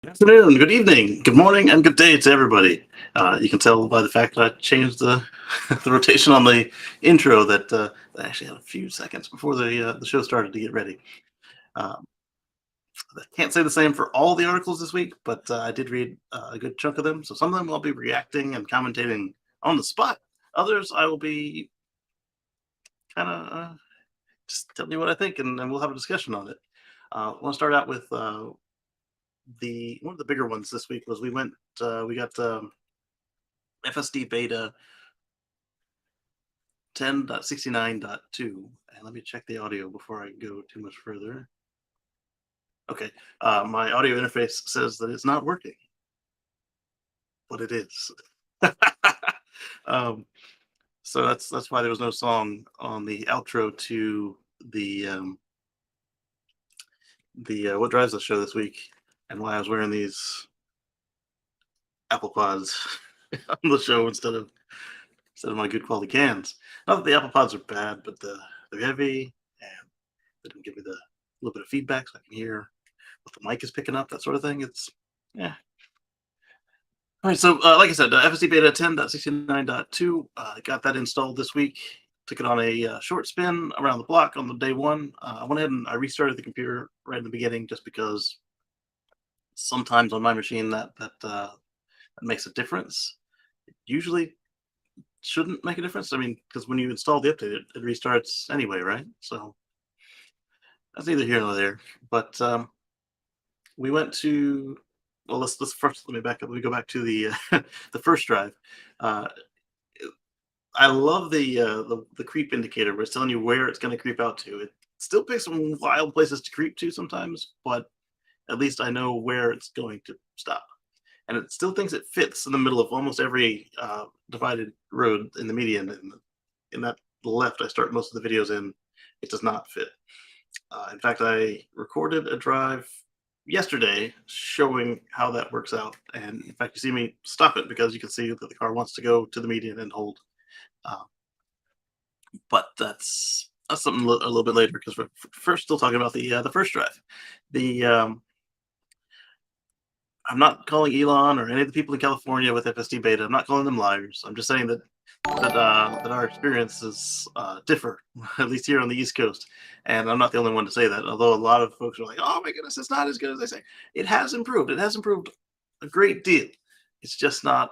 Afternoon, good evening, good morning, and good day to everybody. You can tell by the fact that I changed the the rotation on the intro that I actually had a few seconds before the show started to get ready. Um, I can't say the same for all the articles this week, but I did read a good chunk of them. So some of them I'll be reacting and commentating on the spot. Others I will be kind of just telling you what I think, and we'll have a discussion on it. I want to start out with the one of the bigger ones this week was we got FSD beta 10.69.2. And let me check the audio before I go too much further. Okay, my audio interface says that it's not working, but it is. um, so that's why there was no song on the outro to the what drives the show this week, and why I was wearing these Apple Pods on the show instead of my good quality cans. Not that the Apple Pods are bad, but they're heavy and they don't give me the little bit of feedback so I can hear what the mic is picking up, that sort of thing. It's yeah. All right, so like I said, FSD Beta 10.69.2, got that installed this week. Took it on a short spin around the block on the day one. I went ahead and I restarted the computer right in the beginning just because sometimes on my machine that makes a difference. It usually shouldn't make a difference. I mean, because when you install the update, it restarts anyway, right? So that's neither here nor there. But we went to let's first let me back up. Let me go back to the the first drive. Uh, I love the creep indicator where it's telling you where it's going to creep out to. It still picks some wild places to creep to sometimes, but at least I know where it's going to stop. And it still thinks it fits in the middle of almost every divided road in the median. In that left, I start most of the videos in. It does not fit. In fact, I recorded a drive yesterday showing how that works out. And in fact, you see me stop it because you can see that the car wants to go to the median and hold. Uh, but that's something a little bit later because we're first still talking about the first drive. The I'm not calling Elon or any of the people in California with FSD beta. I'm not calling them liars. I'm just saying that our experiences differ, at least here on the East Coast. And I'm not the only one to say that. Although a lot of folks are like, "Oh my goodness, it's not as good as they say." It has improved. It has improved a great deal. It's just not,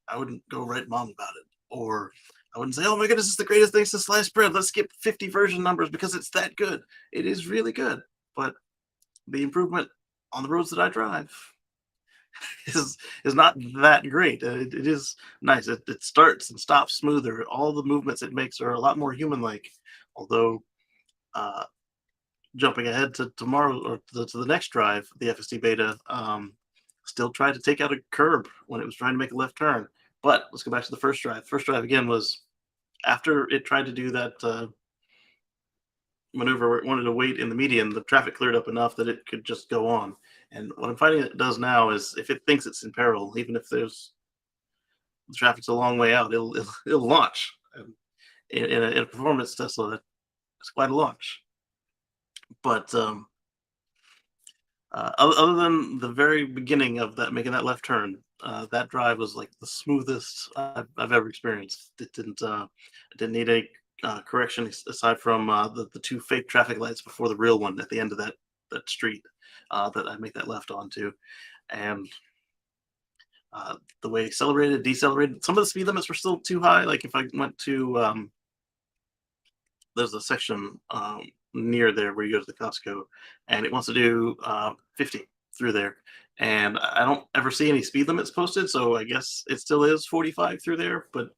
I wouldn't go write mom about it, or I wouldn't say, "Oh my goodness, it's the greatest thing since sliced bread. Let's skip 50 version numbers because it's that good." It is really good, but the improvement on the roads that I drive is not that great. It is nice. It starts and stops smoother. All the movements it makes are a lot more human-like. Although uh, jumping ahead to tomorrow or to the next drive, the FSD beta still tried to take out a curb when it was trying to make a left turn. But let's go back to the first drive. First drive again was after it tried to do that maneuver where it wanted to wait in the median. The traffic cleared up enough that it could just go on. And what I'm finding it does now is if it thinks it's in peril, even if the traffic's a long way out, it'll launch. And in a performance Tesla, that's quite a launch. But other than the very beginning of that, making that left turn, that drive was like the smoothest I've ever experienced. It didn't need any correction aside from the two fake traffic lights before the real one at the end of that street that I make that left onto, and the way accelerated, decelerated. Some of the speed limits were still too high. Like if I went to there's a section near there where you go to the Costco, and it wants to do 50 through there. And I don't ever see any speed limits posted, so I guess it still is 45 through there. But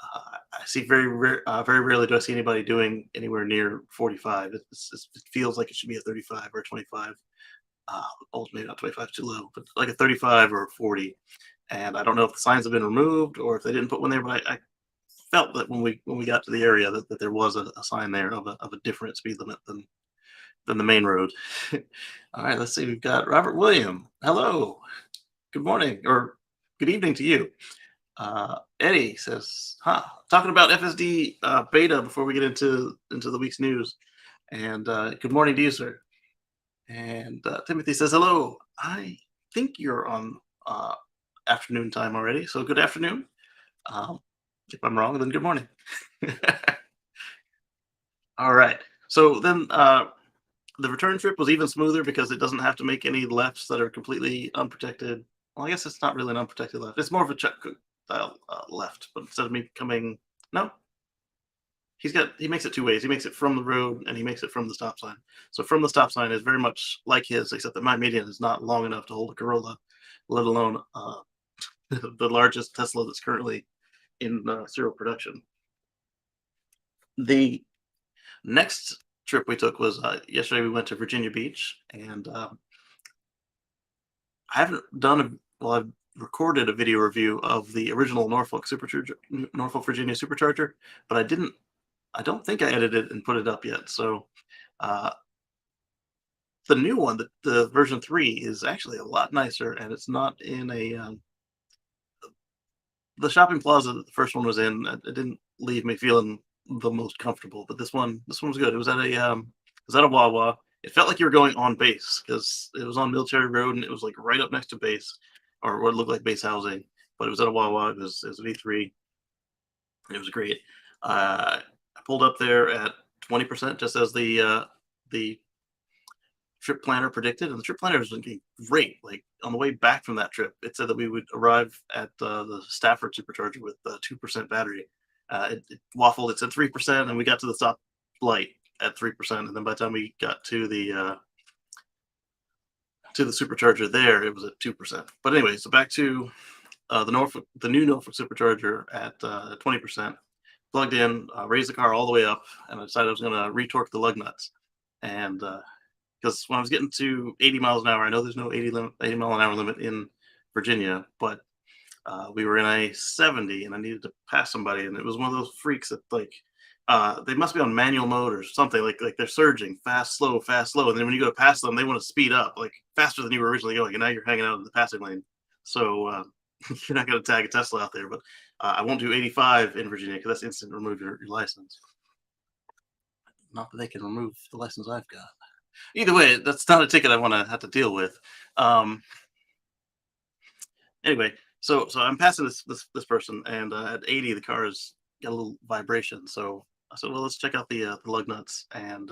I see very rarely do I see anybody doing anywhere near 45. It feels like it should be a 35 or a 25. Maybe not 25 too low, but like a 35 or a 40. And I don't know if the signs have been removed or if they didn't put one there, but I felt that when we got to the area that there was a sign there of a different speed limit than the main road. All right, let's see. We've got Robert William. Hello. Good morning or good evening to you. Eddie says, talking about FSD beta before we get into the week's news. And good morning to you, sir. And Timothy says, hello. think you're on uh, afternoon time already. So good afternoon. Um, if I'm wrong, then good morning. All right. So then the return trip was even smoother because it doesn't have to make any lefts that are completely unprotected. Well, I guess it's not really an unprotected left. It's more of a check style left. But instead of me coming, no, he makes it two ways. He makes it from the road and he makes it from the stop sign. So from the stop sign is very much like his, except that my median is not long enough to hold a Corolla, let alone the largest Tesla that's currently in serial production. The next trip we took was yesterday. We went to Virginia Beach, and I haven't done a well. I've recorded a video review of the original Norfolk, Virginia supercharger, but I didn't. I don't think I edited it and put it up yet. So uh, the new one, the version 3, is actually a lot nicer, and it's not in a the shopping plaza that the first one was in. It didn't leave me feeling the most comfortable, but this one was good. It was at a Wawa. It felt like you were going on base because it was on Military Road and it was like right up next to base, or what looked like base housing. But it was at a Wawa. It was a V3. It was great. I pulled up there at 20%, just as the trip planner predicted, and the trip planner was looking great. Like on the way back from that trip, it said that we would arrive at the Stafford supercharger with 2% battery. It waffled. It said 3%, and we got to the stop light at 3%, and then by the time we got to the supercharger there, it was at 2%. But anyway, so back to the new Norfolk supercharger at 20%. Plugged in, raised the car all the way up, and I decided I was going to retorque the lug nuts. And because when I was getting to 80 miles an hour, I know there's no 80 mile an hour limit in Virginia, but we were in a 70 and I needed to pass somebody, and it was one of those freaks that they must be on manual mode or something, like they're surging fast, slow, and then when you go to pass them, they want to speed up like faster than you were originally going, and now you're hanging out in the passing lane. So you're not going to tag a Tesla out there, but I won't do 85 in Virginia because that's instant remove your license. Not that they can remove the license I've got. Either way, that's not a ticket I want to have to deal with. Um, anyway, so I'm passing this person, and at 80, the car has got a little vibration. So I said, well, let's check out the lug nuts. And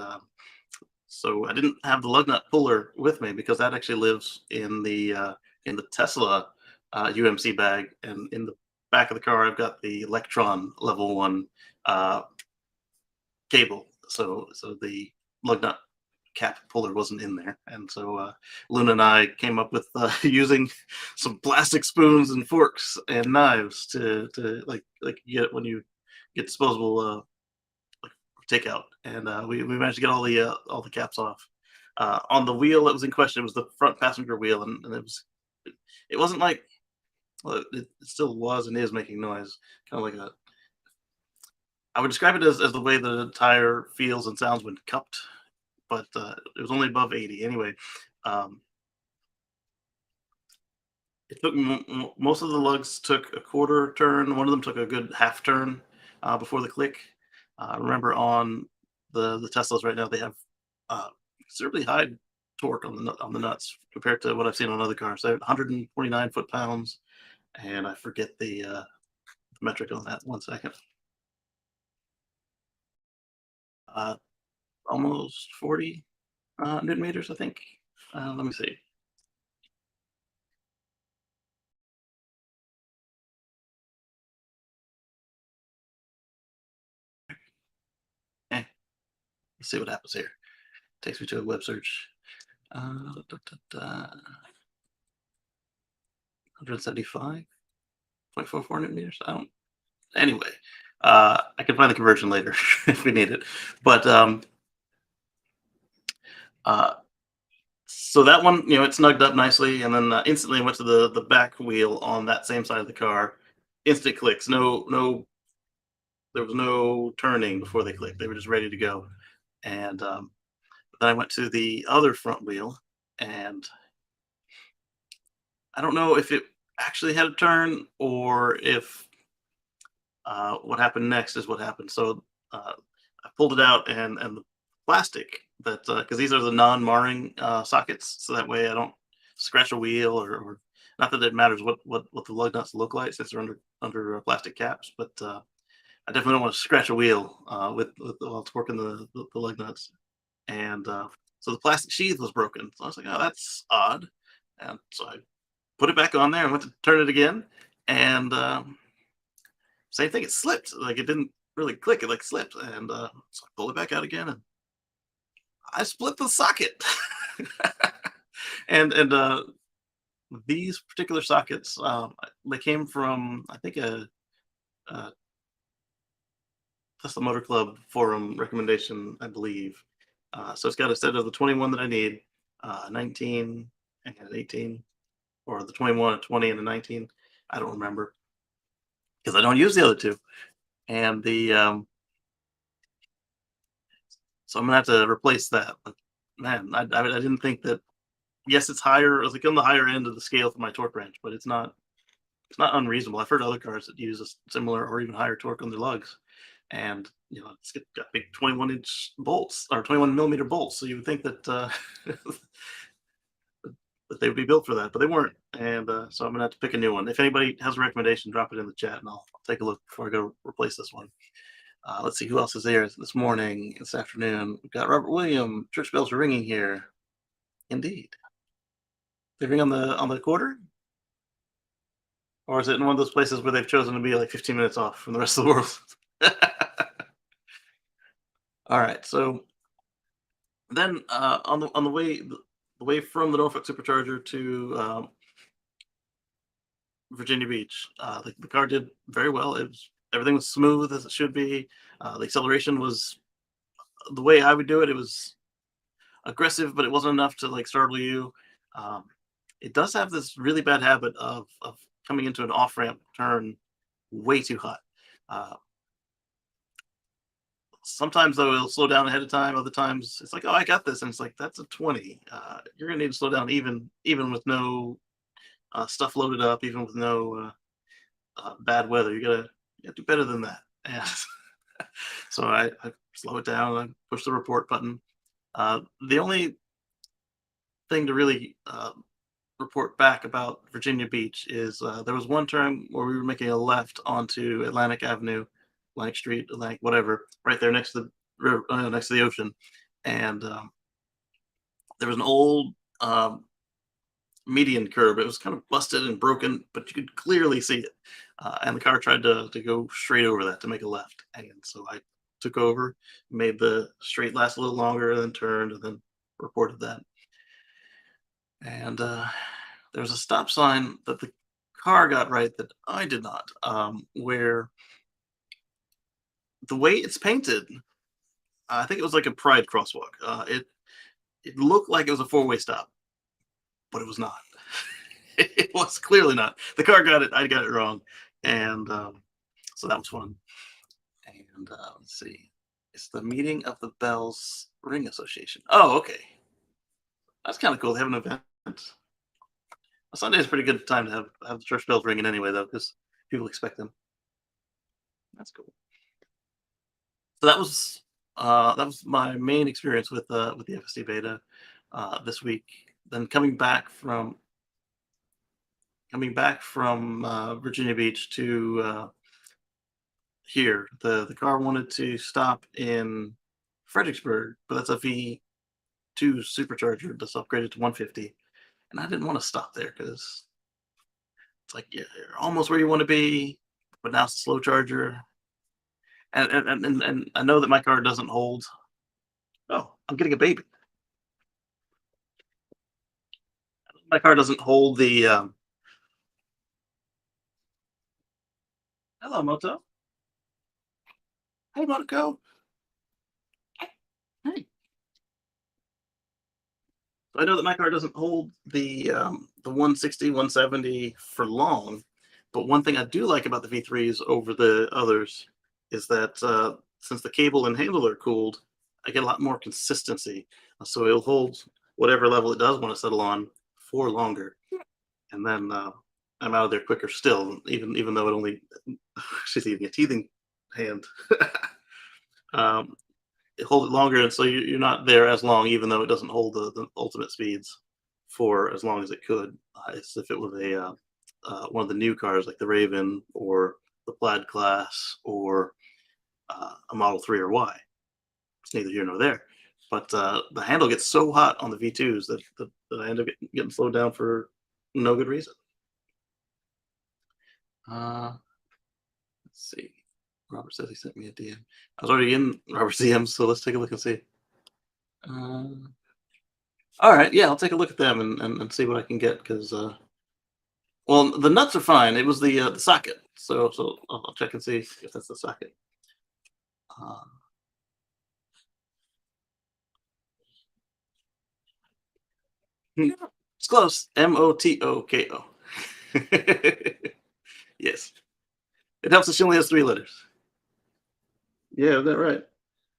so I didn't have the lug nut puller with me because that actually lives in the Tesla UMC bag, and in the back of the car, I've got the Electron Level 1 uh, cable. So the lug nut cap puller wasn't in there, and so Luna and I came up with using some plastic spoons and forks and knives to like you get when you get disposable like takeout, and we managed to get all the caps off. On the wheel that was in question, it was the front passenger wheel, and it wasn't like, well, it still was and is making noise, kind of like a. I would describe it as the way the tire feels and sounds when cupped, but it was only above 80 anyway. Um, it took most of the lugs took a quarter turn. One of them took a good half turn before the click. Remember on the Teslas right now, they have uh, considerably high torque on the nuts compared to what I've seen on other cars. They have 129 foot-pounds, and I forget the metric on that. 1 second. Uh, Almost 40 newton meters, I think. Let me see. Eh, let's see what happens here. Takes me to a web search. Da, da, da, 175.44 newton meters. I don't. Anyway, I can find the conversion later if we need it. But uh, so that one, it snugged up nicely, and then instantly went to the back wheel on that same side of the car. Instant clicks. No, there was no turning before they clicked. They were just ready to go. And then I went to the other front wheel, and I don't know if it actually had a turn or if what happened next is what happened. So I pulled it out, and the plastic that because these are the non-marring sockets, so that way I don't scratch a wheel, or not that it matters what the lug nuts look like since they're under plastic caps, but I definitely don't want to scratch a wheel with while torquing the lug nuts. And so the plastic sheath was broken. So I was like, oh, that's odd. And so I put it back on there and went to turn it again, and same thing. It slipped. Like it didn't really click. It like slipped, and so I pulled it back out again, and I split the socket. And these particular sockets, they came from I think a Tesla Motor Club forum recommendation, I believe. So it's got a set of the 21 that I need, 19 and an 18, or the 21, a 20, and a 19. I don't remember because I don't use the other two. And the so I'm gonna have to replace that. But man, I didn't think that. Yes, it's higher. It's like on the higher end of the scale for my torque wrench, but it's not unreasonable. I've heard other cars that use a similar or even higher torque on their lugs, and it's got big 21-inch bolts or 21 millimeter bolts. So you would think that that they would be built for that, but they weren't. And so I'm gonna have to pick a new one. If anybody has a recommendation, drop it in the chat, and I'll take a look before I go replace this one. Let's see who else is there this morning, this afternoon. We've got Robert William. Church bells are ringing here. Indeed, they ring on the quarter, or is it in one of those places where they've chosen to be like 15 minutes off from the rest of the world? All right, so then on the way the way from the Norfolk Supercharger to Virginia Beach, the car did very well. Everything was smooth as it should be. The acceleration was the way I would do it. It was aggressive, but it wasn't enough to like startle you. Um, it does have this really bad habit of coming into an off ramp turn way too hot. Uh, Sometimes though it'll slow down ahead of time. Other times it's like, oh, I got this, and it's like that's a 20. You're gonna need to slow down even with no stuff loaded up, even with no bad weather. You gotta do better than that. And so I slow it down. I push the report button. The only thing to really report back about Virginia Beach is there was one turn where we were making a left onto Atlantic Avenue, Atlantic Street, Atlantic whatever, right there next to the river, next to the ocean, and there was an old median curb. It was kind of busted and broken, but you could clearly see it. And the car tried to go straight over that to make a left, and so I took over, made the straight last a little longer, then turned, and then reported that. And there was a stop sign that the car got right that I did not, where the way it's painted, I think it was like a pride crosswalk. It looked like it was a four-way stop, but it was not. It was clearly not. The car got it. I got it wrong, and so that was fun. And let's see, it's the meeting of the Bells Ring Association. Oh, okay, that's kind of cool. They have an event. Sunday is a pretty good time to have the church bells ringing anyway, though, because people expect them. That's cool. So that was my main experience with the FSD beta this week. Then coming back from Virginia Beach to here, the car wanted to stop in Fredericksburg, but that's a V2 supercharger that's upgraded to 150, and I didn't want to stop there because it's like you're almost where you want to be, but now it's a slow charger, and I know that my car doesn't hold. Oh, I'm getting a baby. My car doesn't hold the. Hello, Moto. Hey, Monaco. Hey. I know that my car doesn't hold the 160, 170 for long, but one thing I do like about the V3s over the others is that since the cable and handle are cooled, I get a lot more consistency. So it'll hold whatever level it does want to settle on for longer, and then I'm out of there quicker still, even though it only she's eating a teething hand. um, hold it longer, and so you're not there as long, even though it doesn't hold the ultimate speeds for as long as it could. As if it was one of the new cars like the Raven or the Plaid class or a Model 3 or Y. It's neither here nor there. But the handle gets so hot on the V2s that I end up getting slowed down for no good reason. Uh, let's see. Robert says he sent me a DM. I was already in Robert's DMs, so let's take a look and see. Uh, all right, yeah, I'll take a look at them and see what I can get because well, the nuts are fine. It was the socket, so I'll check and see if that's the socket. Uh, it's close. Motoko. Yes, it helps that she only has 3 letters. Yeah, is that right? Is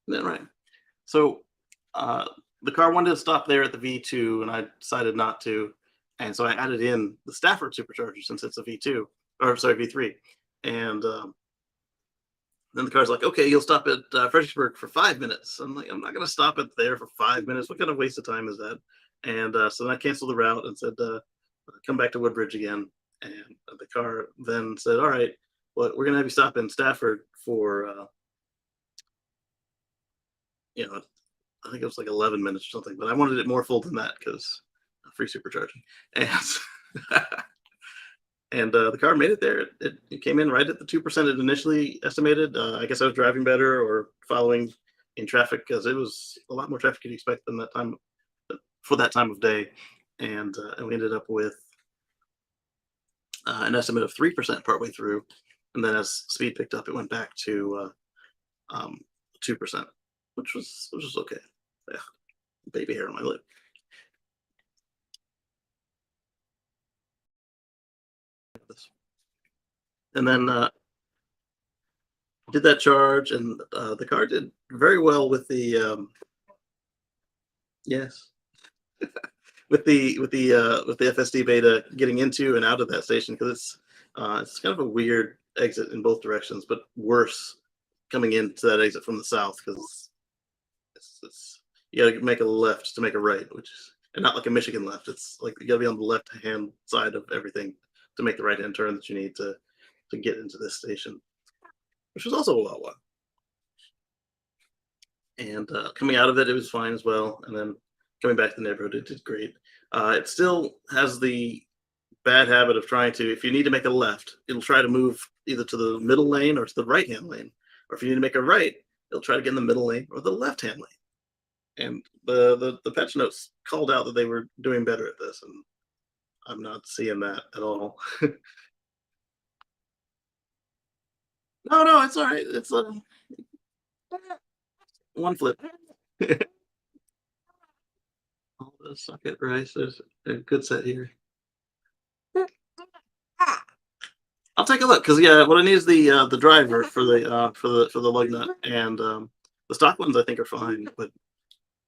that right? So, uh, the car wanted to stop there at the V2, and I decided not to, and so I added in the Stafford supercharger since it's a V2, or sorry, V3, and then the car's like, okay, you'll stop at Fredericksburg for 5 minutes. I'm like, I'm not going to stop it there for 5 minutes. What kind of waste of time is that? And so then I canceled the route and said, come back to Woodbridge again. And the car then said, all right, well, we're going to have you stop in Stafford for, you know, I think it was like 11 minutes or something, but I wanted it more full than that because free supercharging. And and the car made it there. It came in right at the 2% it initially estimated. I guess I was driving better or following in traffic because it was a lot more traffic you'd expect than that time for that time of day, and we ended up with an estimate of 3% partway through, and then as speed picked up, it went back to 2%, which was okay. Yeah, baby hair on my lip. And then did that charge, and the car did very well with the yes, with the FSD beta getting into and out of that station because it's kind of a weird exit in both directions, but worse coming into that exit from the south because it's you got to make a left to make a right, which is and not like a Michigan left. It's like you got to be on the left hand side of everything to make the right hand turn that you need to get into this station, which was also a Wawa. And coming out of it, it was fine as well. And then coming back to the neighborhood, it did great. It still has the bad habit of trying to, if you need to make a left, it'll try to move either to the middle lane or to the right hand lane. Or if you need to make a right, it'll try to get in the middle lane or the left hand lane. And the patch notes called out that they were doing better at this, and I'm not seeing that at all. No, no, it's all right. It's one flip. All the socket rice. There's a good set here. I'll take a look because yeah, what I need is the driver for the lug nut, and the stock ones I think are fine, but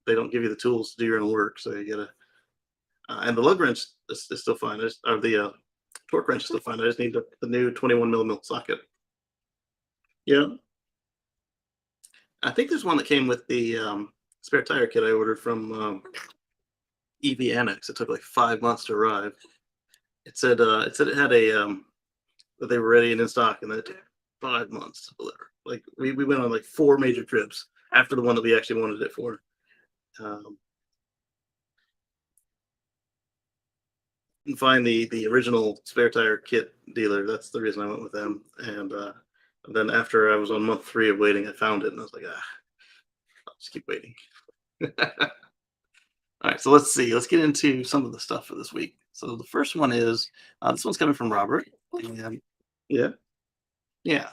they don't give you the tools to do your own work, so you gotta. And the lug wrench is still fine. Or the torque wrench is still fine. I just need the new 21 millimeter socket. Yeah, I think there's one that came with the spare tire kit I ordered from EV Annex. It took like 5 months to arrive. It said it had a that they were ready and in stock, and then it took 5 months to deliver. Like we went on like 4 major trips after the one that we actually wanted it for. Um, and find the original spare tire kit dealer. That's the reason I went with them. And then after I was on month 3 of waiting, I found it, and I was like, I'll just keep waiting. All right, so let's see. Let's get into some of the stuff for this week. So the first one is this one's coming from Robert. And yeah, yeah.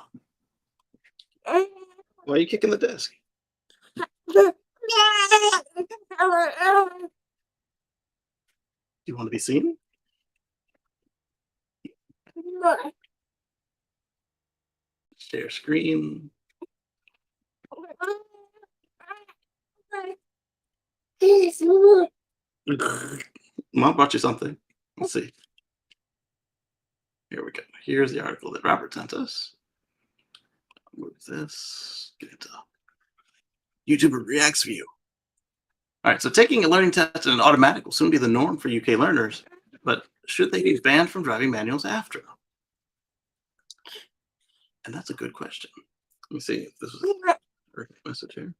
Why are you kicking the desk? Do you want to be seen? Share screen. Mom brought you something. Let's see. Here we go. Here's the article that Robert sent us. Move this. Get into YouTuber reacts view. All right, so taking a learning test in an automatic will soon be the norm for UK learners, but should they be banned from driving manuals after? And that's a good question. Let me see if this was a perfect message here.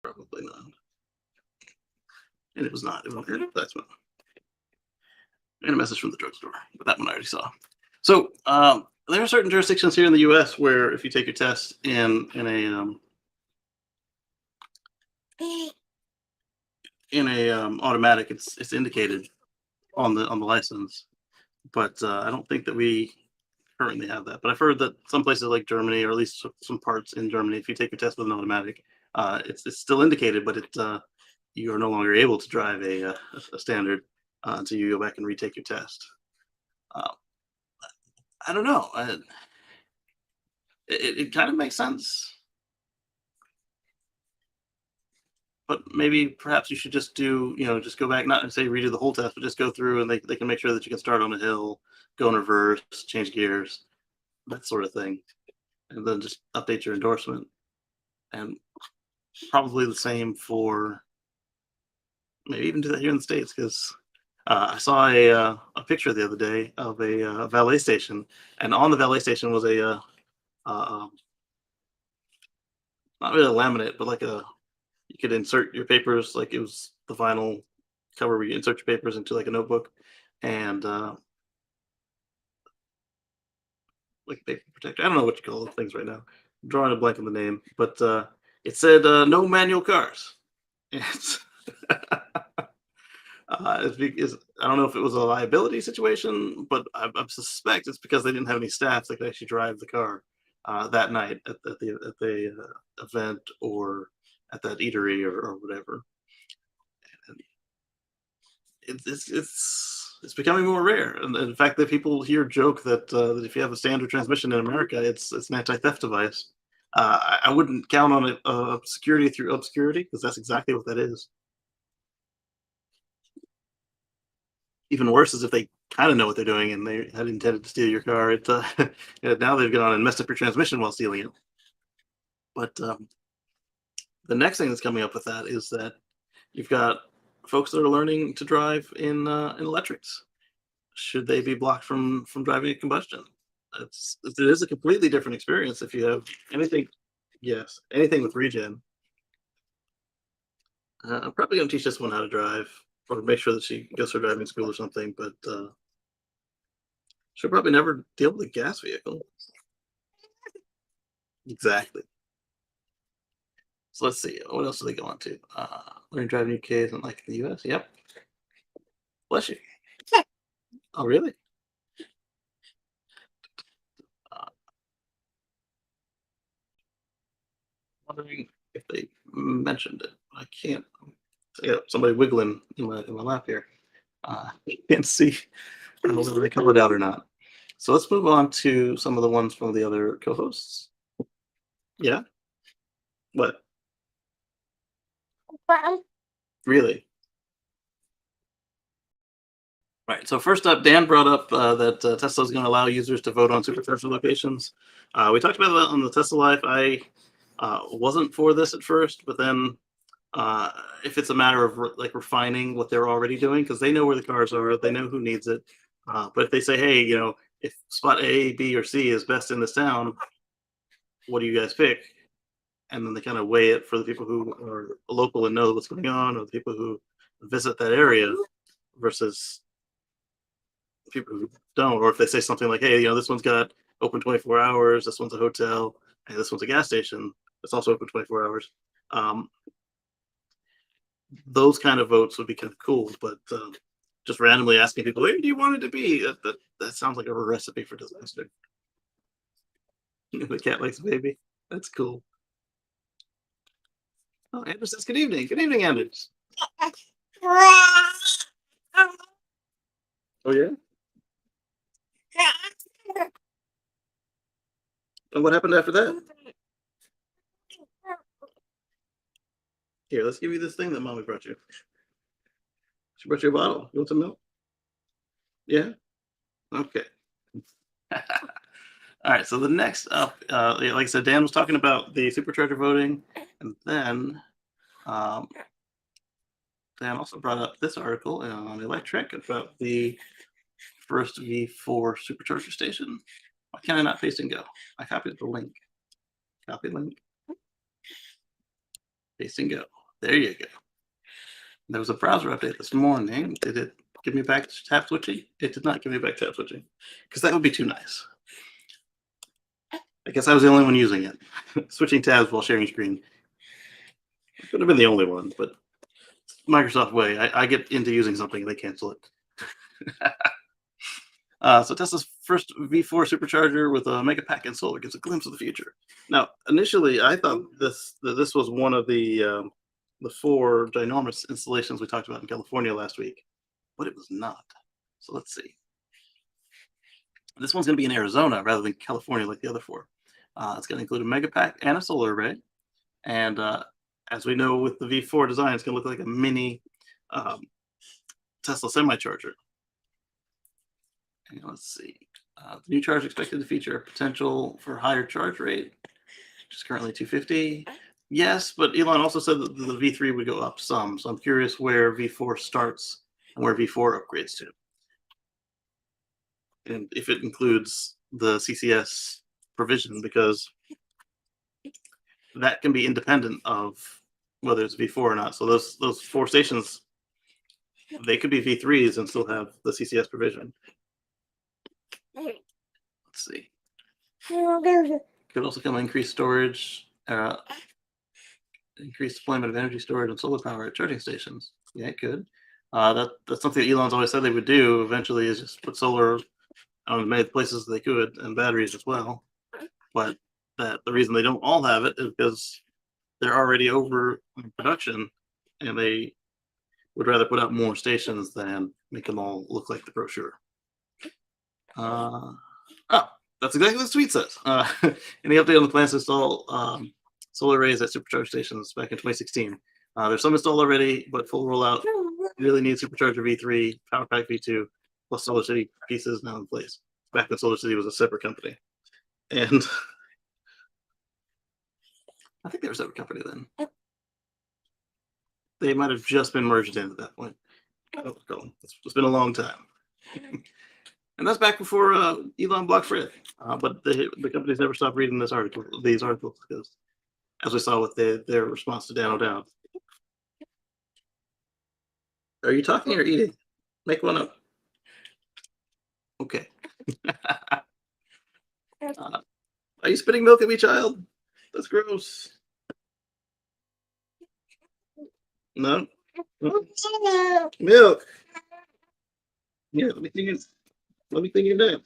Probably not. And it was not. It was an advertisement and a message from the drugstore, but that one I already saw. So there are certain jurisdictions here in the U.S. where if you take your test in a automatic, it's indicated on the license. But I don't think that we currently have that. But I've heard that some places like Germany, or at least some parts in Germany, if you take your test with an automatic, it's still indicated, but you are no longer able to drive a standard until you go back and retake your test. Uh, I don't know. It kind of makes sense, but maybe perhaps you should just do, just go back, not say redo the whole test, but just go through and they can make sure that you can start on a hill, go in reverse, change gears, that sort of thing, and then just update your endorsement. And probably the same for maybe even do that here in the States because I saw a picture the other day of a valet station, and on the valet station was uh, not really a laminate, but like you could insert your papers, like it was the vinyl cover where you insert your papers into like a notebook, and like paper protector. I don't know what you call those things right now. I'm drawing a blank on the name, but it said no manual cars. It's I don't know if it was a liability situation, but I suspect it's because they didn't have any staff that could actually drive the car that night at the event or at that eatery or whatever. And it's becoming more rare. And in fact, that people here joke that if you have a standard transmission in America, it's an anti-theft device. I wouldn't count on it security through obscurity because that's exactly what that is. Even worse is if they kind of know what they're doing and they had intended to steal your car. Now they've gone and messed up your transmission while stealing it. But the next thing that's coming up with that is that you've got folks that are learning to drive in electrics. Should they be blocked from driving a combustion? It is a completely different experience if you have anything. Yes, anything with regen. I'm probably going to teach this one how to drive, or make sure that she goes to driving school or something. But she'll probably never deal with a gas vehicle. Exactly. So let's see. What else do they go on to? Learning driving UK isn't like in the US. Yep. Bless you. Oh, really? Uh, Wondering if they mentioned it. I can't. Yeah, somebody wiggling in my lap here. Can't see whether they colored out or not. So let's move on to some of the ones from the other co-hosts. Yeah. What? Really? Right. So first up, Dan brought up that Tesla is going to allow users to vote on supercharger locations. We talked about that on the Tesla Life. I wasn't for this at first, but then uh, if it's a matter of like refining what they're already doing, because they know where the cars are, they know who needs it. But if they say, hey, if spot A, B, or C is best in this town, what do you guys pick? And then they kind of weigh it for the people who are local and know what's going on, or the people who visit that area versus people who don't. Or if they say something like, hey, this one's got open 24 hours, this one's a hotel, and this one's a gas station that's also open 24 hours. Um, those kind of votes would be kind of cool, but just randomly asking people, where do you want it to be? That sounds like a recipe for disaster. The cat likes a baby. That's cool. Oh, Anders says good evening. Good evening, Anders. Oh yeah. And what happened after that? Here, let's give you this thing that mommy brought you. She brought you a bottle. You want some milk? Yeah. Okay. All right. So the next up, yeah, like I said, Dan was talking about the supercharger voting. And then um, Dan also brought up this article on Electric about the first V4 supercharger station. Why can I not paste and go? I copied the link. Copy link. Paste and go. There you go. There was a browser update this morning. Did it give me back tab switching? It did not give me back tab switching because that would be too nice. I guess I was the only one using it. Switching tabs while sharing screen. I could have been the only one, but Microsoft way. I get into using something and they cancel it. So Tesla's first V4 supercharger with a mega pack and solar gives a glimpse of the future. Now, initially, I thought this was one of the 4 ginormous installations we talked about in California last week, but it was not. So let's see. This one's going to be in Arizona rather than California like the other 4. It's going to include a mega pack and a solar array. And as we know with the V4 design, it's going to look like a mini Tesla semi-charger. And let's see. The new charge expected to feature a potential for higher charge rate, which is currently 250. Yes, but Elon also said that the V3 would go up some. So I'm curious where V4 starts and where V4 upgrades to. And if it includes the CCS provision, because that can be independent of whether it's V4 or not. So those 4 stations, they could be V3s and still have the CCS provision. Let's see. Could also come increased storage, increased deployment of energy storage and solar power at charging stations. Yeah, it could. That's something that Elon's always said they would do eventually, is just put solar on as many places as they could and batteries as well. But that the reason they don't all have it is because they're already over production and they would rather put out more stations than make them all look like the brochure. Oh, that's exactly what the tweet says. Any update on the plans to install solar arrays at supercharger stations back in 2016? There's some installed already, but full rollout really needs supercharger V3, power pack V2, plus Solar City pieces now in place. Back when Solar City was a separate company. And I think they were a separate company then. They might have just been merged in at that point. It's been a long time. And that's back before Elon blocked Fred. But the companies never stopped reading these articles because, as we saw with their response to Dan O'Dowd. Are you talking or eating? Make one up. Okay. Are you spitting milk at me, child? That's gross. No? Milk. Yeah, let me think your name.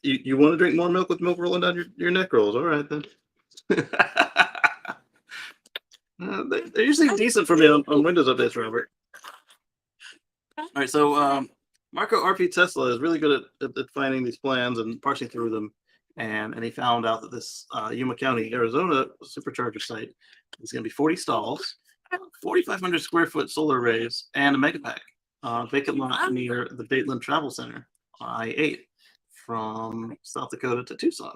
You want to drink more milk with milk rolling down your neck rolls? All right then. They're usually decent for me on Windows updates, Robert. All right, so Marco RP Tesla is really good at finding these plans and parsing through them, and he found out that this Yuma County, Arizona supercharger site is going to be 40 stalls, 4,500 square foot solar arrays, and a megapack. Vacant lot near the Dateland Travel Center, I-8, from South Dakota to Tucson.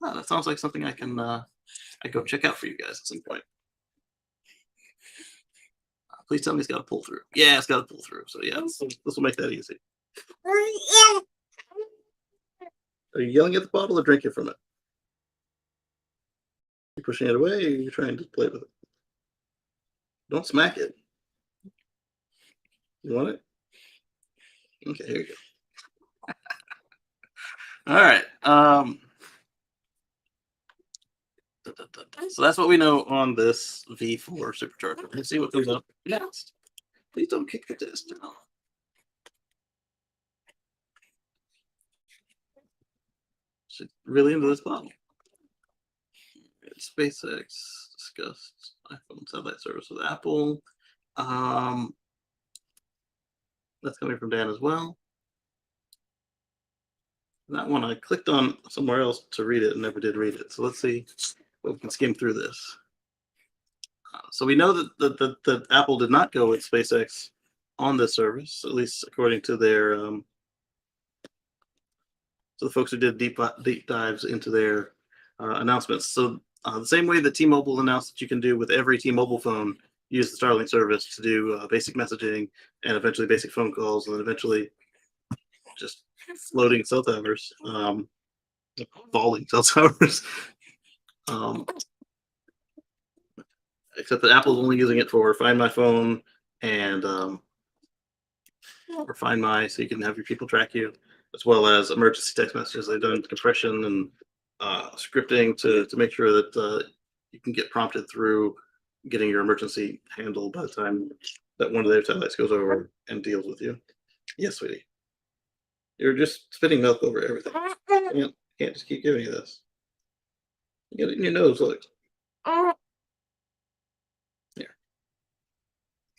That sounds like something I can go check out for you guys at some point. Please tell me it's got to pull through. Yeah, it's got to pull through. So yeah, this will make that easy. Are you yelling at the bottle or drinking from it? You pushing it away, or you trying to play with it? Don't smack it. You want it? Okay, here you go. All right. So that's what we know on this V4 supercharger. Let's see what comes up next. Please don't kick the disc down. She's really into this bottle. SpaceX discussed iPhone satellite service with Apple. That's coming from Dan as well. That one I clicked on somewhere else to read it and never did read it. So let's see if we can skim through this. So we know that Apple did not go with SpaceX on this service, at least according to their So the folks who did deep dives into their announcements. So the same way that T-Mobile announced that you can do with every T-Mobile phone, use the Starlink service to do basic messaging and eventually basic phone calls, and then eventually just floating cell towers, falling cell towers. Um, except that Apple's only using it for Find My Phone and or Find My, so you can have your people track you, as well as emergency text messages. They've done compression and scripting to make sure that you can get prompted through getting your emergency handled by the time that one of their satellites goes over and deals with you. Yes, sweetie. You're just spitting milk over everything. Can't just keep giving you this. You get it in your nose, look. Here.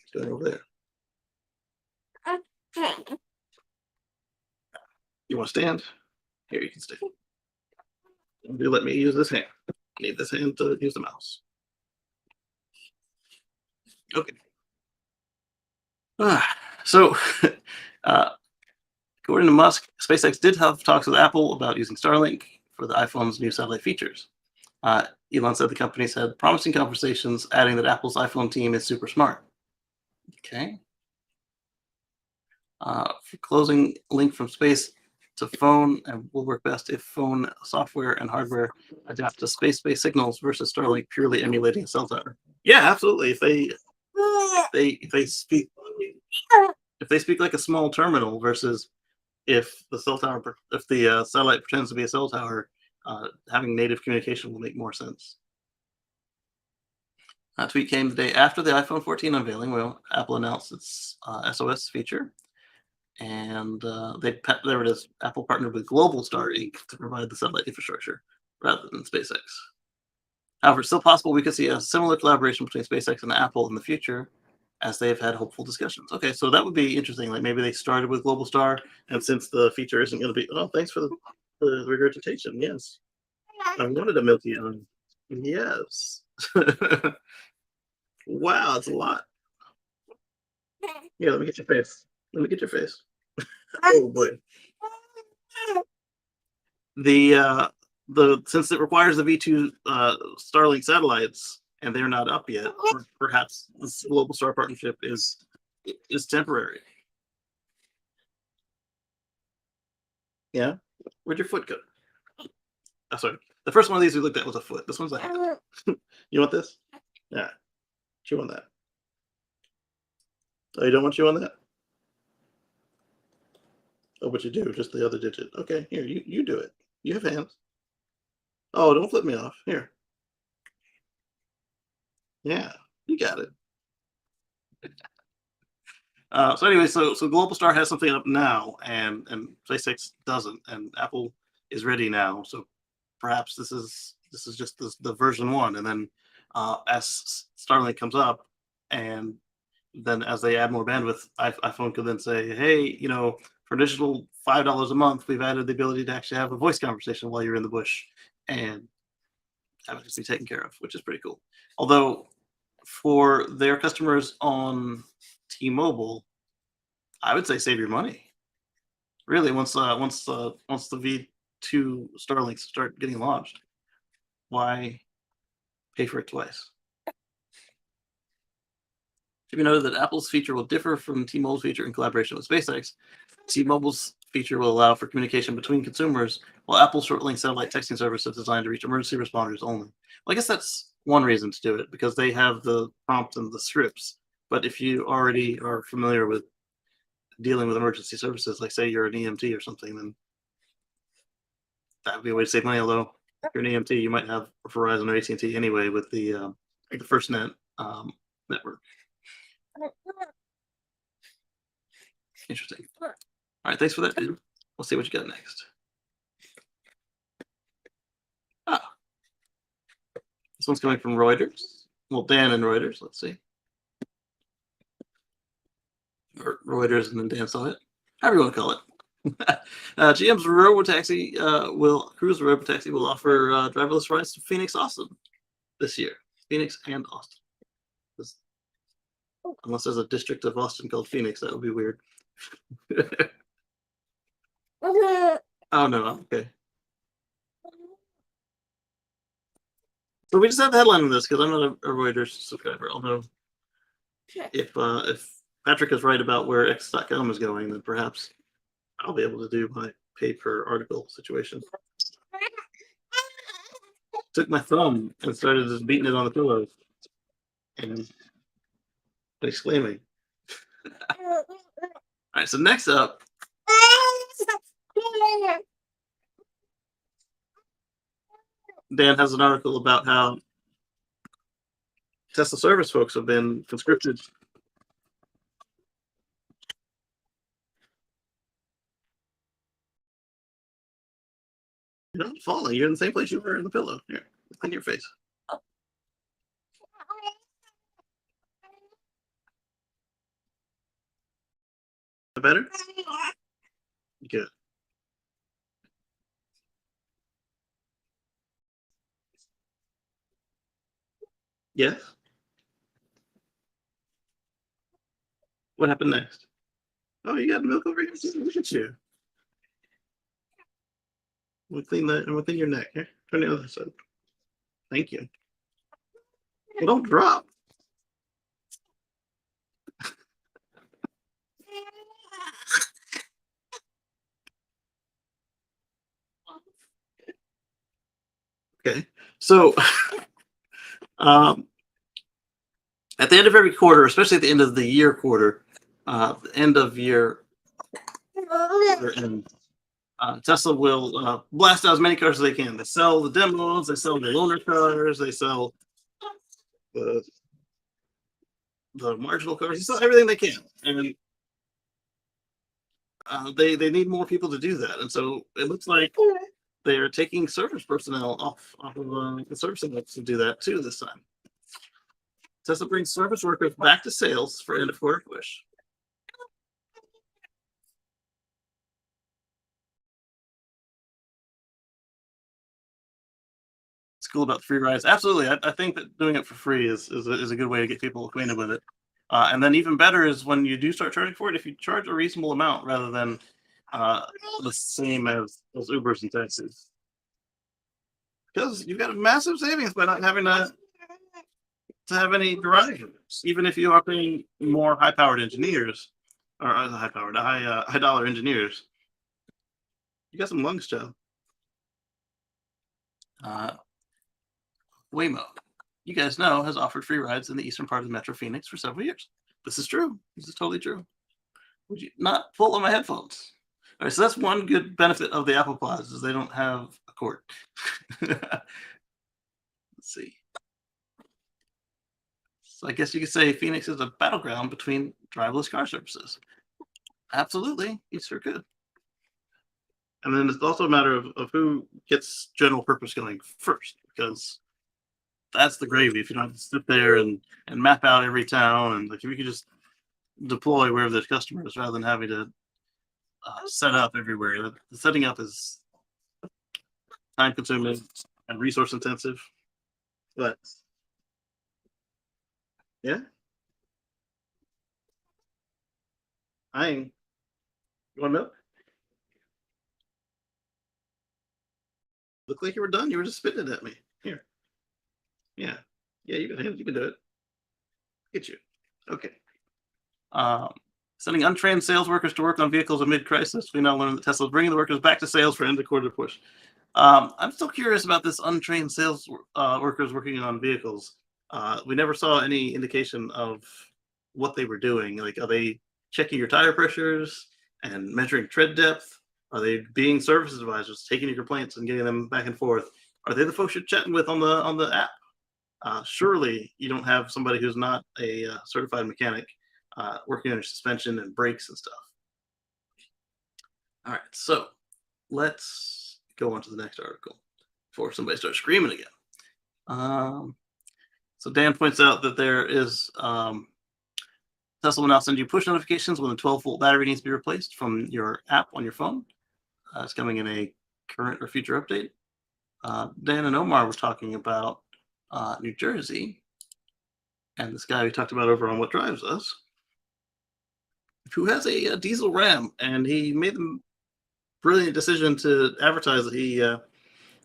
It's going over there. You want to stand? Here, you can stand. Do let me use this hand. Need this hand to use the mouse. Okay. So, uh, according to Musk, SpaceX did have talks with Apple about using Starlink for the iPhone's new satellite features. Elon said the companies had promising conversations, adding that Apple's iPhone team is super smart. Okay. For closing, link from space to phone and will work best if phone software and hardware adapt to space-based signals versus Starlink purely emulating a cell tower. Yeah, absolutely. If they speak like a small terminal versus if the satellite pretends to be a cell tower, having native communication will make more sense. That tweet came the day after the iPhone 14 unveiling, where Apple announced its SOS feature. And there it is. Apple partnered with Global Star Inc. to provide the satellite infrastructure rather than SpaceX. However, it's still possible we could see a similar collaboration between SpaceX and Apple in the future, as they've had hopeful discussions. Okay, so that would be interesting. Like maybe they started with Global Star, and since the feature isn't going to be, oh, thanks for the regurgitation. Yes, I wanted a milky on. Yes. Wow, it's a lot. Yeah, let me get your face. Let me get your face. Oh boy. The since it requires the V2 Starlink satellites and they're not up yet, perhaps this Global Star partnership is temporary. Yeah, where'd your foot go? Oh, sorry. The first one of these we looked at was a foot. This one's a hand. You want this? Yeah, chew on that. Oh, you don't want to chew on that? Oh, but you do, just the other digit. Okay, here, you do it. You have hands. Oh, don't flip me off. Here. Yeah, you got it. So anyway, so Global Star has something up now, and SpaceX doesn't, and Apple is ready now. So perhaps this is just the version one, and then as Starlink comes up, and then as they add more bandwidth, iPhone could then say, hey, for additional $5 a month, we've added the ability to actually have a voice conversation while you're in the bush, and have it just be taken care of, which is pretty cool. Although for their customers on T-Mobile, I would say save your money. Really, once the V2 Starlinks start getting launched, why pay for it twice? Should be noted that Apple's feature will differ from T-Mobile's feature in collaboration with SpaceX. T-Mobile's feature will allow for communication between consumers, while Apple's short-link satellite texting service is designed to reach emergency responders only. Well, I guess that's one reason to do it, because they have the prompt and the scripts. But if you already are familiar with dealing with emergency services, like say you're an EMT or something, then that would be a way to save money. Although if you're an EMT, you might have Verizon or AT&T anyway with the like the FirstNet network. Interesting. All right, thanks for that, dude. We'll see what you got next. Ah, this one's coming from Reuters. Well, Dan and Reuters. Let's see. Or Reuters and then Dan saw it. However you want to call it. GM's Cruise Robotaxi will offer driverless rides to Phoenix, Austin this year. Phoenix and Austin. Unless there's a district of Austin called Phoenix, that would be weird. Oh no, okay. So we just have the headline on this because I'm not a Reuters subscriber. Although if Patrick is right about where X.com is going, then perhaps I'll be able to do my pay per article situation. Took my thumb and started just beating it on the pillow and exclaiming. All right, so next up, Dan has an article about how Tesla service folks have been conscripted. You're not falling. You're in the same place you were in the pillow. Here, clean your face. Better? Good. Yes. What happened next? Oh, you got milk over here. Look at you. We'll clean that and we'll clean your neck. Here, turn the other side. Thank you. Well, don't drop. Okay. So, um, at the end of every quarter, especially at the end of the year quarter, the end of year quarter end, Tesla will blast out as many cars as they can. They sell the demos, they sell the loaner cars, they sell the marginal cars, they sell everything they can, and they need more people to do that. And so it looks like they are taking service personnel off of the service index to do that too this time. Tesla brings service workers back to sales for end of quarter push. It's cool about the free rides. Absolutely, I think that doing it for free is a good way to get people acquainted with it. And then even better is when you do start charging for it, if you charge a reasonable amount rather than uh, the same as Ubers and taxis, because you've got a massive savings by not having to have any drivers, even if you are paying more high-powered engineers or high-powered, high-dollar engineers. You got some lungs, Joe. Uh, Waymo, you guys know, has offered free rides in the eastern part of Metro Phoenix for several years. This is true. This is totally true. Would you not pull on my headphones? All right, so that's one good benefit of the Apple Pods is they don't have a cord. Let's see. So I guess you could say Phoenix is a battleground between driverless car services. Absolutely, you sure could. And then it's also a matter of who gets general purpose going first, because that's the gravy. If you don't have to sit there and map out every town, and like if you could just deploy wherever there's customers rather than having to set up everywhere. The setting up is time consuming and resource intensive. But yeah, I ain't. You want milk? Looked like you were done. You were just spitting it at me. Here. Yeah. Yeah, you can. You can do it. Get you. Okay. Um, Sending untrained sales workers to work on vehicles amid crisis. We now learn that Tesla is bringing the workers back to sales for end of quarter push. I'm still curious about this untrained sales workers working on vehicles. We never saw any indication of what they were doing. Like, are they checking your tire pressures and measuring tread depth? Are they being service advisors, taking your complaints and getting them back and forth? Are they the folks you're chatting with on the app? Surely you don't have somebody who's not a certified mechanic working on your suspension and brakes and stuff. All right, so let's go on to the next article before somebody starts screaming again. So Dan points out that there is Tesla will now send you push notifications when the 12-volt battery needs to be replaced from your app on your phone. It's coming in a current or future update. Dan and Omar were talking about New Jersey, and this guy we talked about over on What Drives Us, who has a diesel Ram, and he made them brilliant decision to advertise that he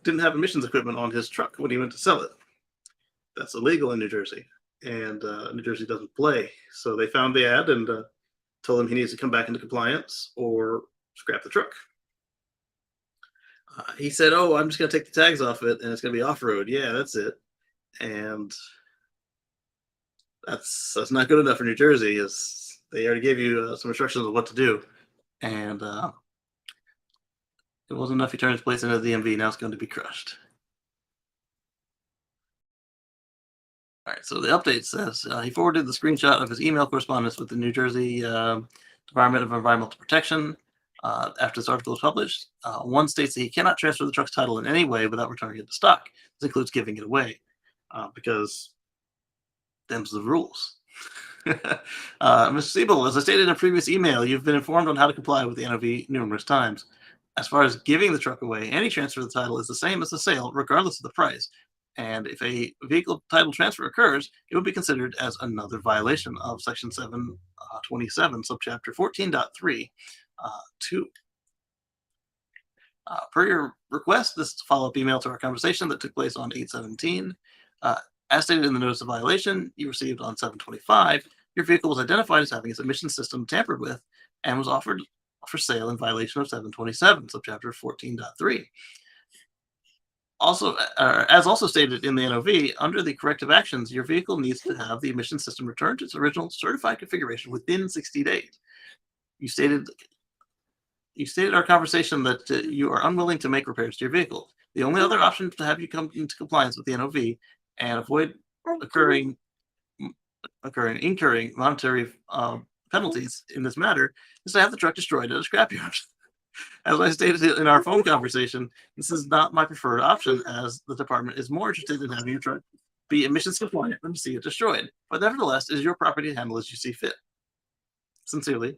didn't have emissions equipment on his truck when he went to sell it. That's illegal in New Jersey, and New Jersey doesn't play. So they found the ad and told him he needs to come back into compliance or scrap the truck. He said, "Oh, I'm just going to take the tags off it, and it's going to be off road." Yeah, that's it. And that's not good enough for New Jersey. Is they already gave you some instructions on what to do, and it wasn't enough. He turned his place into the DMV. Now it's going to be crushed. All right. So the update says he forwarded the screenshot of his email correspondence with the New Jersey Department of Environmental Protection after this article was published. One states that he cannot transfer the truck's title in any way without returning it to stock. This includes giving it away because them's the rules. Mr. Siebel, as I stated in a previous email, you've been informed on how to comply with the NOV numerous times. As far as giving the truck away, any transfer of the title is the same as the sale, regardless of the price. And if a vehicle title transfer occurs, it would be considered as another violation of Section 727, subchapter 14.3, 2. Per your request, this is a follow-up email to our conversation that took place on 8/17. As stated in the notice of violation you received on 7/25, your vehicle was identified as having its emissions system tampered with and was offered for sale in violation of 727, subchapter 14.3. Also, as also stated in the NOV, under the corrective actions, your vehicle needs to have the emission system returned to its original certified configuration within 60 days. You stated our conversation that you are unwilling to make repairs to your vehicle. The only other option to have you come into compliance with the NOV and avoid incurring monetary penalties in this matter is to have the truck destroyed at a scrapyard. As I stated in our phone conversation, this is not my preferred option, as the department is more interested in having your truck be emissions compliant than to see it destroyed. But nevertheless, it is your property to handle as you see fit. Sincerely,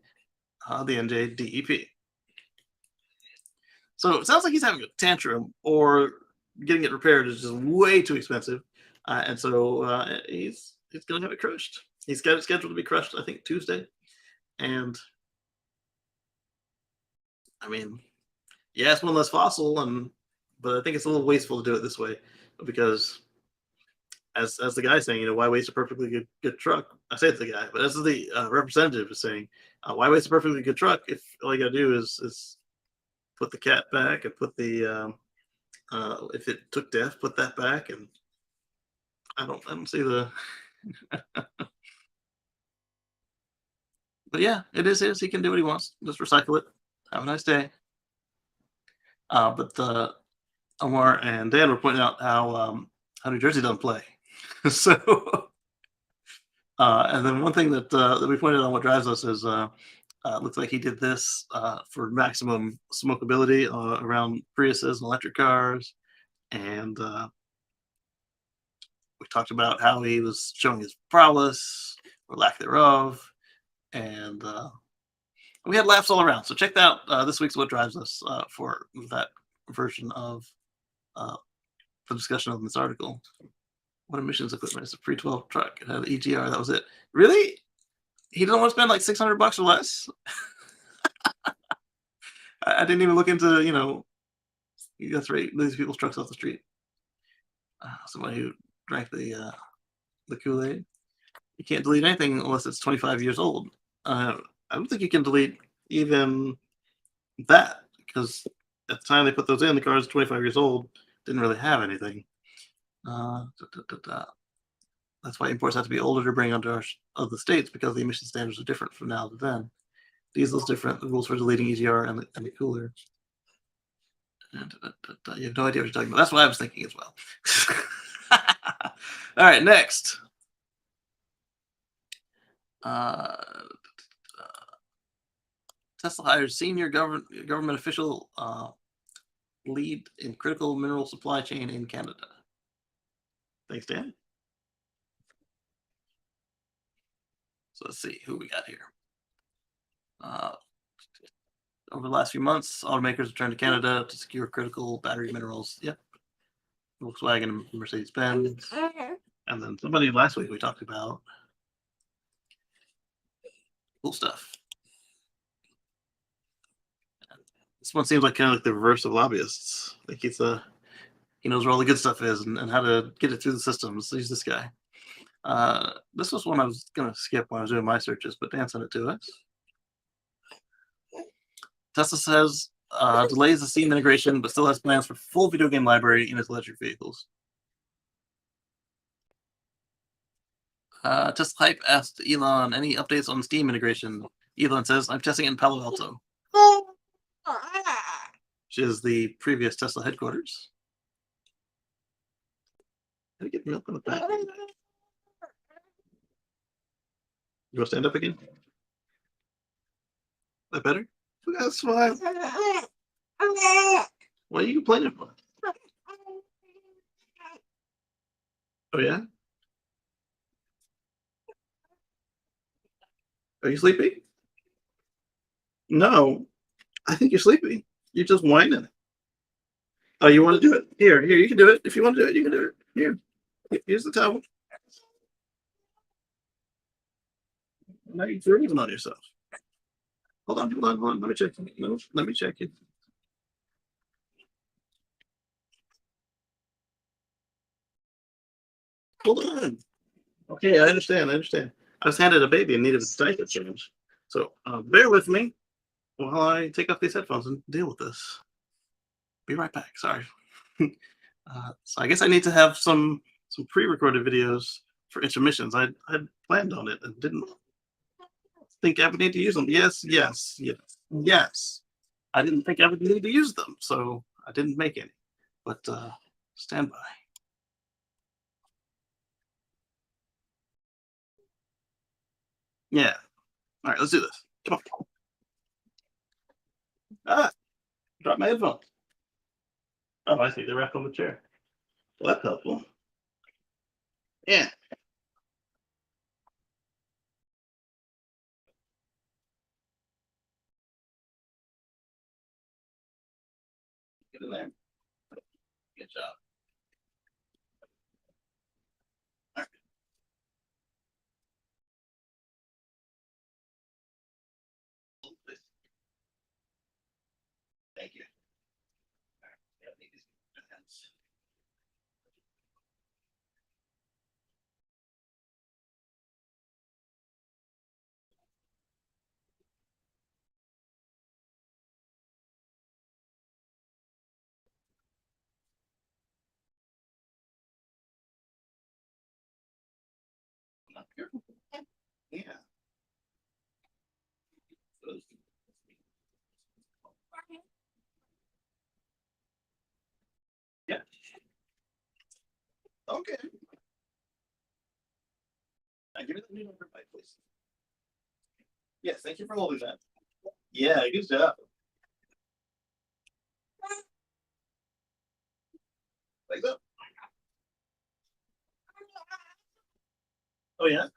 the NJDEP. So it sounds like he's having a tantrum, or getting it repaired is just way too expensive, and so he's going to have it crushed. He's got it scheduled to be crushed, I think, Tuesday, and I mean, yeah, it's one less fossil, but I think it's a little wasteful to do it this way because, as the guy saying, why waste a perfectly good truck? I say it's the guy, but as the representative is saying, why waste a perfectly good truck if all you got to do is put the cat back and put the if it took death, put that back, and I don't see the. But yeah, it is his. He can do what he wants. Just recycle it. Have a nice day. But Omar and Dan were pointing out how New Jersey doesn't play. So, and then one thing that we pointed out on What Drives Us is looks like he did this for maximum smokability around Priuses and electric cars, and we talked about how he was showing his prowess or lack thereof, and we had laughs all around. So check out this week's What Drives Us for that version of the discussion of this article. What emissions equipment? It's a pre-12 truck. It had an EGR. That was it. Really? He doesn't want to spend like $600 or less? I didn't even look into, you got to rate these people's trucks off the street. Somebody who drank the Kool-Aid. You can't delete anything unless it's 25 years old. I don't think you can delete even that, because at the time they put those in, the car was 25 years old, didn't really have anything. That's why imports have to be older to bring under other states, because the emission standards are different from now to then. Diesel's different. The rules for deleting EGR and the cooler. And, you have no idea what you're talking about. That's what I was thinking as well. All right, next. Tesla hires senior government official lead in critical mineral supply chain in Canada. Thanks, Dan. So let's see who we got here. Over the last few months, automakers have turned to Canada to secure critical battery minerals. Yep. Volkswagen and Mercedes-Benz. And then somebody last week we talked about. Cool stuff. This one seems like kind of like the reverse of lobbyists. Like he knows where all the good stuff is and how to get it through the systems. He's this guy. This was one I was gonna skip when I was doing my searches, but Dan sent it to us. Tesla says delays the Steam integration, but still has plans for full video game library in its electric vehicles. Tesla Hype asked Elon any updates on Steam integration. Elon says, I'm testing it in Palo Alto, which is the previous Tesla headquarters. Did I get milk on the back? You want to stand up again? Is that better? That's fine. What are you complaining for? Oh, yeah? Are you sleepy? No. I think you're sleepy. You're just whining. Oh, you want to do it? Here, you can do it. If you want to do it, you can do it. Here. Here's the towel. Now you're breathing on yourself. Hold on. Let me check. No, let me check it. Hold on. Okay, I understand. I was handed a baby and needed a diaper change. So bear with me while I take off these headphones and deal with this. Be right back. Sorry. So I guess I need to have some pre-recorded videos for intermissions. I planned on it and didn't think I would need to use them. Yes. I didn't think I would need to use them, so I didn't make any. But stand by. Yeah. All right, let's do this. Come on. Ah, drop my headphones. Oh, I see. They're wrapped on the chair. Well, that's helpful. Yeah. Get in there. Good job. All right. Thank you. All right. Yeah, I need these hands. Not careful. Yeah. Yeah. Okay. Now give me the new number, please. Yes, thank you for holding that. Yeah, good job. Legs up. Oh yeah.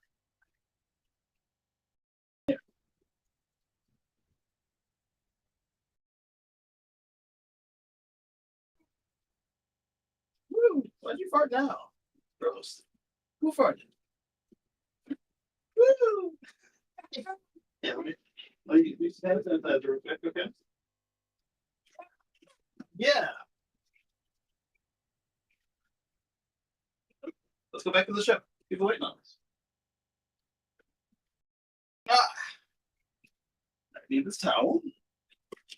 Woo! Why'd you fart now? Gross. Who farted? Woo! Yeah. Oh, you stand sanitizer real quick, okay? Yeah. Let's go back to the show. People waiting on us. Ah, I need this towel.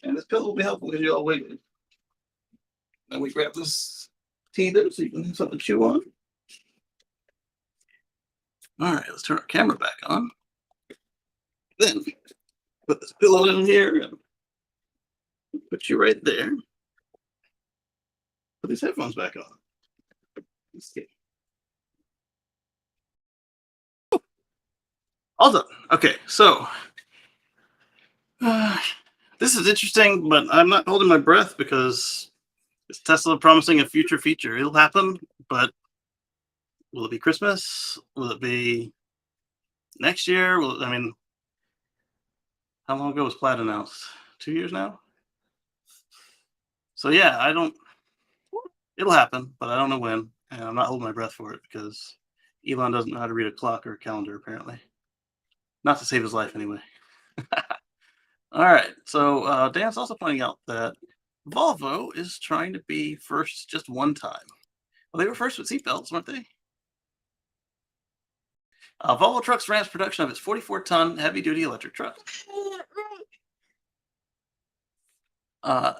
And this pillow will be helpful because you all waited. Then we grab this teether so you can have something to chew on. All right, let's turn our camera back on. Then put this pillow in here and put you right there. Put these headphones back on. Let's see. All done. Okay, so this is interesting, but I'm not holding my breath because it's Tesla promising a future feature. It'll happen, but will it be Christmas? Will it be next year? I mean, how long ago was Plaid announced? 2 years now? So yeah, I don't. It'll happen, but I don't know when, and I'm not holding my breath for it because Elon doesn't know how to read a clock or a calendar, apparently. Not to save his life, anyway. All right. So Dan's also pointing out that Volvo is trying to be first just one time. Well, they were first with seatbelts, weren't they? Volvo Trucks ramps production of its 44-ton heavy-duty electric truck. Uh,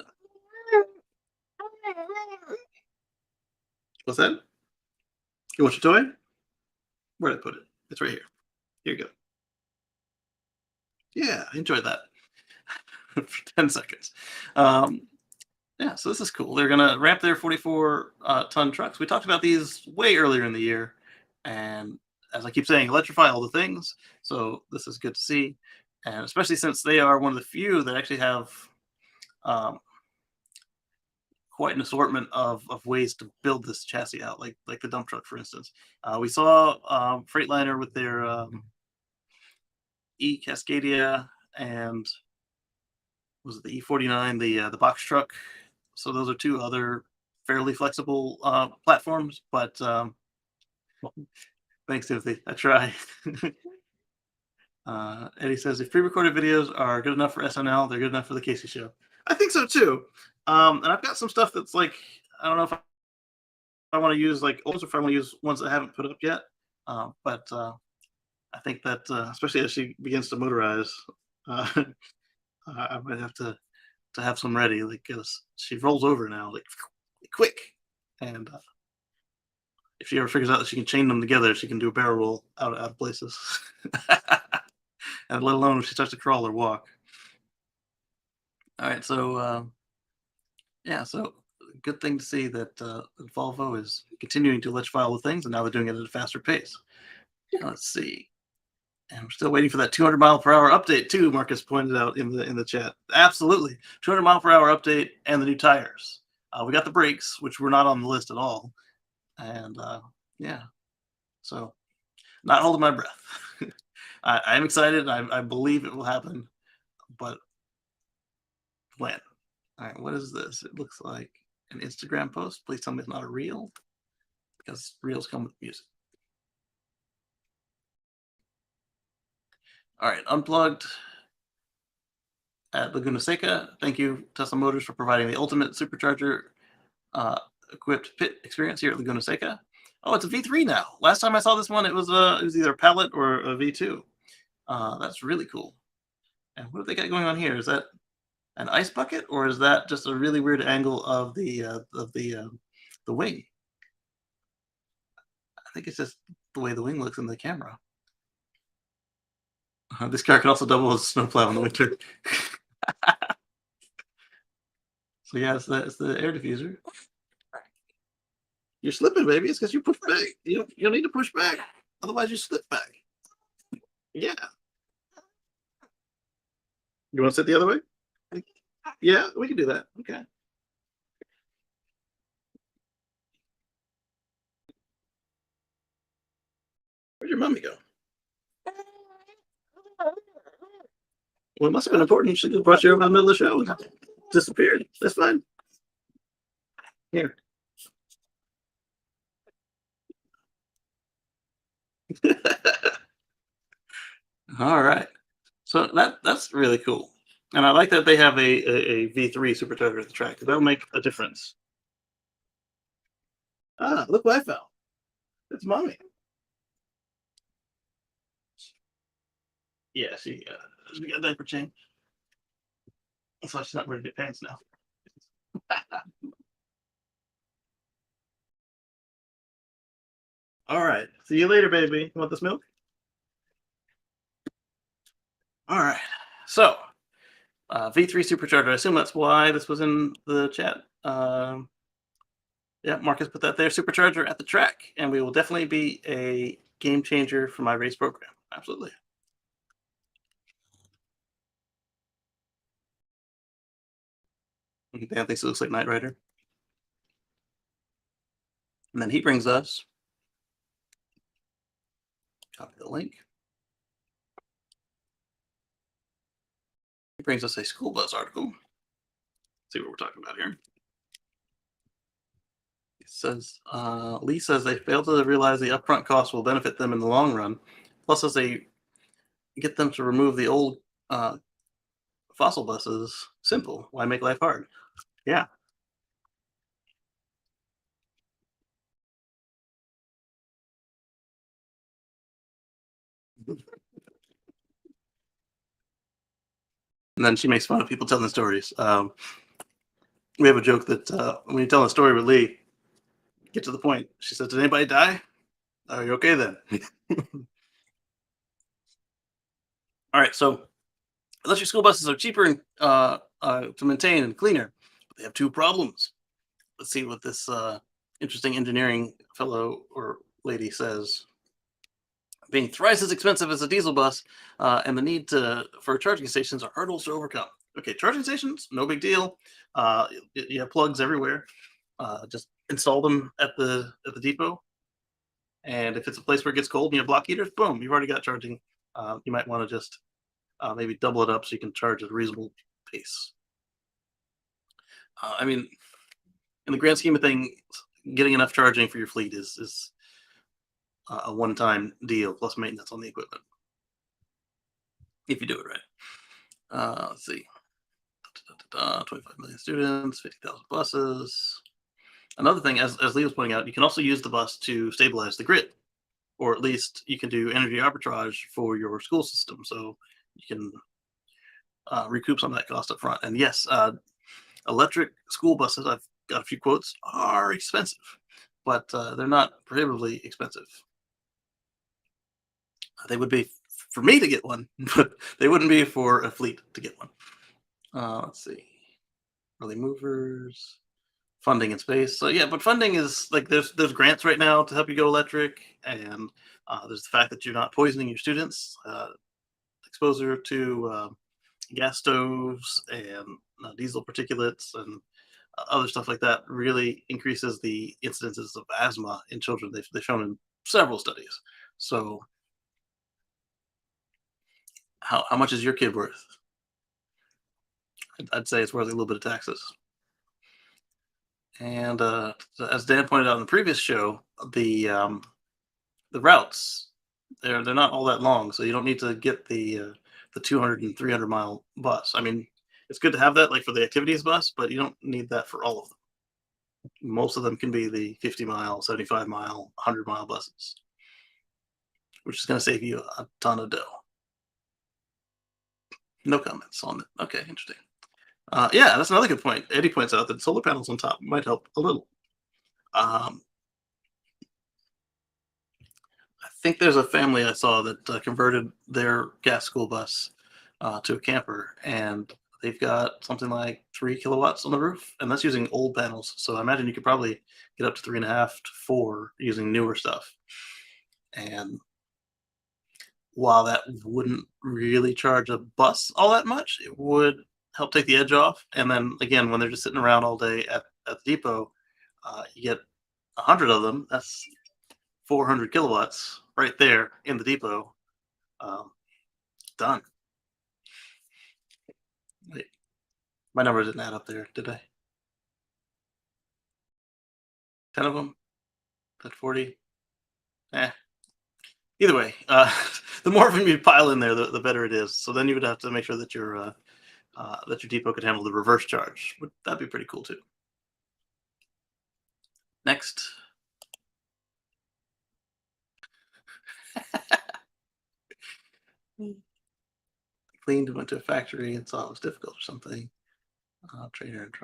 what's that? You want your toy? Where did I put it? It's right here. Here you go. Yeah, I enjoyed that for 10 seconds. Um, yeah, so this is cool. They're going to ramp their 44 ton trucks. We talked about these way earlier in the year. And as I keep saying, electrify all the things. So this is good to see. And especially since they are one of the few that actually have um, quite an assortment of ways to build this chassis out, like the dump truck, for instance. We saw Freightliner with their E Cascadia and was it the E49, the box truck. So those are two other fairly flexible platforms. But thanks, Timothy. I try. Eddie says if pre-recorded videos are good enough for SNL, they're good enough for the Casey show. I think so too. And I've got some stuff that's like I don't know if I want to use like old or if I want to use ones that I haven't put up yet. But I think that especially as she begins to motorize, uh, I might have to have some ready, like, 'cause she rolls over now, like, quick, and, if she ever figures out that she can chain them together, she can do a barrel roll out of places. And let alone if she starts to crawl or walk. Alright, so, yeah, so good thing to see that, Volvo is continuing to electrify all the things, and now they're doing it at a faster pace. Let's see. And we're still waiting for that 200 mile per hour update too. Marcus pointed out in the chat. Absolutely, 200 mile per hour update and the new tires. We got the brakes, which were not on the list at all, and yeah, so not holding my breath. I am excited. I believe it will happen, but when? All right, what is this? It looks like an Instagram post. Please tell me it's not a reel, because reels come with music. All right, unplugged at Laguna Seca. Thank you, Tesla Motors, for providing the ultimate supercharger uh, equipped pit experience here at Laguna Seca. Oh, it's a V3 now. Last time I saw this one, it was either a pallet or a V2. That's really cool. And what have they got going on here? Is that an ice bucket, or is that just a really weird angle of the wing? I think it's just the way the wing looks in the camera. This car can also double as a snowplow in the winter. So yeah, it's the air diffuser. You're slipping, baby. It's because you push back. You need to push back, otherwise you slip back. Yeah. You want to sit the other way? Yeah, we can do that. Okay. Where'd your mommy go? Well, it must have been important. She just brought you over in the middle of the show and disappeared. That's fine. Here. All right. So that's really cool. And I like that they have a V3 supercharger at the track, because that'll make a difference. Ah, look what I found. It's mommy. Yeah, she got diaper change. That's why she's not wearing the pants now. All right. See you later, baby. You want this milk? All right. So, V3 supercharger. I assume that's why this was in the chat. Yeah, Marcus put that there. Supercharger at the track, and we will definitely be a game changer for my race program. Absolutely. Dan thinks it looks like Knight Rider. And then he brings us, copy the link. He brings us a school bus article. Let's see what we're talking about here. It says, Lee says they fail to realize the upfront cost will benefit them in the long run. Plus, as they get them to remove the old fossil buses simple. Why make life hard? Yeah. And then she makes fun of people telling the stories. We have a joke that when you tell a story with Lee, get to the point. She says, "Did anybody die? Are you okay then?" All right. So electric school buses are cheaper and to maintain and cleaner, but they have two problems. Let's see what this interesting engineering fellow or lady says. Being thrice as expensive as a diesel bus, and the need for charging stations are hurdles to overcome. Okay, charging stations, no big deal. You have plugs everywhere. Just install them at the depot, and if it's a place where it gets cold and you have block heaters, boom, you've already got charging. You might want to just maybe double it up so you can charge at a reasonable pace. I mean, in the grand scheme of things, getting enough charging for your fleet is a one-time deal plus maintenance on the equipment if you do it right. Let's see. 25 million students, 50,000 buses. Another thing, as Lee was pointing out, you can also use the bus to stabilize the grid, or at least you can do energy arbitrage for your school system. So you can recoup some of that cost up front. And yes, electric school buses, I've got a few quotes, are expensive, but they're not prohibitively expensive. They would be for me to get one, but they wouldn't be for a fleet to get one. Let's see. Early movers, funding and space. So yeah, but funding is like there's grants right now to help you go electric, and there's the fact that you're not poisoning your students. Exposure to gas stoves and diesel particulates and other stuff like that really increases the incidences of asthma in children. They've shown in several studies. So how much is your kid worth? I'd say it's worth a little bit of taxes. And as Dan pointed out in the previous show, the routes they're not all that long, so you don't need to get the 200 and 300 mile bus. I mean, it's good to have that like for the activities bus, but you don't need that for all of them. Most of them can be the 50 mile, 75 mile, 100 mile buses, which is going to save you a ton of dough. No comments on it. Okay, interesting. Yeah, that's another good point. Eddie points out that solar panels on top might help a little. Um, I think there's a family I saw that converted their gas school bus to a camper, and they've got something like 3 kilowatts on the roof, and that's using old panels. So I imagine you could probably get up to 3.5 to 4 using newer stuff. And while that wouldn't really charge a bus all that much, it would help take the edge off. And then again, when they're just sitting around all day at the depot, you get 100 of them. That's 400 kilowatts right there in the depot. Um, done. Wait, my numbers didn't add up there, did they? 10 of them? At 40? Eh. Either way, the more of them you pile in there, the better it is. So then you would have to make sure that your depot could handle the reverse charge. That'd be pretty cool too. Next, cleaned, went to a factory and saw it was difficult or something. Trainer and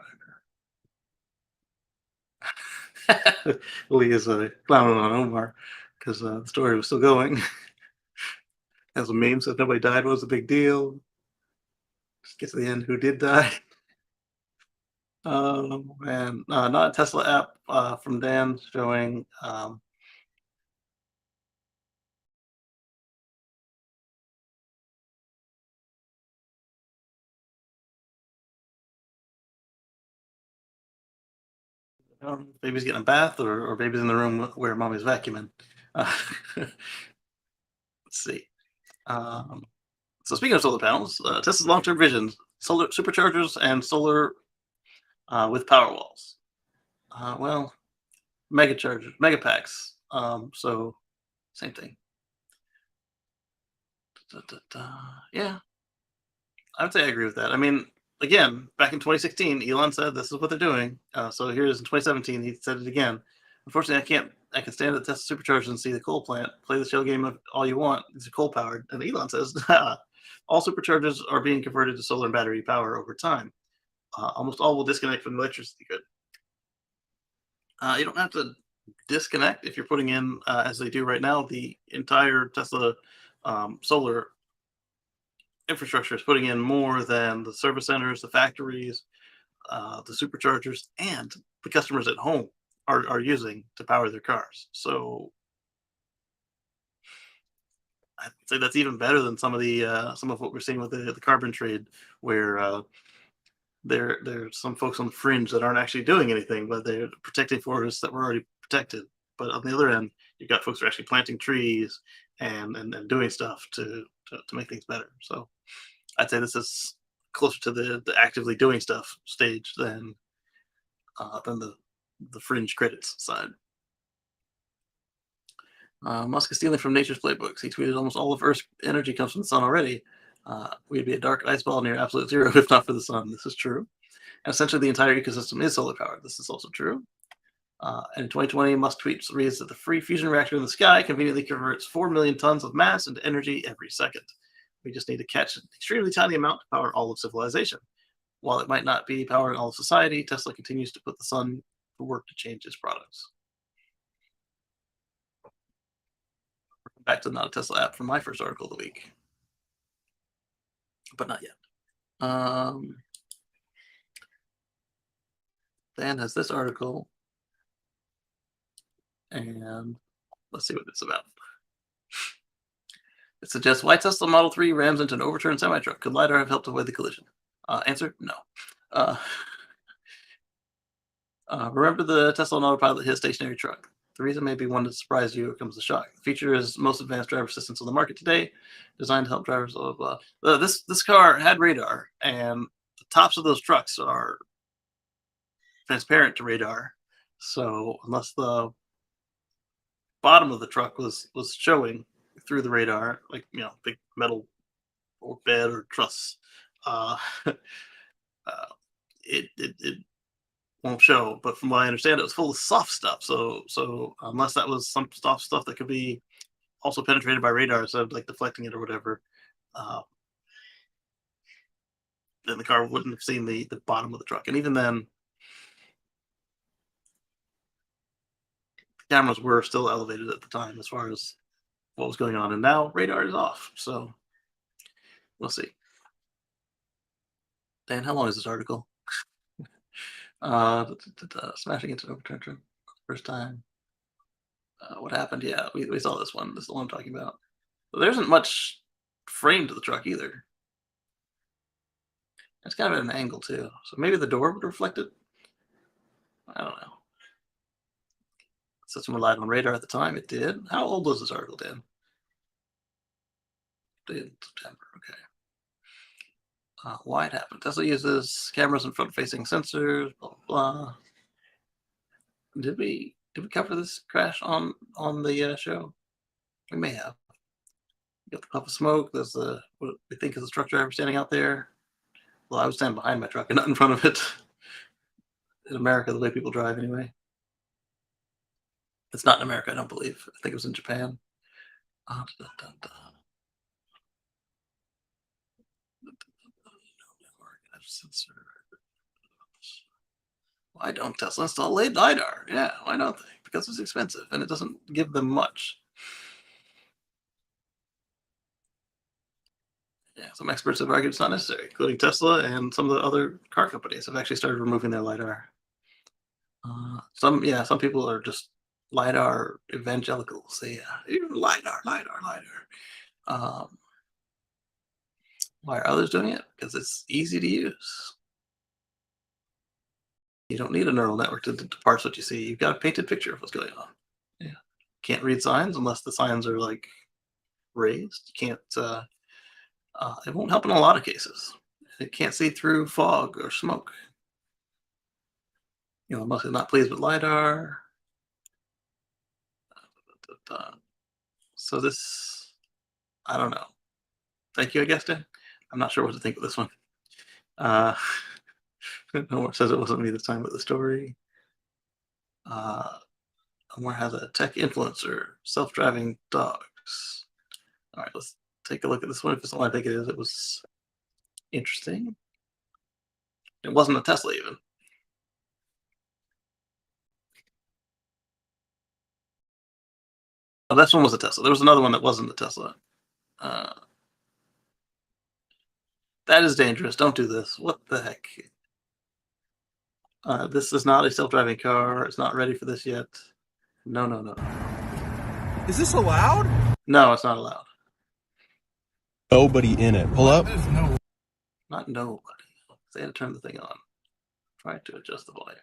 driver. Lee is clowning on Omar because the story was still going. As a meme said, nobody died. What was the big deal? Just get to the end. Who did die? And not a Tesla app from Dan showing baby's getting a bath or baby's in the room where mommy's vacuuming. Let's see. Um, so speaking of solar panels, Tesla's long-term vision: solar superchargers and solar with power walls. Well, mega chargers, mega packs. So same thing. Da, da, da. Yeah. I would say I agree with that. I mean, again, back in 2016, Elon said this is what they're doing. So here's in 2017, he said it again. Unfortunately, I can't. I can stand at the Tesla Supercharger and see the coal plant. Play the shell game of all you want. These are coal powered. And Elon says all superchargers are being converted to solar and battery power over time. Almost all will disconnect from the electricity grid. You don't have to disconnect if you're putting in, as they do right now, the entire Tesla solar infrastructure is putting in more than the service centers, the factories, the superchargers, and the customers at home are using to power their cars. So I'd say that's even better than some of what we're seeing with the carbon trade, where there's some folks on the fringe that aren't actually doing anything, but they're protecting forests that were already protected. But on the other end, you've got folks who are actually planting trees and doing stuff to make things better. So I'd say this is closer to the actively doing stuff stage than the fringe credits side. Musk is stealing from nature's playbooks. He tweeted, "Almost all of Earth's energy comes from the sun already. We'd be a dark ice ball near absolute zero if not for the sun." This is true. And essentially, the entire ecosystem is solar powered. This is also true. And in 2020, Musk tweets reads that the free fusion reactor in the sky conveniently converts 4 million tons of mass into energy every second. We just need to catch an extremely tiny amount to power all of civilization. While it might not be powering all of society, Tesla continues to put the sun to work to change its products. Back to the Not a Tesla app from my first article of the week, but not yet. Dan has this article, and let's see what it's about. It suggests why Tesla Model 3 rams into an overturned semi-truck. Could LiDAR have helped avoid the collision? Answer, no. Uh, remember the Tesla Autopilot hit a stationary truck. The reason may be one to surprise you or comes as a shock. The feature is most advanced driver assistance on the market today, designed to help drivers, blah, blah, blah. This car had radar, and the tops of those trucks are transparent to radar. So unless the bottom of the truck was showing through the radar, like big metal or bed or truss, uh, uh, it won't show. But from what I understand, it was full of soft stuff. So unless that was some soft stuff that could be also penetrated by radar instead of like deflecting it or whatever, uh, then the car wouldn't have seen the bottom of the truck. And even then, cameras were still elevated at the time as far as what was going on. And now radar is off. So we'll see. Dan, how long is this article? Smashing into an overturned truck first time. What happened? Yeah, we saw this one. This is the one I'm talking about. But there isn't much frame to the truck either. It's kind of at an angle too. So maybe the door would reflect it. I don't know. The system relied on radar at the time. It did. How old was this article, Dan? In September. Okay. Why it happened? Tesla uses cameras and front-facing sensors. Blah blah blah. Did we cover this crash on the show? We may have. You got the puff of smoke. There's what we think is a truck driver standing out there. Well, I would stand behind my truck and not in front of it. In America, the way people drive, anyway. It's not in America, I don't believe. I think it was in Japan. Why don't Tesla install LiDAR? Yeah, why don't they? Because it's expensive and it doesn't give them much. Yeah, some experts have argued it's not necessary, including Tesla and some of the other car companies have actually started removing their LiDAR. Some people are just LiDAR evangelicals. They LiDAR, LiDAR, LiDAR. Why are others doing it? Because it's easy to use. You don't need a neural network to parse what you see. You've got a painted picture of what's going on. Yeah. Can't read signs unless the signs are like raised. You can't. It won't help in a lot of cases. It can't see through fog or smoke. Musk is not pleased with LiDAR. So this, I don't know. Thank you, I guess, Dan. I'm not sure what to think of this one. Uh, Omar says it wasn't me this time with the story. Uh, Omar has a tech influencer, self-driving dogs. All right, let's take a look at this one. If it's the one I think it is, it was interesting. It wasn't a Tesla even. Oh, this one was a Tesla. There was another one that wasn't a Tesla. Uh, that is dangerous. Don't do this. What the heck? This is not a self-driving car. It's not ready for this yet. No, no, no. Is this allowed? No, it's not allowed. Nobody in it. Pull up. There's no. Not nobody. They had to turn the thing on. Try to adjust the volume.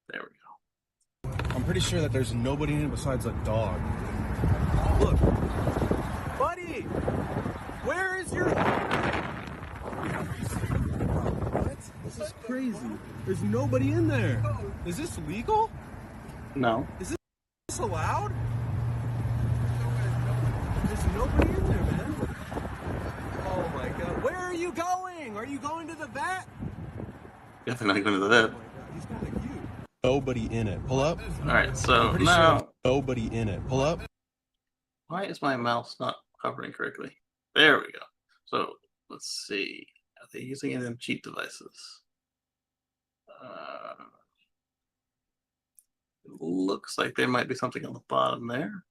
There we go. I'm pretty sure that there's nobody in it besides a dog. Look, buddy, where is your? What? This is crazy. There's nobody in there. Is this legal? No. Is this allowed? There's nobody in there, man. Oh my god. Where are you going? Are you going to the vet? Definitely not going to the vet. Oh my god, he's kind of cute. Nobody in it. Pull up. All right, so I'm pretty now, sure nobody in it. Pull up. why is my mouse not hovering correctly? There we go. So let's see. Are they using any of them cheat devices? It looks like there might be something on the bottom there,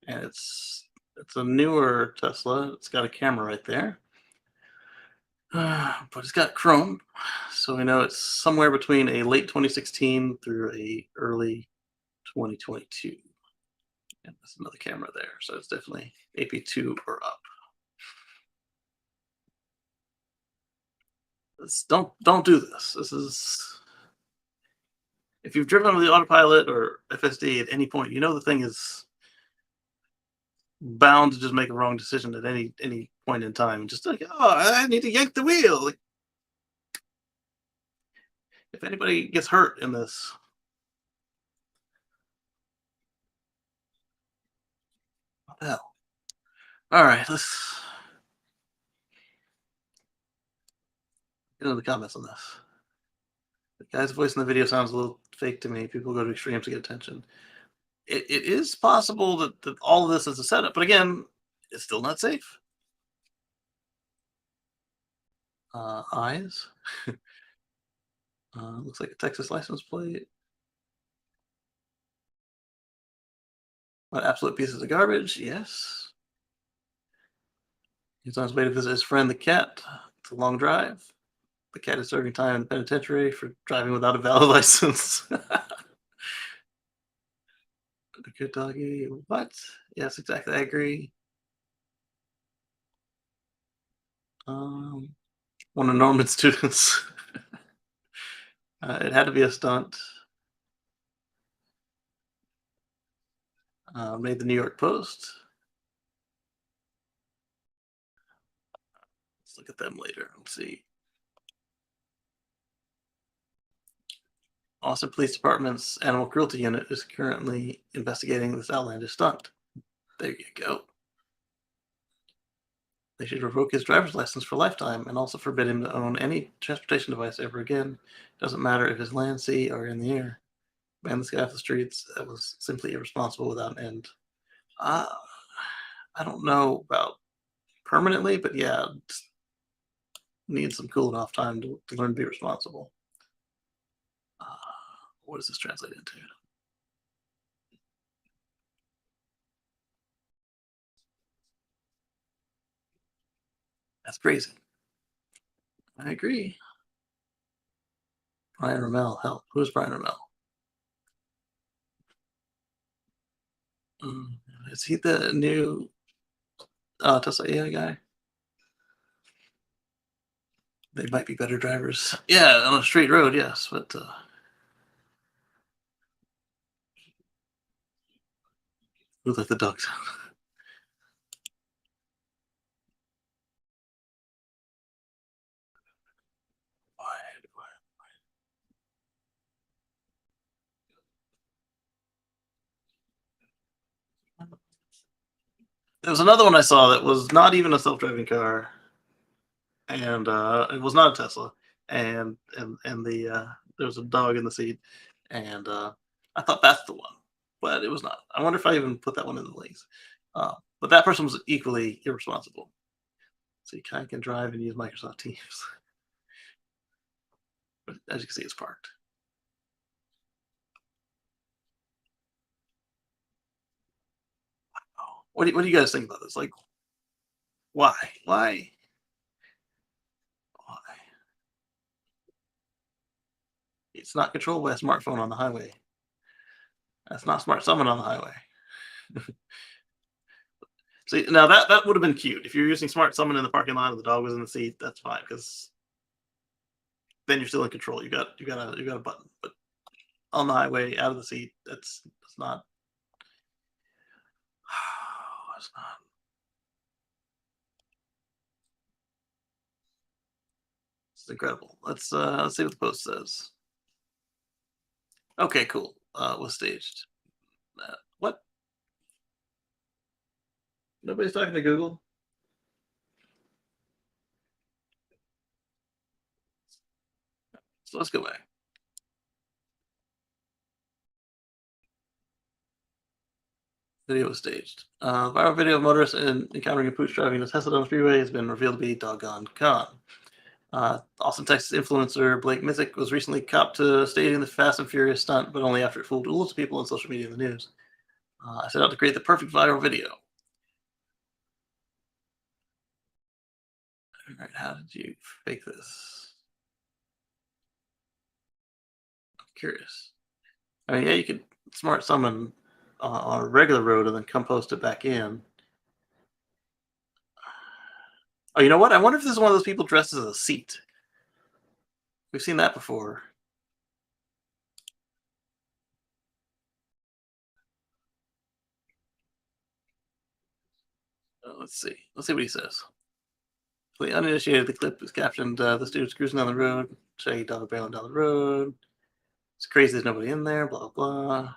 and it's a newer Tesla. It's got a camera right there, but it's got Chrome, so we know it's somewhere between a late 2016 through a early 2022. And there's another camera there, so it's definitely AP2 or up. Don't do this. This is, if you've driven with the autopilot or FSD at any point, you know the thing is bound to just make a wrong decision at any point in time. Just like, oh, I need to yank the wheel. Like, if anybody gets hurt in this, what the hell? All right, let's get into the comments on this. The guy's voice in the video sounds a little fake to me. People go to extremes to get attention. It is possible that all of this is a setup, but again, it's still not safe. Eyes. Looks like a Texas license plate. What absolute pieces of garbage? Yes. He's on his way to visit his friend the cat. It's a long drive. The cat is serving time in the penitentiary for driving without a valid license. A good doggy. What? Yes, exactly. I agree. One of Norman's students. It had to be a stunt. Made the New York Post. Let's look at them later. Let's see. Austin Police Department's Animal Cruelty Unit is currently investigating this outlandish stunt. There you go. They should revoke his driver's license for lifetime and also forbid him to own any transportation device ever again. Doesn't matter if it's land, sea, or in the air. Ban this guy off the streets. That was simply irresponsible without an end. I don't know about permanently, but yeah, need some cooling off time to learn to be responsible. What does this translate into? That's crazy. I agree. Brian Ramel, help. Who's Brian Ramel? Is he the new Tesla AI guy? They might be better drivers. Yeah, on a straight road, yes, but who let the dogs out? There was another one I saw that was not even a self-driving car, and it was not a Tesla, and there was a dog in the seat, and I thought that's the one, but it was not. I wonder if I even put that one in the links. But that person was equally irresponsible. So you kind of can drive and use Microsoft Teams, but as you can see, it's parked. Oh, what do you guys think about this? Like, why? Why? Why? It's not controlled by a smartphone on the highway. That's not smart summon on the highway. See, now that would have been cute if you're using smart summon in the parking lot and the dog was in the seat. That's fine because then you're still in control. You got a button, but on the highway, out of the seat, that's not. It's not. It's incredible. Let's see what the post says. Okay, cool. Was staged. What? Nobody's talking to Google. So let's go back. Video was staged. Viral video of motorists encountering a pooch driving a Tesla on the freeway has been revealed to be doggone con. Austin, Texas influencer Blake Mythic was recently copped to staging the Fast and Furious stunt, but only after it fooled lots of people on social media and the news. I set out to create the perfect viral video. All right, how did you fake this? I'm curious. I mean, yeah, you could smart summon on a regular road and then come post it back in. Oh, you know what? I wonder if this is one of those people dressed as a seat. We've seen that before. Let's see. Let's see what he says. For the uninitiated, the clip is captioned, this dude's cruising down the road, shaggy dog barreling down the road. It's crazy there's nobody in there, blah, blah.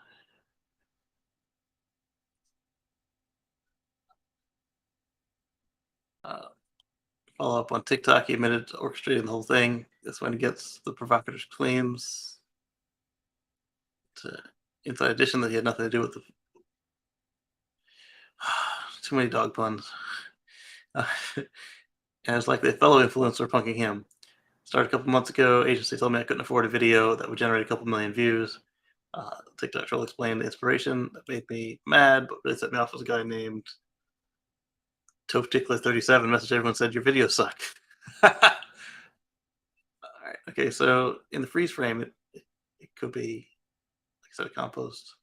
Follow up on TikTok, he admitted to orchestrating the whole thing. That's when he gets the provocator's claims to Inside Edition that he had nothing to do with the. Too many dog puns. And it's like the fellow influencer punking him. Started a couple months ago. Agency told me I couldn't afford a video that would generate a couple million views. TikTok troll explained the inspiration that made me mad, but really set me off was a guy named Toptickler37. Message everyone said your videos suck. All right. Okay. So in the freeze frame, it could be like I said, a compost.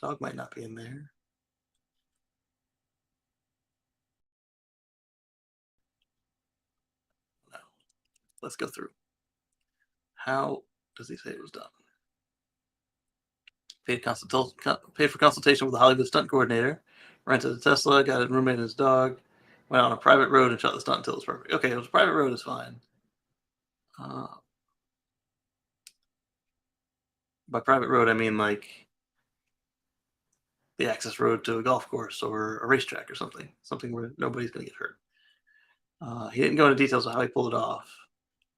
Dog might not be in there. No. Let's go through. How does he say it was done? Paid for consultation with a Hollywood stunt coordinator. Rented a Tesla, got a roommate and his dog. Went on a private road and shot the stunt until it was perfect. Okay, it was a private road is fine. By private road, I mean like the access road to a golf course or a racetrack or something where nobody's going to get hurt. He didn't go into details of how he pulled it off.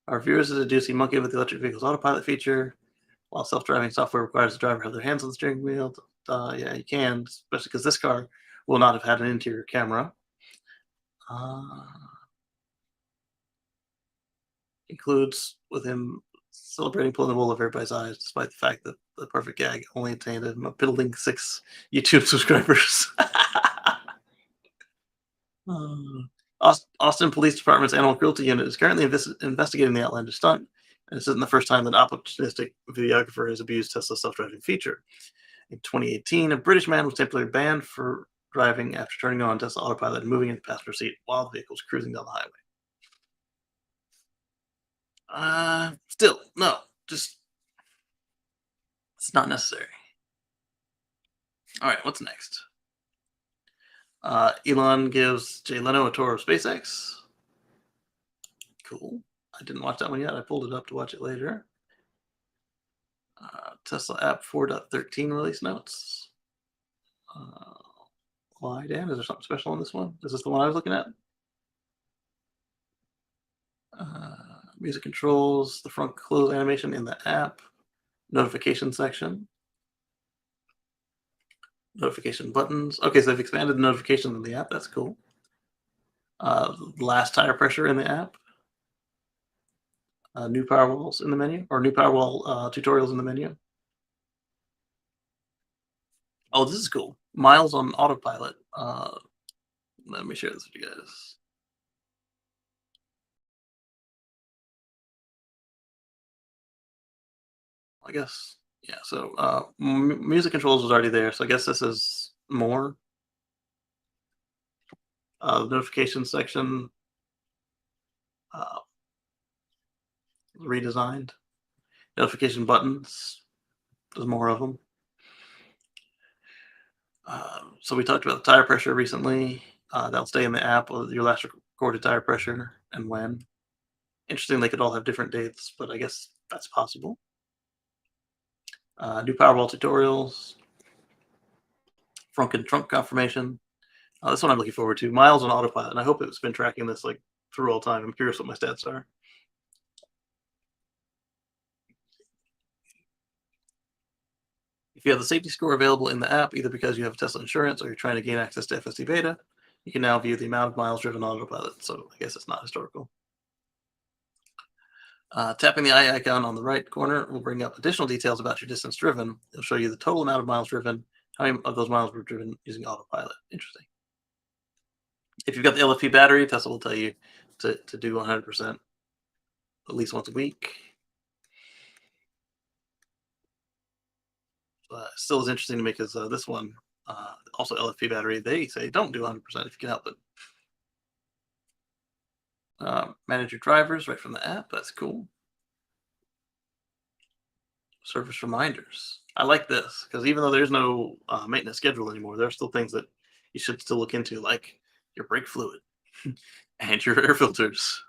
Our viewers is a juicy monkey with the electric vehicle's autopilot feature. While self-driving software requires the driver to have their hands on the steering wheel, yeah, you can, especially because this car will not have had an interior camera. Includes with him celebrating pulling the wool over everybody's eyes, despite the fact that the perfect gag only attained him a piddling 6 YouTube subscribers. Austin Police Department's Animal Cruelty Unit is currently investigating the outlandish stunt, and this isn't the first time that an opportunistic videographer has abused Tesla's self-driving feature. In 2018, a British man was temporarily banned for driving after turning on Tesla autopilot and moving into the passenger seat while the vehicle was cruising down the highway. Still, no, just it's not necessary. All right, what's next? Elon gives Jay Leno a tour of SpaceX. Cool. I didn't watch that one yet. I pulled it up to watch it later. Tesla app 4.13 release notes. Why, Dan? Is there something special on this one? Is this the one I was looking at? Music controls, the front close animation in the app, notification section, notification buttons. Okay, so they've expanded the notifications in the app. That's cool. Last tire pressure in the app. New Powerwalls in the menu, or new Powerwall tutorials in the menu. Oh, this is cool. Miles on autopilot. Let me share this with you guys. I guess, yeah. So music controls was already there, so I guess this is more. Notification section redesigned. Notification buttons, there's more of them. So we talked about the tire pressure recently. That'll stay in the app with your last recorded tire pressure and when. Interesting, they could all have different dates, but I guess that's possible. New Powerball tutorials. Frunk and trunk confirmation. This one I'm looking forward to. Miles on autopilot, and I hope it's been tracking this like through all time. I'm curious what my stats are. If you have the safety score available in the app, either because you have Tesla insurance or you're trying to gain access to FSD beta, you can now view the amount of miles driven on autopilot. So I guess it's not historical. Tapping the eye icon on the right corner will bring up additional details about your distance driven. It'll show you the total amount of miles driven, how many of those miles were driven using autopilot. Interesting. If you've got the LFP battery, Tesla will tell you to do 100% at least once a week. Still is interesting to me because this one, also LFP battery, they say don't do 100% if you can help it. Manage your drivers right from the app. That's cool. Service reminders. I like this because even though there's no maintenance schedule anymore, there are still things that you should still look into, like your brake fluid and your air filters.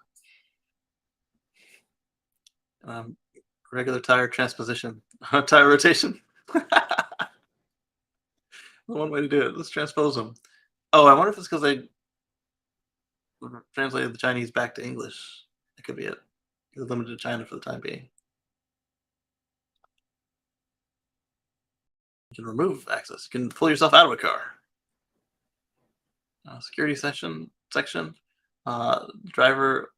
Regular tire transposition, tire rotation. One way to do it. Let's transpose them. Oh, I wonder if it's because they translated the Chinese back to English. That could be it. They're limited to China for the time being. You can remove access. You can pull yourself out of a car. Security section. Driver.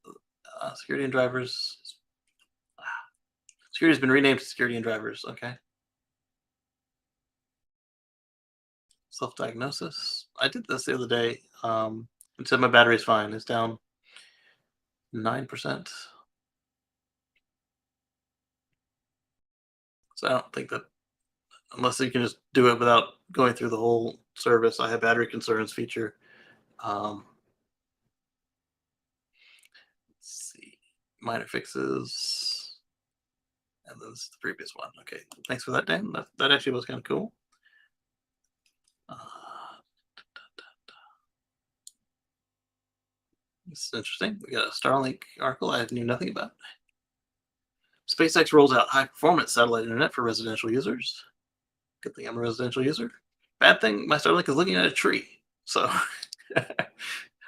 Security and drivers. Security has been renamed to security and drivers. Okay. Self-diagnosis. I did this the other day. It said my battery is fine. It's down 9%. So I don't think that, unless you can just do it without going through the whole service, I have battery concerns feature. Let's see, minor fixes, and then this is the previous one. Okay, thanks for that, Dan. That actually was kind of cool. This is interesting. We got a Starlink article I knew nothing about. SpaceX rolls out high-performance satellite internet for residential users. Good thing I'm a residential user. Bad thing, my Starlink is looking at a tree. So no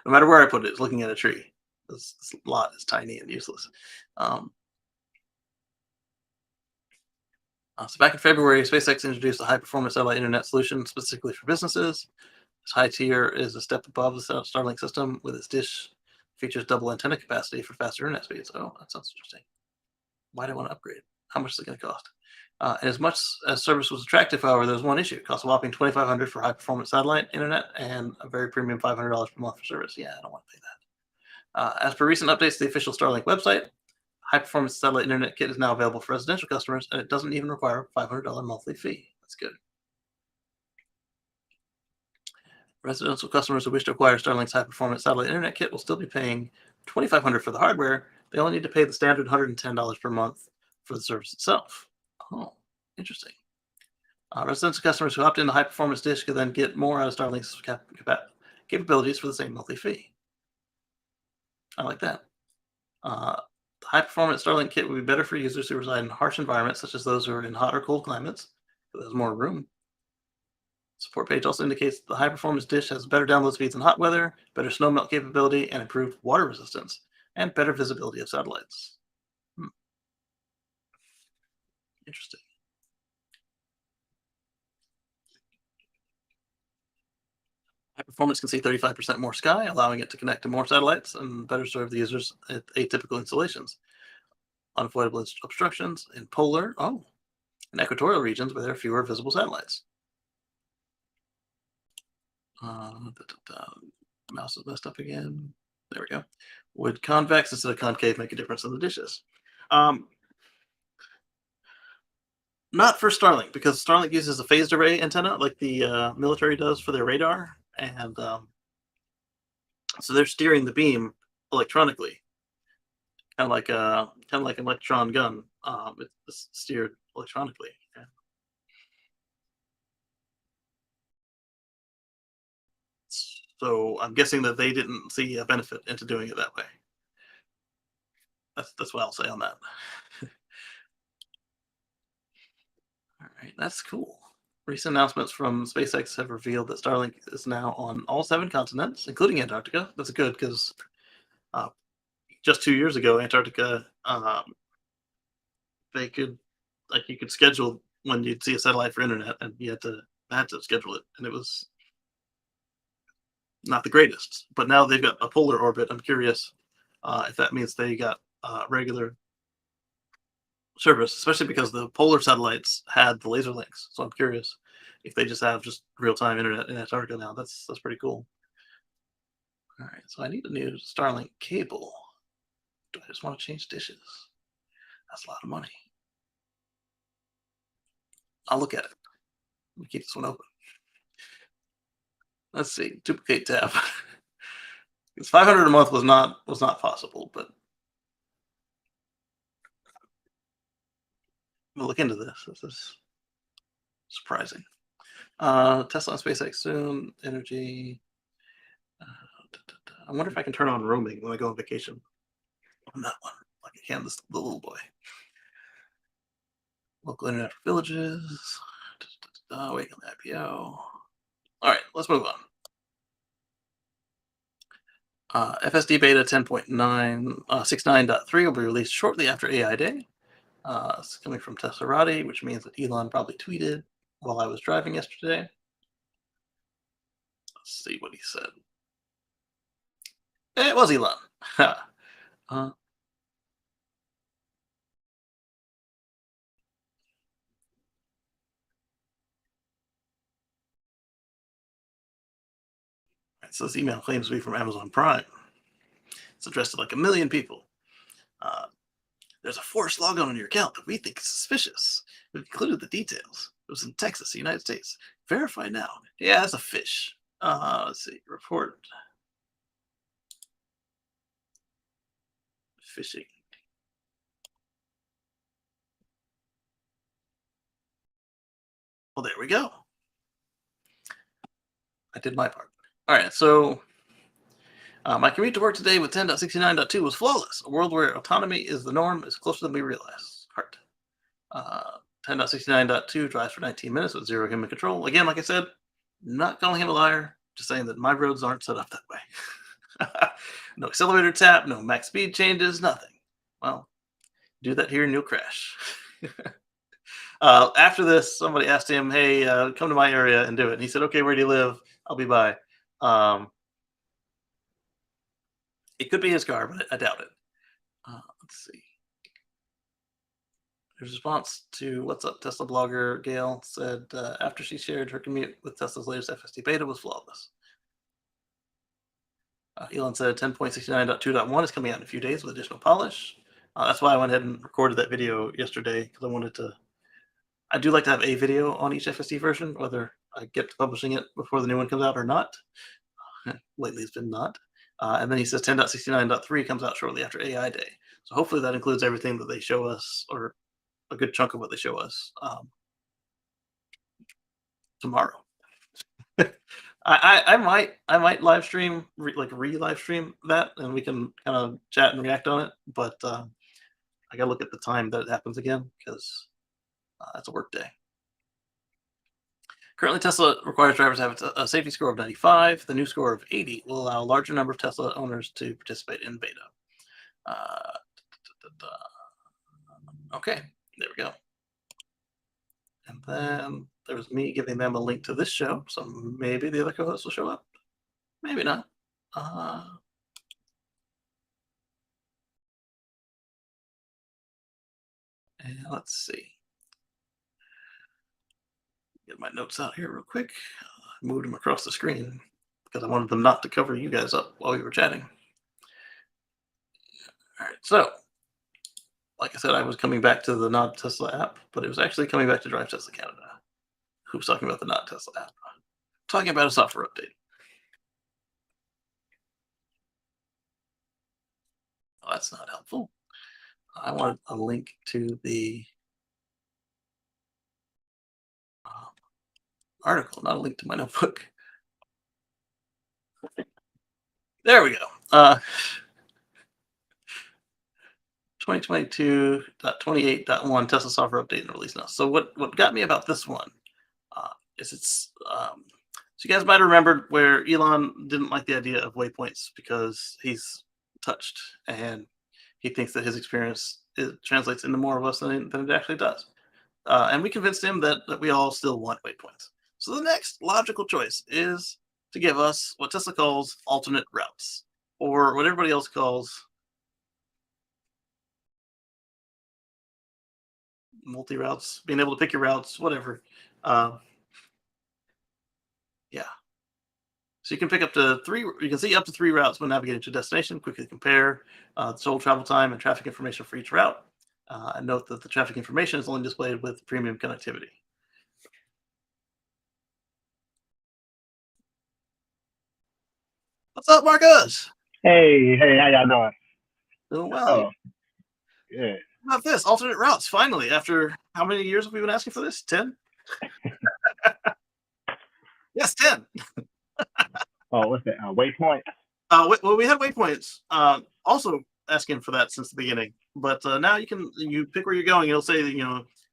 matter where I put it, it's looking at a tree. This lot is tiny and useless. So back in February, SpaceX introduced a high-performance satellite internet solution specifically for businesses. This high tier is a step above the Starlink system with its dish. Features double antenna capacity for faster internet speeds. Oh, that sounds interesting. Why do I want to upgrade? How much is it going to cost? And as much as service was attractive, however, there's one issue. It costs a whopping $2,500 for high-performance satellite internet and a very premium $500 per month for service. Yeah, I don't want to pay that. As per recent updates to the official Starlink website, high-performance satellite internet kit is now available for residential customers, and it doesn't even require a $500 monthly fee. That's good. Residential customers who wish to acquire Starlink's high-performance satellite internet kit will still be paying $2,500 for the hardware. They only need to pay the standard $110 per month for the service itself. Oh, interesting. Residential customers who opt into high-performance dish can then get more out of Starlink's capabilities for the same monthly fee. I like that. The high-performance Starlink kit would be better for users who reside in harsh environments, such as those who are in hot or cold climates. There's more room. Support page also indicates the high-performance dish has better download speeds in hot weather, better snow melt capability, and improved water resistance, and better visibility of satellites. Interesting. High performance can see 35% more sky, allowing it to connect to more satellites and better serve the users at atypical installations. Unavoidable obstructions in polar, and equatorial regions where there are fewer visible satellites. Mouse is messed up again. There we go. Would convex instead of concave make a difference in the dishes? Not for Starlink, because Starlink uses a phased array antenna like the military does for their radar, and so they're steering the beam electronically, kind of like an electron gun. It's steered electronically. Yeah. So I'm guessing that they didn't see a benefit into doing it that way. That's what I'll say on that. All right, that's cool. Recent announcements from SpaceX have revealed that Starlink is now on all 7 continents, including Antarctica. That's good because just 2 years ago, Antarctica, they could, like, you could schedule when you'd see a satellite for internet, and you had to schedule it, and it was not the greatest. But now they've got a polar orbit. I'm curious if that means they got regular service, especially because the polar satellites had the laser links. So I'm curious if they just have just real time internet in Antarctica now. That's pretty cool. All right, so I need a new Starlink cable. Do I just want to change dishes? That's a lot of money. I'll look at it. Let me keep this one open. Let's see, duplicate tab. Because 500 a month was not possible, but we'll look into this. This is surprising. Tesla and SpaceX soon. Energy. I wonder if I can turn on roaming when I go on vacation on that one, like I can the little boy. Local internet for villages. Wait on the IPO. All right, let's move on. FSD beta 10.969.3 will be released shortly after AI Day. It's coming from Teslarati, which means that Elon probably tweeted while I was driving yesterday. Let's see what he said. It was Elon. So this email claims to be from Amazon Prime. It's addressed to like 1 million people. There's a forced logon on your account that we think is suspicious. We've included the details. It was in Texas, the United States. Verify now. Yeah, that's a fish. Let's see. Report. Phishing. Well, there we go. I did my part. All right, so my commute to work today with 10.69.2 was flawless. A world where autonomy is the norm is closer than we realize. Heart. 10.69.2 drives for 19 minutes with 0 human control. Again, like I said, not calling him a liar, just saying that my roads aren't set up that way. No accelerator tap, no max speed changes, nothing. Well, do that here and you'll crash. After this, somebody asked him, hey, come to my area and do it. And he said, okay, where do you live? I'll be by. It could be his car, but I doubt it. Let's see. His response to what's up, Tesla blogger Gail said after she shared her commute with Tesla's latest FSD beta was flawless. Elon said 10.69.2.1 is coming out in a few days with additional polish. That's why I went ahead and recorded that video yesterday, because I wanted to. I do like to have a video on each FSD version, whether I get to publishing it before the new one comes out or not. Lately, it's been not. And then he says 10.69.3 comes out shortly after AI Day. So hopefully that includes everything that they show us, or a good chunk of what they show us tomorrow. I might live stream, re-live stream that, and we can kind of chat and react on it. But I gotta look at the time that it happens again because it's a work day. Currently, Tesla requires drivers to have a safety score of 95. The new score of 80 will allow a larger number of Tesla owners to participate in beta. Uh, okay, there we go. And then there was me giving them a link to this show, so maybe the other co-hosts will show up. Maybe not. And let's see. Get my notes out here real quick. I moved them across the screen because I wanted them not to cover you guys up while we were chatting. All right, so like I said, I was coming back to the Not Tesla app, but it was actually coming back to Drive Tesla Canada. Who was talking about the Not Tesla app? Talking about a software update. Oh, that's not helpful. I want a link to the article, not a link to my notebook. There we go. 2022.28.1 Tesla software update and release now. So what got me about this one is it's so you guys might have remembered where Elon didn't like the idea of waypoints because he's touched and he thinks that his experience translates into more of us than it actually does. And we convinced him that we all still want waypoints. So the next logical choice is to give us what Tesla calls alternate routes, or what everybody else calls multi-routes, being able to pick your routes, whatever. Yeah. So you can pick up to you can see up to 3 routes when navigating to a destination, quickly compare total travel time and traffic information for each route. And note that the traffic information is only displayed with premium connectivity. What's up, Marcus? Hey, how y'all doing? Doing well. Oh, good. How about this? Alternate routes, finally, after how many years have we been asking for this? 10? Yes, 10. Oh, what's that? Waypoint? Well, we had waypoints also asking for that since the beginning. But now you pick where you're going. It'll say,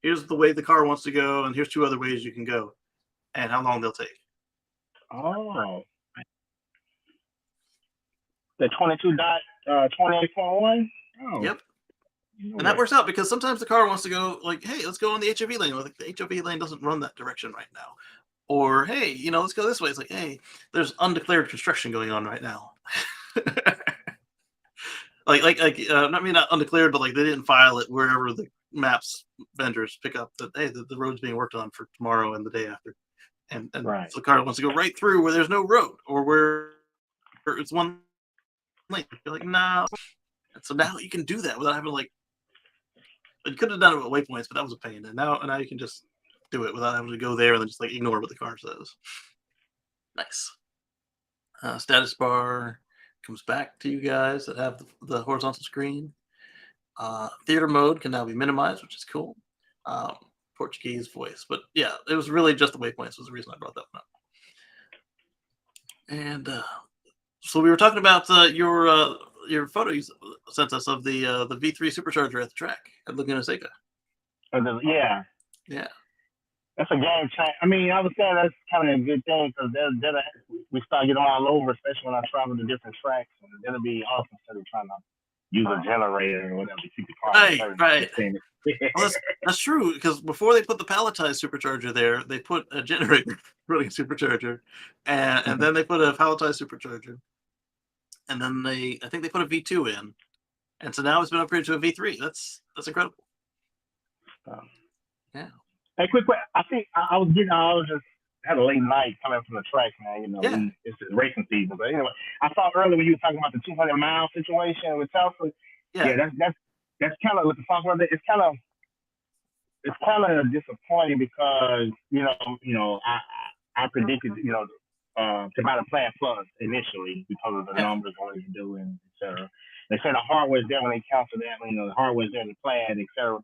here's the way the car wants to go, and here's 2 other ways you can go, and how long they'll take. Oh. The 22.28.1? Oh. Yep. And that works out because sometimes the car wants to go like, hey, let's go on the HOV lane. Well, the HOV lane doesn't run that direction right now. Or, hey, let's go this way. It's like, hey, there's undeclared construction going on right now. not undeclared, but like they didn't file it wherever the maps vendors pick up that, hey, the road's being worked on for tomorrow and the day after. And right. So the car wants to go right through where there's no road or where it's one lane. You're like, nah. And so now you can do that without having to you could have done it with waypoints, but that was a pain. And now you can just do it without having to go there and then just ignore what the car says. Nice. Status bar comes back to you guys that have the horizontal screen. Theater mode can now be minimized, which is cool. Portuguese voice, but yeah, it was really just the waypoints was the reason I brought that one up. And so we were talking about your photo you sent us of the V3 supercharger at the track at Laguna Seca. Yeah. Yeah. That's a game change. I mean, I would say that's kind of a good thing because we start getting all over, especially when I travel to different tracks. And that'll be awesome instead of trying to use a generator or whatever to keep the car. Right. Well, that's true because before they put the palletized supercharger there, they put a generator running supercharger, and then they put a palletized supercharger, and then I think they put a V2 in, and so now it's been upgraded to a V3. That's incredible. Yeah. Hey, quick. I think I was just had a late night coming from the track, man. It's racing season. But anyway, I saw earlier when you were talking about the 200-mile situation with Tesla. Yeah, that's kind of with the software. It's kind of disappointing because I predicted to buy the Plan Plus initially because of the numbers what it's doing, etc. They said the hardware's there when they cancel that. The hardware's there in the plan, etc.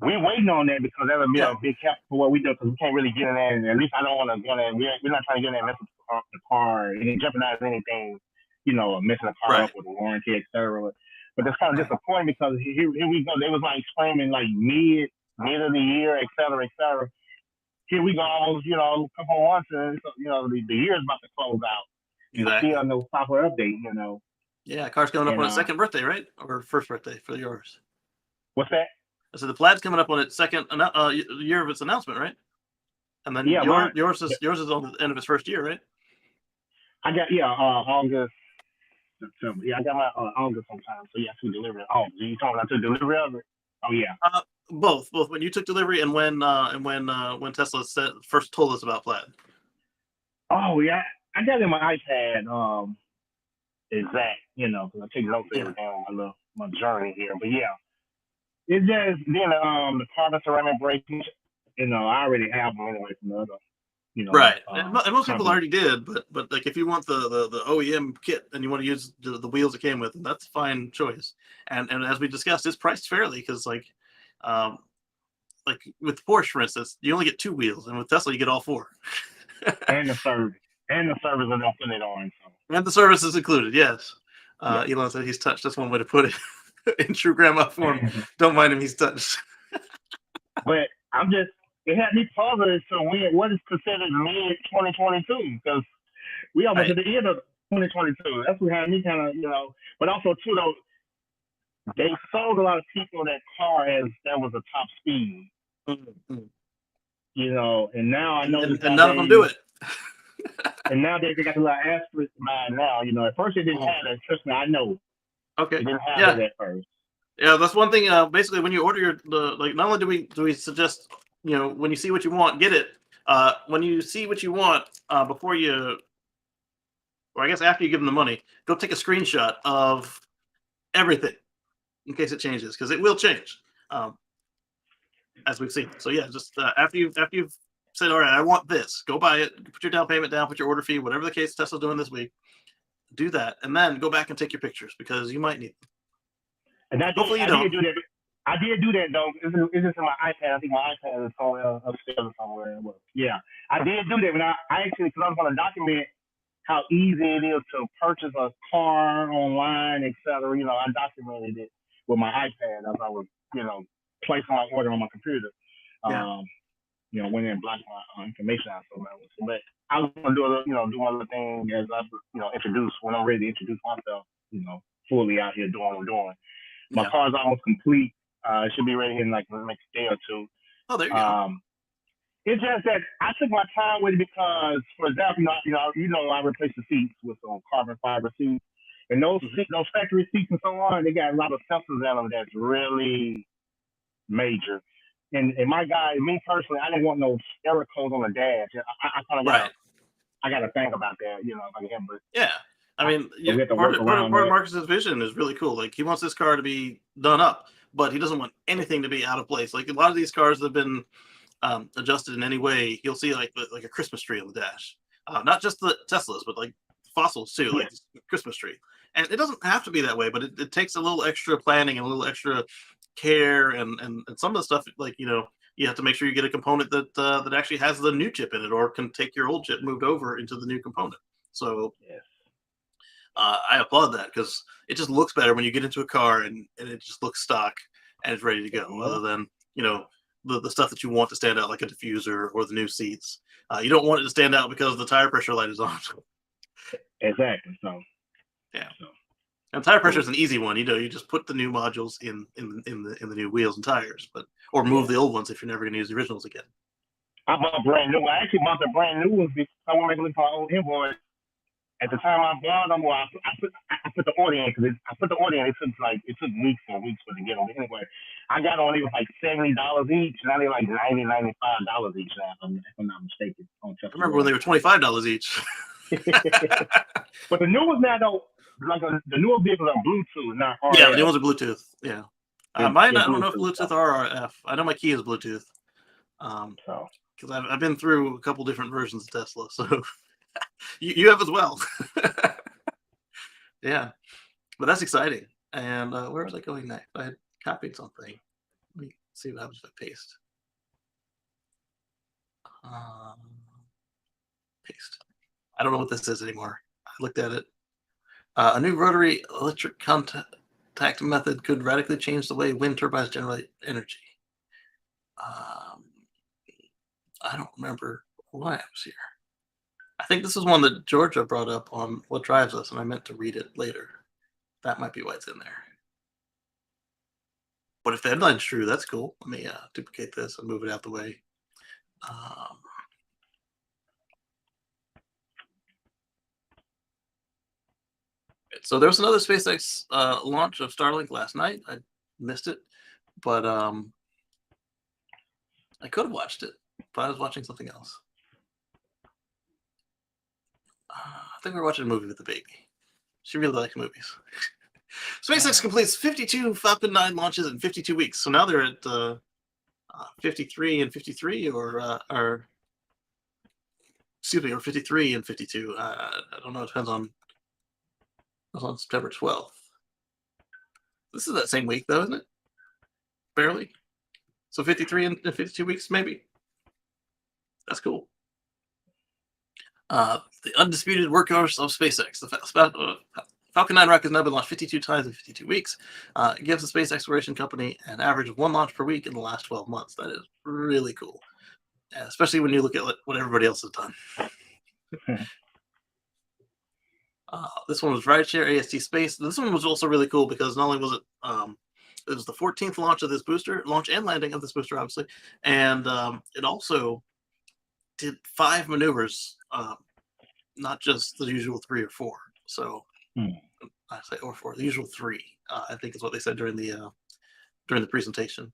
We're waiting on that because that would be a big help for what we do because we can't really get in there. And at least I don't want to go in there. We're not trying to get in there and mess with the car and jeopardize anything, messing the car up with the warranty, etc. But that's kind of disappointing because here we go. They was like claiming like mid of the year, et cetera, et cetera. Here we go, almost, a couple of months, and the year's about to close out. Exactly. Still no proper update. Yeah, car's coming up And on its second birthday, right? Or first birthday for yours. what's that? So the Plaid's coming up on its second year of its announcement, right? And then yours is on the end of its first year, right? I got August, September. Yeah, I got my August sometime. So yeah, I took delivery. Oh, you talking about I took delivery of it? Oh yeah. Both when you took delivery and when Tesla first told us about Plaid. Oh yeah, I got it in my iPad. Exact, because I take notes of everything on my journey here. But yeah, it's just then the carbon ceramic braking. I already have them anyway from the other. Right, and most people already did, but like if you want the OEM kit and you want to use the wheels it came with, that's a fine choice. And as we discussed, it's priced fairly because like with Porsche, for instance, you only get 2 wheels, and with Tesla you get all 4. and the service are not putting it on. So. And the service is included, yes. Elon said he's touched. That's one way to put it. In true grandma form, don't mind him, he's touched. But it had me puzzled. So what is considered mid 2022? Because we almost at the end of 2022. That's what had me kind of, But also too though, they sold a lot of people that car as that was a top speed. Mm-hmm. And now I know and none of them do it. And now they got a little asterisk by now. At first they didn't have that. Trust me, I know. Okay. They didn't have it at first. Yeah, that's one thing. Basically, when you order not only do we suggest, when you see what you want, get it. When you see what you want, before you, or I guess after you give them the money, go take a screenshot of everything in case it changes, because it will change, as we've seen. So yeah, just after you've said, all right, I want this, go buy it, put your down payment down, put your order fee, whatever the case Tesla's doing this week, do that, and then go back and take your pictures because you might need them. And hopefully you don't. I did do that though. It's just in my iPad. I think my iPad is somewhere upstairs or somewhere. Yeah, I did do that, but I actually, because I was going to document how easy it is to purchase a car online, etc. I documented it with my iPad as I was, placing my order on my computer. Went in and blocked my information out. But I was going to do other things as I, introduce when I'm ready to introduce myself, fully out here doing what I'm doing. My car's almost complete. It should be ready in like the next day or 2. Oh, there you go. It's just that I took my time with it because, for example, I replaced the seats with some carbon fiber seats, and those factory seats and so on, they got a lot of sensors in them that's really major. And me personally, I didn't want no error codes on the dash. I kind of got to think about that, but yeah. I mean, part of Marcus's vision is really cool. Like, he wants this car to be done up, but he doesn't want anything to be out of place. Like, a lot of these cars that have been adjusted in any way, you'll see like a Christmas tree on the dash. Not just the Teslas, but like fossils too, like Christmas tree. And it doesn't have to be that way, but it takes a little extra planning and a little extra care, and some of the stuff, like, you have to make sure you get a component that actually has the new chip in it, or can take your old chip moved over into the new component. So I applaud that, because it just looks better when you get into a car and it just looks stock and it's ready to go, other than the stuff that you want to stand out, like a diffuser or the new seats. You don't want it to stand out because the tire pressure light is on. Exactly. So yeah. And tire pressure is an easy one. You just put the new modules in the new wheels and tires, or move the old ones if you're never going to use the originals again. I bought brand new. I actually bought the brand new ones because I want to look for my old invoice. At the time I bought them, I put the order in, because I put the order in. It took weeks and weeks for it to get them. But anyway, I got on. It was like $70 each. Now they're like $95 each now, if I'm not mistaken. I remember when they were $25 each. But the new ones now, though, like the newer vehicles are Bluetooth, not RF. Yeah, the new ones are Bluetooth. Yeah. Mine, I don't know if Bluetooth or RF. I know my Kia is Bluetooth. Because I've been through a couple different versions of Tesla, so you have as well. Yeah, but that's exciting. And where was I going next? I had copied something. Let me see what happens if I paste. Paste. I don't know what this is anymore. I looked at it. A new rotary electric contact contact method could radically change the way wind turbines generate energy. Um, I don't remember why I was here. I think this is one that Georgia brought up on What Drives Us, and I meant to read it later. That might be why it's in there. But if the headline's true, that's cool. Let me duplicate this and move it out the way. So there was another SpaceX launch of Starlink last night. I missed it, but I could have watched it, but I was watching something else. I think we were watching a movie with the baby. She really likes movies. SpaceX completes 52 Falcon 9 launches in 52 weeks. So now they're at 53 and 53, or excuse me, or 53 and 52. I don't know. It depends on. It was on September 12th. This is that same week, though, isn't it? Barely. So 53 and 52 weeks, maybe. That's cool. The undisputed workhorse of SpaceX. The Falcon 9 rocket has now been launched 52 times in 52 weeks. It gives the space exploration company an average of 1 launch per week in the last 12 months. That is really cool, especially when you look at what everybody else has done. This one was Rideshare AST Space. This one was also really cool because not only was it it was the 14th launch of this booster, launch and landing of this booster, obviously, and it also did 5 maneuvers, not just the usual 3 or 4. So I say or 4, the usual 3. I think is what they said during the presentation.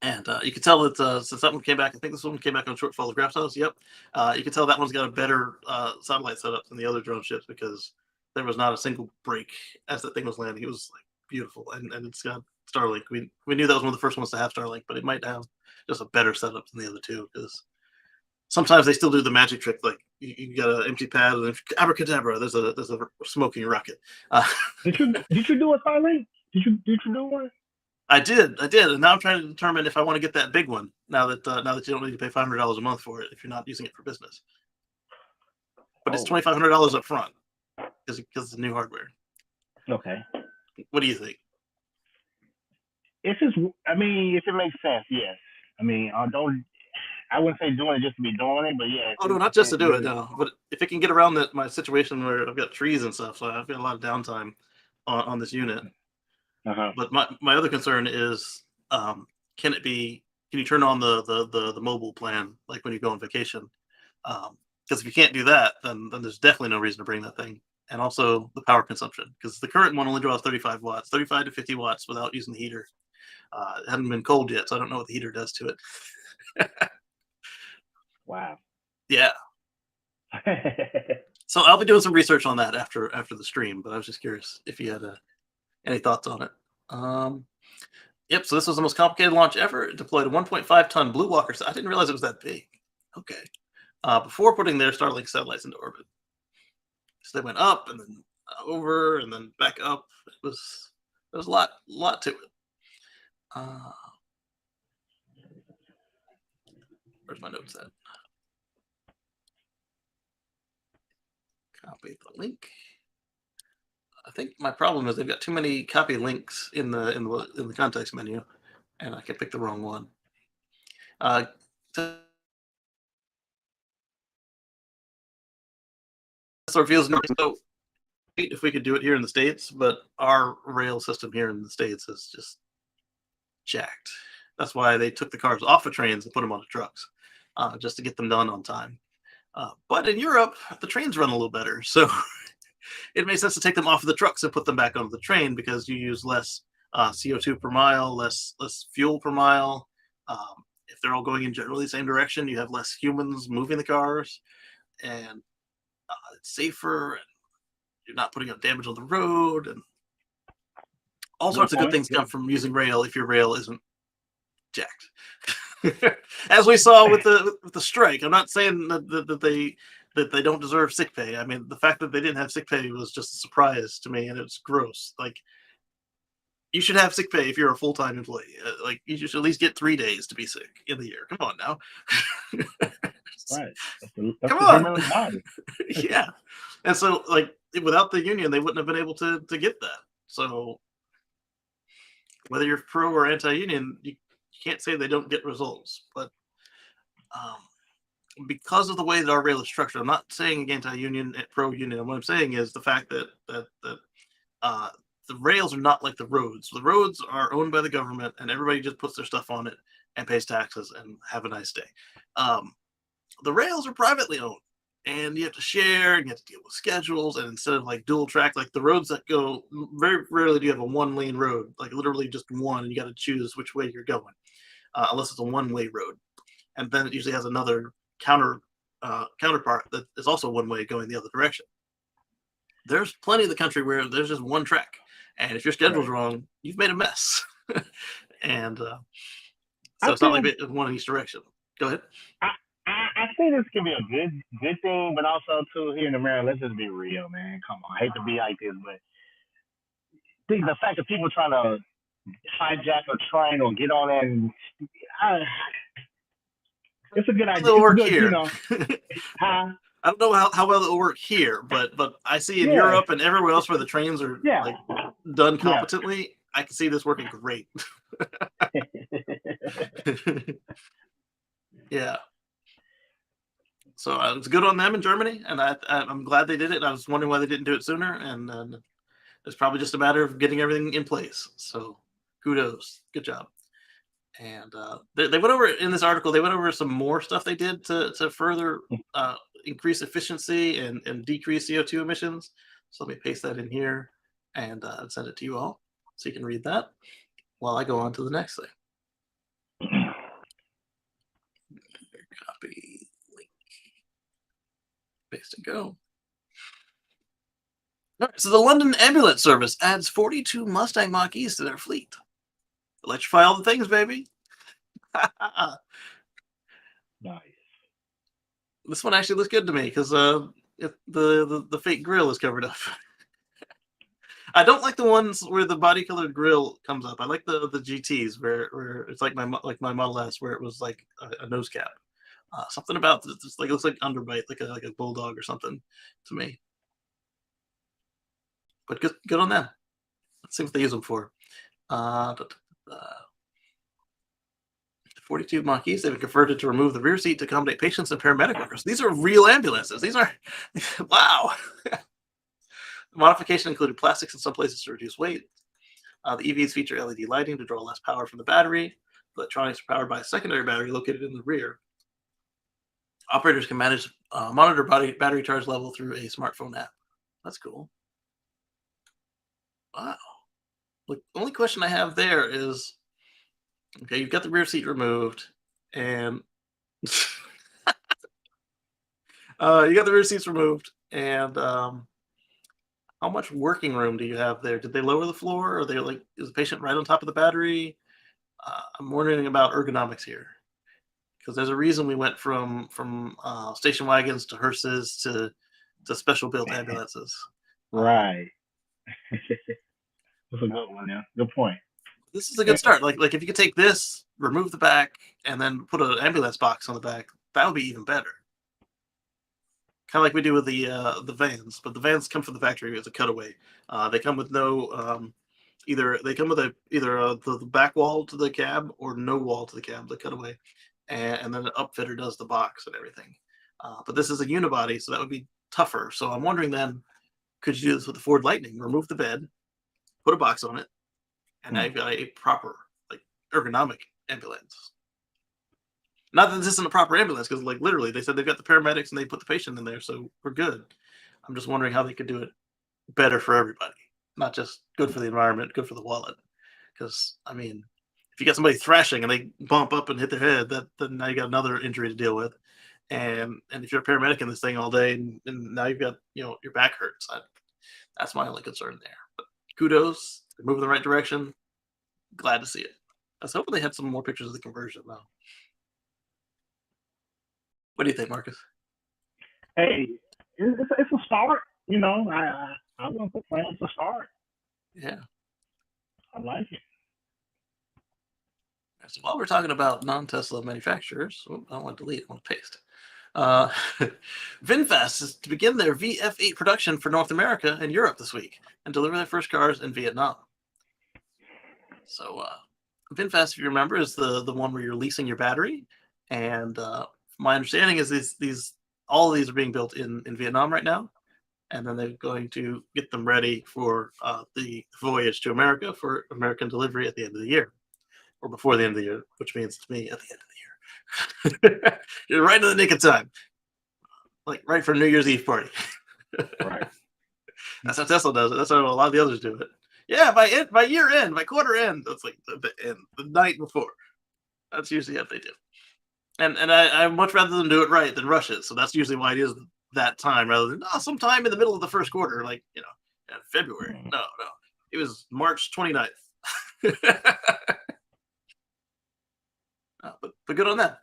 And you can tell that since that one came back, I think this one came back on short photographs. Yep. You can tell that one's got a better satellite setup than the other drone ships because there was not a single break as that thing was landing. It was like beautiful, and it's got Starlink. We knew that was one of the first ones to have Starlink, but it might have just a better setup than the other two because sometimes they still do the magic trick, like you got an empty pad and then abracadabra, there's a smoking rocket. Did you do a Starlink? Did you do one? I did, and now I'm trying to determine if I want to get that big one. Now that you don't need to pay $500 a month for it if you're not using it for business. But it's $2,500 up front because it's new hardware. Okay. What do you think? If it makes sense, yes. I mean, I wouldn't say doing it just to be doing it, but yeah. Oh no, not just to do it, no. But if it can get around my situation where I've got trees and stuff, so I've got a lot of downtime on this unit. Uh-huh. But my other concern is, can you turn on the mobile plan like when you go on vacation? Because if you can't do that, then there's definitely no reason to bring that thing. And also the power consumption, because the current one only draws 35 to 50 watts without using the heater. It hasn't been cold yet, so I don't know what the heater does to it. Wow. Yeah. So I'll be doing some research on that after the stream, but I was just curious if you had any thoughts on it. Yep, so this was the most complicated launch ever. It deployed a 1.5-ton Blue Walker. I didn't realize it was that big. Okay. Before putting their Starlink satellites into orbit. So they went up and then over and then back up. There was a lot to it. Where's my notes at? Copy the link. I think my problem is they've got too many copy links in the context menu, and I can pick the wrong one. So it feels so if we could do it here in the States, but our rail system here in the States is just jacked. That's why they took the cars off of trains and put them onto trucks, just to get them done on time. But in Europe, the trains run a little better, so it makes sense to take them off of the trucks and put them back onto the train because you use less CO2 per mile, less fuel per mile. If they're all going in generally the same direction, you have less humans moving the cars, and it's safer, and you're not putting up damage on the road, and all sorts of good things come from using rail if your rail isn't jacked. As we saw with the strike. I'm not saying that they don't deserve sick pay. I mean, the fact that they didn't have sick pay was just a surprise to me, and it's gross. Like, you should have sick pay if you're a full-time employee. Like, you should at least get 3 days to be sick in the year. Come on now. Right. Come on. Yeah. And so, like, without the union, they wouldn't have been able to get that. So whether you're pro or anti-union, you can't say they don't get results. But because of the way that our rail is structured, I'm not saying anti-union, pro-union. What I'm saying is the fact that uh, the rails are not like the roads. The roads are owned by the government, and everybody just puts their stuff on it and pays taxes and have a nice day. The rails are privately owned, and you have to share, and you have to deal with schedules. And instead of like dual track, like the roads that go, very rarely do you have a one-lane road, like literally just one, and you got to choose which way you're going, unless it's a one-way road. And then it usually has another counterpart that is also one way going the other direction. There's plenty of the country where there's just one track, and if your schedule's wrong, you've made a mess. And so it's not like it's one in each direction. Go ahead. I think this can be a good thing, but also too here in America, let's just be real, man. Come on, I hate to be like this, but think the fact that people trying to hijack a train or get on that, and it's a good idea. It'll work good, here. You know. Huh? I don't know how well it'll work here, but I see in Europe and everywhere else where the trains are like done competently, I can see this working great. Yeah. So it's good on them in Germany, and I'm glad they did it. I was wondering why they didn't do it sooner, and it's probably just a matter of getting everything in place. So kudos, good job. And they went over in this article. They went over some more stuff they did to further increase efficiency and decrease CO2 emissions. So let me paste that in here and send it to you all so you can read that while I go on to the next thing. Copy link, paste and go. All right, so the London Ambulance Service adds 42 Mustang Mach-E's to their fleet. Electrify all the things, baby. Nice. This one actually looks good to me because the fake grill is covered up. I don't like the ones where the body colored grill comes up. I like the GTs where it's like my Model S where it was like a nose cap. Something about this like looks like underbite, like a bulldog or something to me. But good on them. Let's see what they use them for. 42 Mach-E's they've been converted to remove the rear seat to accommodate patients and paramedic workers. These are real ambulances. These are wow. The modification included plastics in some places to reduce weight. The EVs feature LED lighting to draw less power from the battery. The electronics are powered by a secondary battery located in the rear. Operators can monitor battery charge level through a smartphone app. That's cool. Wow. Look, the only question I have there is, okay, you've got the rear seat removed, and you got the rear seats removed, and how much working room do you have there? Did they lower the floor? Or are they like, is the patient right on top of the battery? I'm wondering about ergonomics here, because there's a reason we went from station wagons to hearses to special built ambulances. Right. That's a good one. Yeah, good point. This is a good start. Like if you could take this, remove the back, and then put an ambulance box on the back, that would be even better. Kind of like we do with the vans, but the vans come from the factory as a cutaway. They come with no either the back wall to the cab or no wall to the cab, the cutaway, and then the upfitter does the box and everything. But this is a unibody, so that would be tougher. So I'm wondering then, could you do this with the Ford Lightning? Remove the bed, put a box on it, and now you've got a proper, like, ergonomic ambulance. Not that this isn't a proper ambulance, because like literally they said they've got the paramedics and they put the patient in there, so we're good. I'm just wondering how they could do it better for everybody, not just good for the environment, good for the wallet. Because I mean, if you got somebody thrashing and they bump up and hit their head, then now you got another injury to deal with. And if you're a paramedic in this thing all day, and now you've got your back hurts. That's my only concern there. But kudos, they're moving in the right direction. Glad to see it. I was hoping they had some more pictures of the conversion though. What do you think, Marcus? Hey, it's a start. I'm gonna put plans to start. Yeah. I like it. So while we're talking about non-Tesla manufacturers, I don't want to delete, I want to paste. Uh, VinFast is to begin their VF8 production for North America and Europe this week and deliver their first cars in Vietnam. So, VinFast, if you remember, is the one where you're leasing your battery, and my understanding is these all of these are being built in Vietnam right now, and then they're going to get them ready for the voyage to America for American delivery at the end of the year, or before the end of the year, which means to me at the end of the year. You're right in the nick of time, like right for New Year's Eve party. Right. That's how Tesla does it. That's how a lot of the others do it. Yeah, by year end, by quarter end, that's like the end, the night before. That's usually what they do. And I much rather them do it right than rush it. So that's usually why it is that time rather than sometime in the middle of the first quarter, like February. No, it was March 29th. But good on them.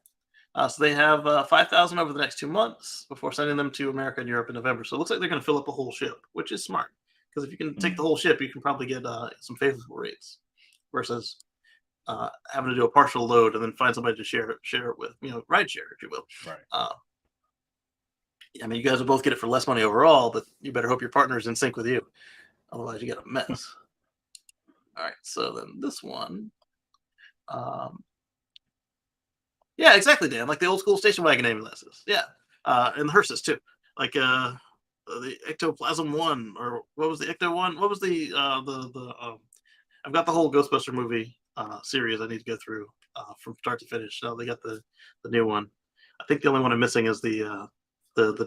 So they have 5,000 over the next 2 months before sending them to America and Europe in November. So it looks like they're going to fill up a whole ship, which is smart. Because if you can take the whole ship, you can probably get some favorable rates versus having to do a partial load and then find somebody to share it with, ride share, if you will. Right. I mean, you guys will both get it for less money overall, but you better hope your partner is in sync with you. Otherwise, you get a mess. All right, so then this one. Yeah, exactly, Dan. Like the old school station wagon ambulances. Yeah, and the hearses too. Like the Ectoplasm 1, or what was the Ecto 1? What was the I've got the whole Ghostbuster movie series I need to go through from start to finish. Now they got the new one. I think the only one I'm missing is the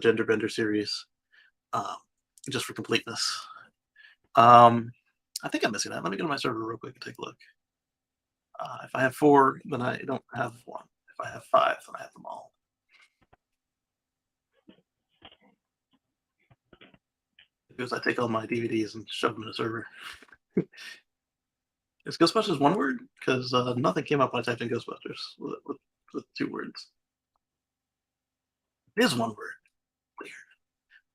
Gender Bender series, just for completeness. I think I'm missing that. Let me go to my server real quick and take a look. If I have 4, then I don't have 1. If I have 5, then I have them all. Because I take all my DVDs and shove them in a server. Is Ghostbusters one word? Because nothing came up when I typed in Ghostbusters with 2 words. It is 1 word. Weird.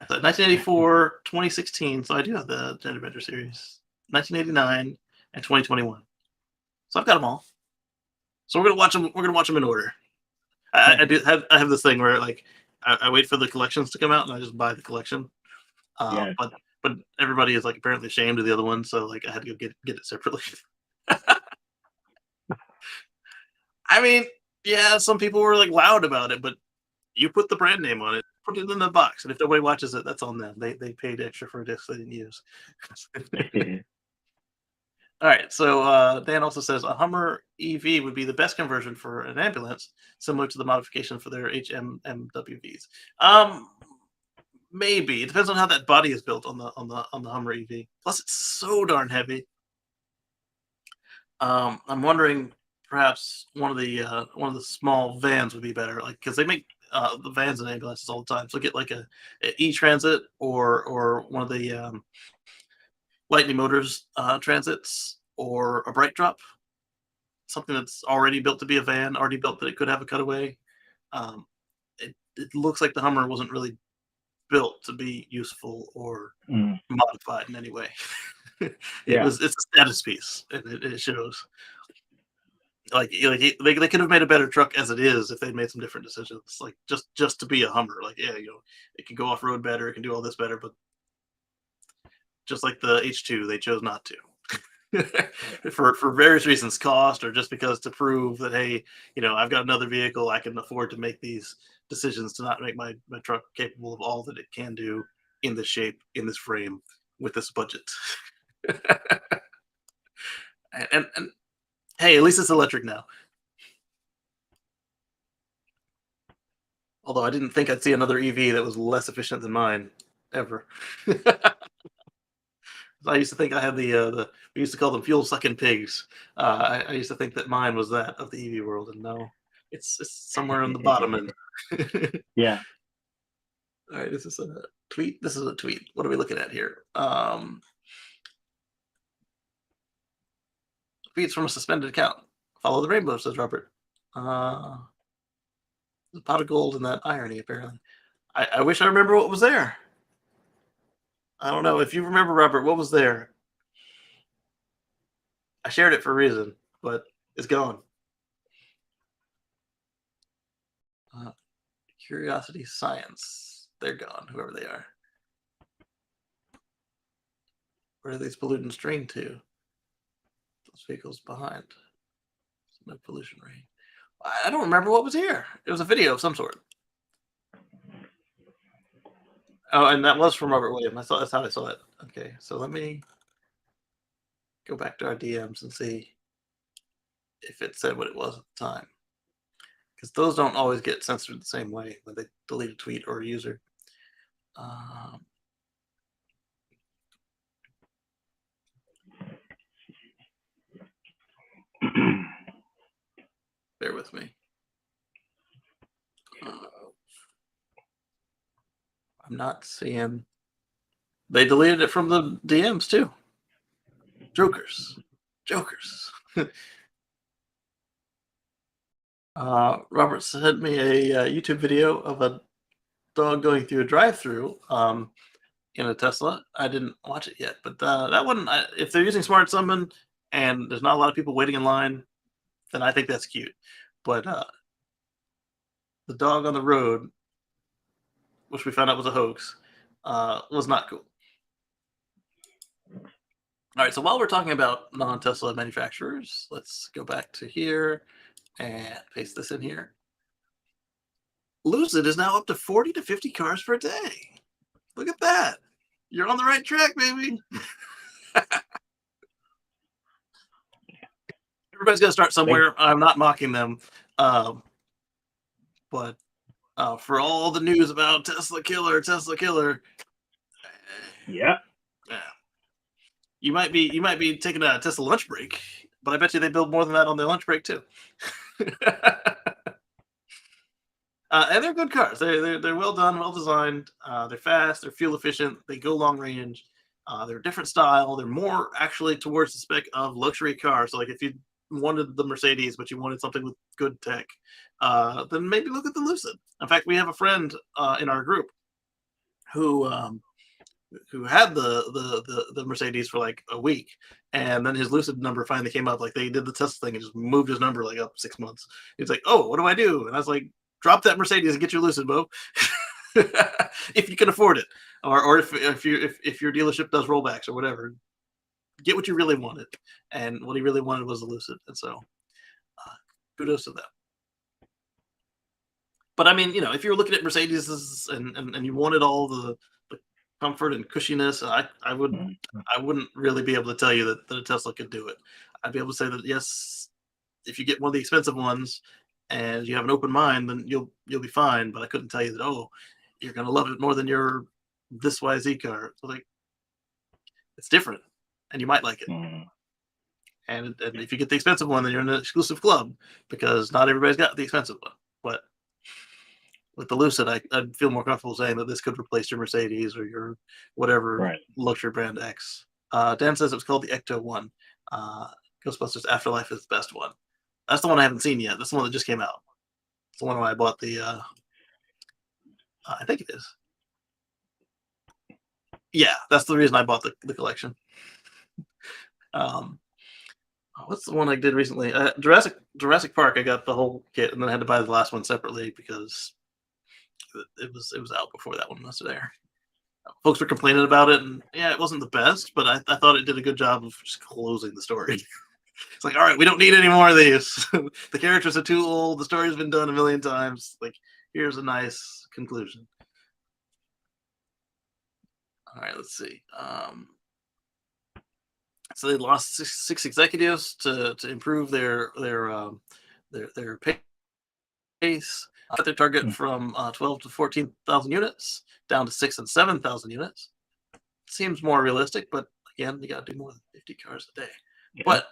I thought 1984, 2016. So I do have the Gender Bender series. 1989 and 2021. So I've got them all. So we're gonna watch them. We're gonna watch them in order. I have this thing where like I wait for the collections to come out and I just buy the collection. Yeah. But everybody is like apparently ashamed of the other one, so like I had to go get it separately. I mean, yeah, some people were like loud about it, but you put the brand name on it, put it in the box, and if nobody watches it, that's on them. They paid extra for a disc they didn't use. All right, so Dan also says a Hummer EV would be the best conversion for an ambulance, similar to the modification for their HMMWVs. Maybe it depends on how that body is built on the Hummer EV. Plus, it's so darn heavy. I'm wondering perhaps one of the small vans would be better, like because they make the vans and ambulances all the time. So get like a E-Transit or one of the Lightning Motors transits or a Bright Drop, something that's already built to be a van, already built that it could have a cutaway. It looks like the Hummer wasn't really built to be useful or modified in any way. It's a status piece, and it shows. Like they could have made a better truck as it is if they'd made some different decisions. Like just to be a Hummer, like it can go off road better, it can do all this better, but just like the H2, they chose not to. for various reasons, cost, or just because to prove that hey, I've got another vehicle, I can afford to make these decisions to not make my truck capable of all that it can do in this shape, in this frame, with this budget. and hey, at least it's electric now. Although I didn't think I'd see another EV that was less efficient than mine ever. I used to think I had we used to call them fuel sucking pigs. I used to think that mine was that of the EV world, and no, it's somewhere on the bottom end. Yeah. All right, this is a tweet. This is a tweet. What are we looking at here? Tweets from a suspended account. Follow the rainbow, says Robert. There's a pot of gold in that irony, apparently. I wish I remember what was there. I don't know. If you remember, Robert, what was there? I shared it for a reason, but it's gone. Curiosity Science. They're gone, whoever they are. Where are these pollutants drained to? Those vehicles behind. No pollution rate. I don't remember what was here. It was a video of some sort. Oh, and that was from Robert Williams. That's how I saw it. Okay, so let me go back to our DMs and see if it said what it was at the time. Because those don't always get censored the same way when they delete a tweet or a user. Bear with me. I'm not seeing. They deleted it from the DMs too. Jokers. Robert sent me a YouTube video of a dog going through a drive-through in a Tesla. I didn't watch it yet, but that one, if they're using Smart Summon and there's not a lot of people waiting in line, then I think that's cute. But the dog on the road, which we found out was a hoax, was not cool. All right, so while we're talking about non-Tesla manufacturers, let's go back to here and paste this in here. Lucid is now up to 40 to 50 cars per day. Look at that. You're on the right track, baby. Everybody's got to start somewhere. I'm not mocking them. But for all the news about Tesla killer, Yeah. You might be taking a Tesla lunch break, but I bet you they build more than that on their lunch break too. And they're good cars. They're well done, well designed. They're fast. They're fuel efficient. They go long range. They're a different style. They're more actually towards the spec of luxury cars. So like if you wanted the Mercedes, but you wanted something with good tech, then maybe look at the Lucid. In fact, we have a friend in our group who had the Mercedes for like a week, and then his Lucid number finally came up. Like they did the test thing and just moved his number like up 6 months. He's like, "Oh, what do I do?" And I was like, "Drop that Mercedes and get your Lucid, Bo, if you can afford it, or if your dealership does rollbacks or whatever, get what you really wanted." And what he really wanted was a Lucid, and so kudos to them. But I mean, if you're looking at Mercedes and you wanted all the comfort and cushiness, I wouldn't really be able to tell you that a Tesla could do it. I'd be able to say that yes, if you get one of the expensive ones and you have an open mind, then you'll be fine. But I couldn't tell you that you're gonna love it more than your this YZ car. So like, it's different, and you might like it. And if you get the expensive one, then you're in an exclusive club because not everybody's got the expensive one. But with the Lucid, I'd feel more comfortable saying that this could replace your Mercedes or your whatever luxury brand X. Dan says it was called the Ecto 1. Ghostbusters Afterlife is the best one. That's the one I haven't seen yet. That's the one that just came out. It's the one where I bought the. I think it is. Yeah, that's the reason I bought the collection. What's the one I did recently? Jurassic Park. I got the whole kit, and then I had to buy the last one separately because it was out before that one was there. Folks were complaining about it, and yeah, it wasn't the best, but I thought it did a good job of just closing the story. It's like, all right, we don't need any more of these. The characters are too old. The story's been done a million times. Like, here's a nice conclusion. All right, let's see. So they lost six executives to improve their pace. Cut their target from 12 to 14,000 units down to 6,000 and 7,000 units. Seems more realistic, but again, you got to do more than 50 cars a day. Yeah. But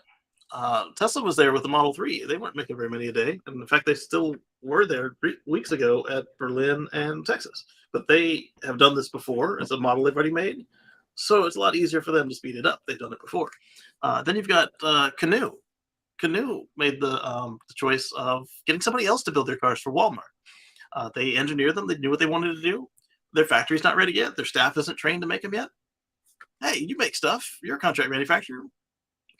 Tesla was there with the Model 3. They weren't making very many a day. And in fact, they still were there 3 weeks ago at Berlin and Texas. But they have done this before. It's a model they've already made. So it's a lot easier for them to speed it up. They've done it before. Then you've got Canoe. Canoe made the choice of getting somebody else to build their cars for Walmart. They engineered them. They knew what they wanted to do. Their factory's not ready yet. Their staff isn't trained to make them yet. Hey, you make stuff. You're a contract manufacturer.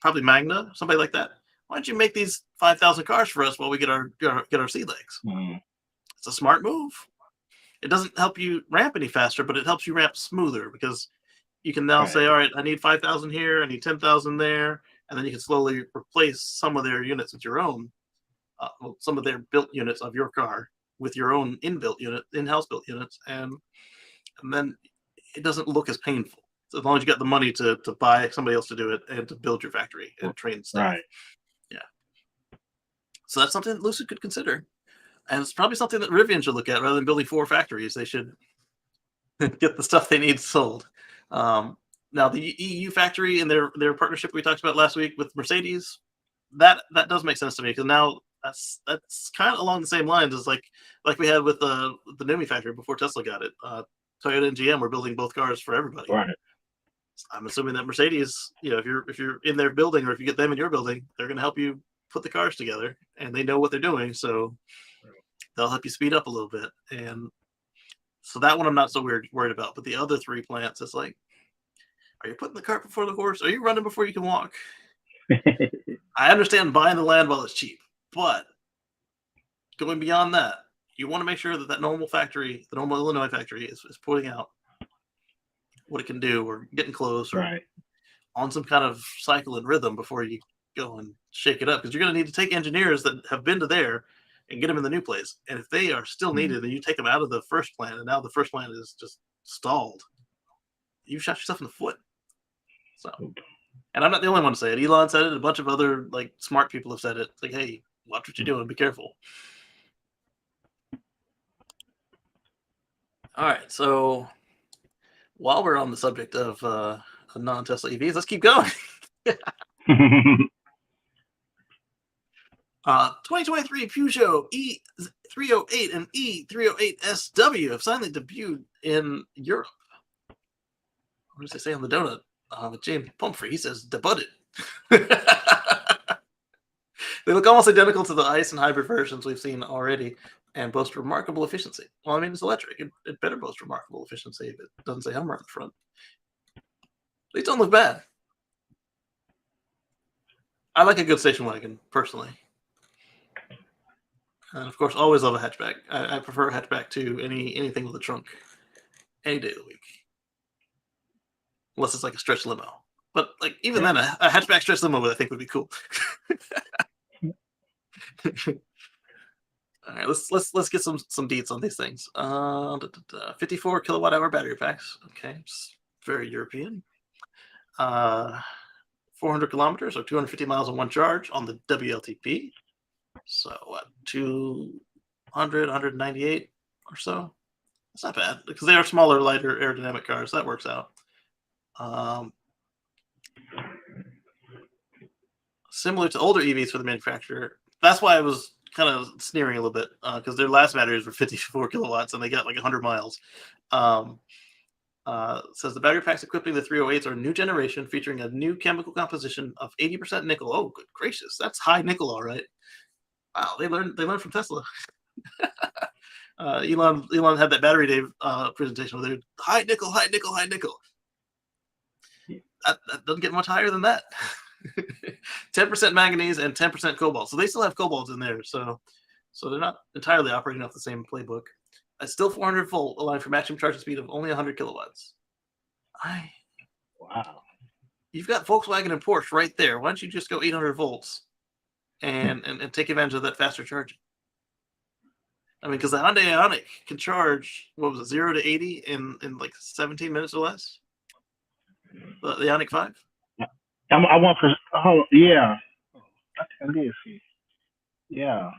Probably Magna, somebody like that. Why don't you make these 5,000 cars for us while we get our sea legs? It's a smart move. It doesn't help you ramp any faster, but it helps you ramp smoother because you can now Right. say, all right, I need 5,000 here, I need 10,000 there, and then you can slowly replace some of their units with your own, some of their built units of your car with your own in-house built units, and then it doesn't look as painful. So as long as you got the money to buy somebody else to do it and to build your factory and train staff. Right. Yeah. So that's something that Lucid could consider. And it's probably something that Rivian should look at rather than building 4 factories. They should get the stuff they need sold. Now the EU factory and their partnership we talked about last week with Mercedes, that does make sense to me because now that's kind of along the same lines as like we had with the Numi factory before Tesla got it. Toyota and GM were building both cars for everybody. Right. I'm assuming that Mercedes, if you're in their building or if you get them in your building, they're going to help you put the cars together, and they know what they're doing, so they'll help you speed up a little bit. And so that one I'm not so worried about. But the other 3 plants, it's like, are you putting the cart before the horse? Are you running before you can walk? I understand buying the land while it's cheap, but going beyond that, you want to make sure that normal factory, the normal Illinois factory, is putting out what it can do or getting close or Right. on some kind of cycle and rhythm before you go and shake it up. Because you're going to need to take engineers that have been to there and get them in the new place. And if they are still needed, and you take them out of the first plant, and now the first plant is just stalled, you've shot yourself in the foot. So, and I'm not the only one to say it. Elon said it. A bunch of other like smart people have said it. It's like, hey, watch what you're doing. Be careful. All right. So while we're on the subject of non-Tesla EVs, let's keep going. 2023 Peugeot E308 and E308SW have finally debuted in Europe. What does they say on the donut? James Pumphrey, he says debuted. They look almost identical to the ICE and hybrid versions we've seen already and boast remarkable efficiency. Well, I mean, it's electric. It better boast remarkable efficiency if it doesn't say Hummer on the front. These don't look bad. I like a good station wagon, personally. And of course, always love a hatchback. I prefer a hatchback to anything with a trunk any day of the week. Unless it's like a stretch limo. But like even then, a hatchback stretch limo I think would be cool. All right, let's get some deets on these things. 54 kilowatt hour battery packs. Okay, it's very European. 400 kilometers or 250 miles on one charge on the WLTP. So what, 200, 198 or so? That's not bad because they are smaller, lighter aerodynamic cars. That works out. Similar to older EVs for the manufacturer. That's why I was kind of sneering a little bit because their last batteries were 54 kilowatts and they got like 100 miles. Says the battery packs equipping the 308s are a new generation featuring a new chemical composition of 80% nickel. Oh, good gracious. That's high nickel, all right. Wow, they learned from Tesla. Elon had that battery day presentation where they're high nickel, high nickel, high nickel. That doesn't get much higher than that. 10% manganese and 10% cobalt. So they still have cobalt in there. So they're not entirely operating off the same playbook. It's still 400 volt, allowing for maximum charging speed of only 100 kilowatts. Wow. You've got Volkswagen and Porsche right there. Why don't you just go 800 volts and take advantage of that faster charging? I mean, because the Hyundai Ioniq can charge, 0 to 80 in like 17 minutes or less? The Ioniq 5? I want for yeah. I did see. Yeah.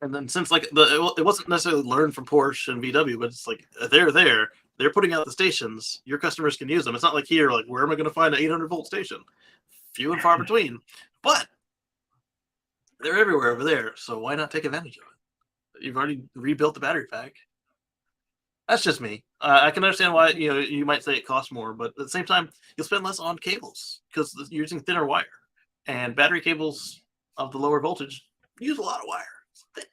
And then since like it wasn't necessarily learned from Porsche and VW, but it's like they're putting out the stations. Your customers can use them. It's not like here, like where am I going to find an 800 volt station? Few and far between. But they're everywhere over there, so why not take advantage of it? You've already rebuilt the battery pack. That's just me. I can understand why you might say it costs more, but at the same time, you'll spend less on cables because you're using thinner wire, and battery cables of the lower voltage use a lot of wire. It's thick.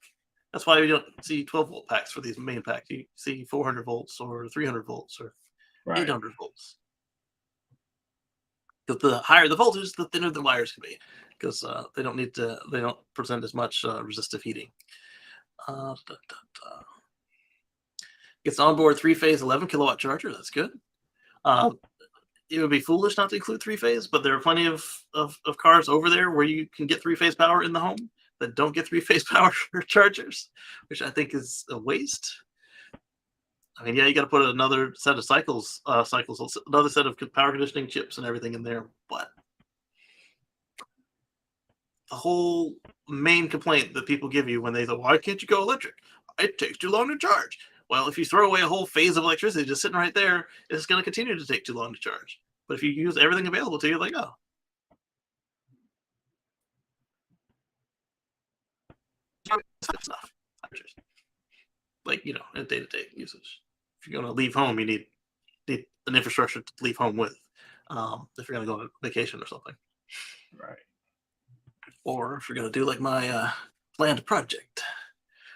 That's why you don't see 12 volt packs for these main packs. You see 400 volts or 300 volts or 800 volts. Because the higher the voltage, the thinner the wires can be, because they don't present as much resistive heating. Da, da, da. Gets onboard three-phase 11 kilowatt charger. That's good. It would be foolish not to include three-phase, but there are plenty of cars over there where you can get three-phase power in the home that don't get three-phase power chargers, which I think is a waste. I mean, yeah, you got to put another set of another set of power conditioning chips and everything in there, but the whole main complaint that people give you when they say, "Why can't you go electric? It takes too long to charge." Well, if you throw away a whole phase of electricity just sitting right there, it's going to continue to take too long to charge. But if you use everything available to you, like, oh, it's enough. Like, in day-to-day usage. If you're going to leave home, you need an infrastructure to leave home with. If you're going to go on vacation or something. Right. Or if you're going to do like my planned project.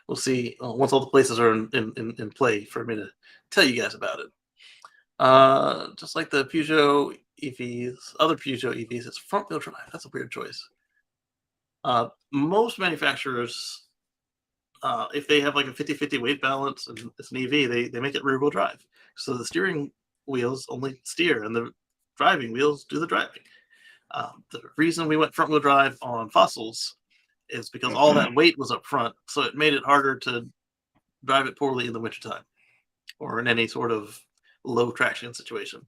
We'll see once all the places are in play for me to tell you guys about it. Just like the Peugeot EVs, other Peugeot EVs, it's front wheel drive. That's a weird choice. Most manufacturers, if they have like a 50-50 weight balance and it's an EV, they make it rear wheel drive. So the steering wheels only steer and the driving wheels do the driving. The reason we went front wheel drive on fossils is because all that weight was up front, so it made it harder to drive it poorly in the wintertime or in any sort of low traction situation.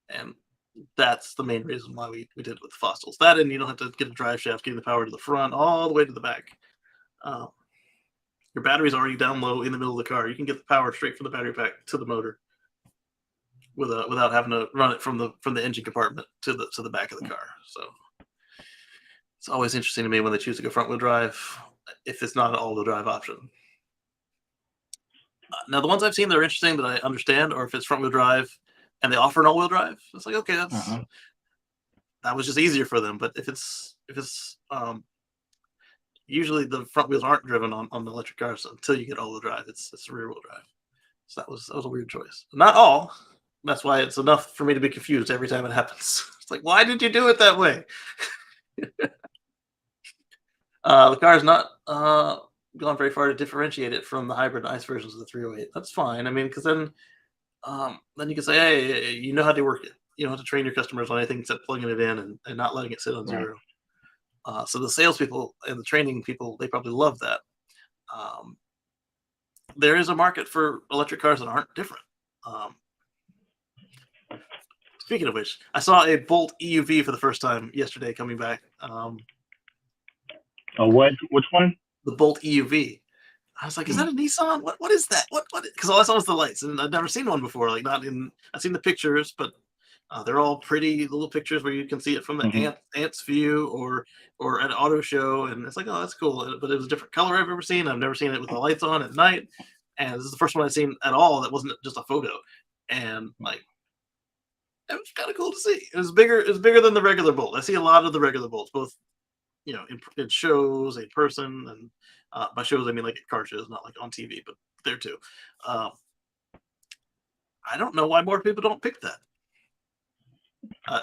And that's the main reason why we did it with fossils. That, and you don't have to get a drive shaft getting the power to the front all the way to the back. Your battery's already down low in the middle of the car. You can get the power straight from the battery pack to the motor without having to run it from the engine compartment to the back of the car. So it's always interesting to me when they choose to go front wheel drive if it's not an all wheel drive option. Now, the ones I've seen that are interesting that I understand, or if it's front wheel drive and they offer an all wheel drive, it's like, okay, that was just easier for them. But if it's usually the front wheels aren't driven on the electric cars until you get all wheel drive. It's rear wheel drive. So that was a weird choice. Not all. That's why it's enough for me to be confused every time it happens. It's like, why did you do it that way? The car is not gone very far to differentiate it from the hybrid and ICE versions of the 308. That's fine. I mean, because then you can say, hey, you know how to work it. You know how to train your customers on anything except plugging it in and not letting it sit on zero. So the salespeople and the training people, they probably love that. There is a market for electric cars that aren't different. Speaking of which, I saw a Bolt EUV for the first time yesterday coming back. Which one? The Bolt EUV. I was like, is that a Nissan? What is that? What? Because all I saw was the lights, and I'd never seen one before. Like, I've seen the pictures, but they're all pretty little pictures where you can see it from the ant's view or at an auto show, and it's like, oh, that's cool. But it was a different color I've ever seen. I've never seen it with the lights on at night, and this is the first one I've seen at all that wasn't just a photo. And like, it was kind of cool to see. It was bigger. It was bigger than the regular Bolt. I see a lot of the regular Bolts, both in shows, in person, and by shows I mean like at car shows, not like on TV, but there too. I don't know why more people don't pick that,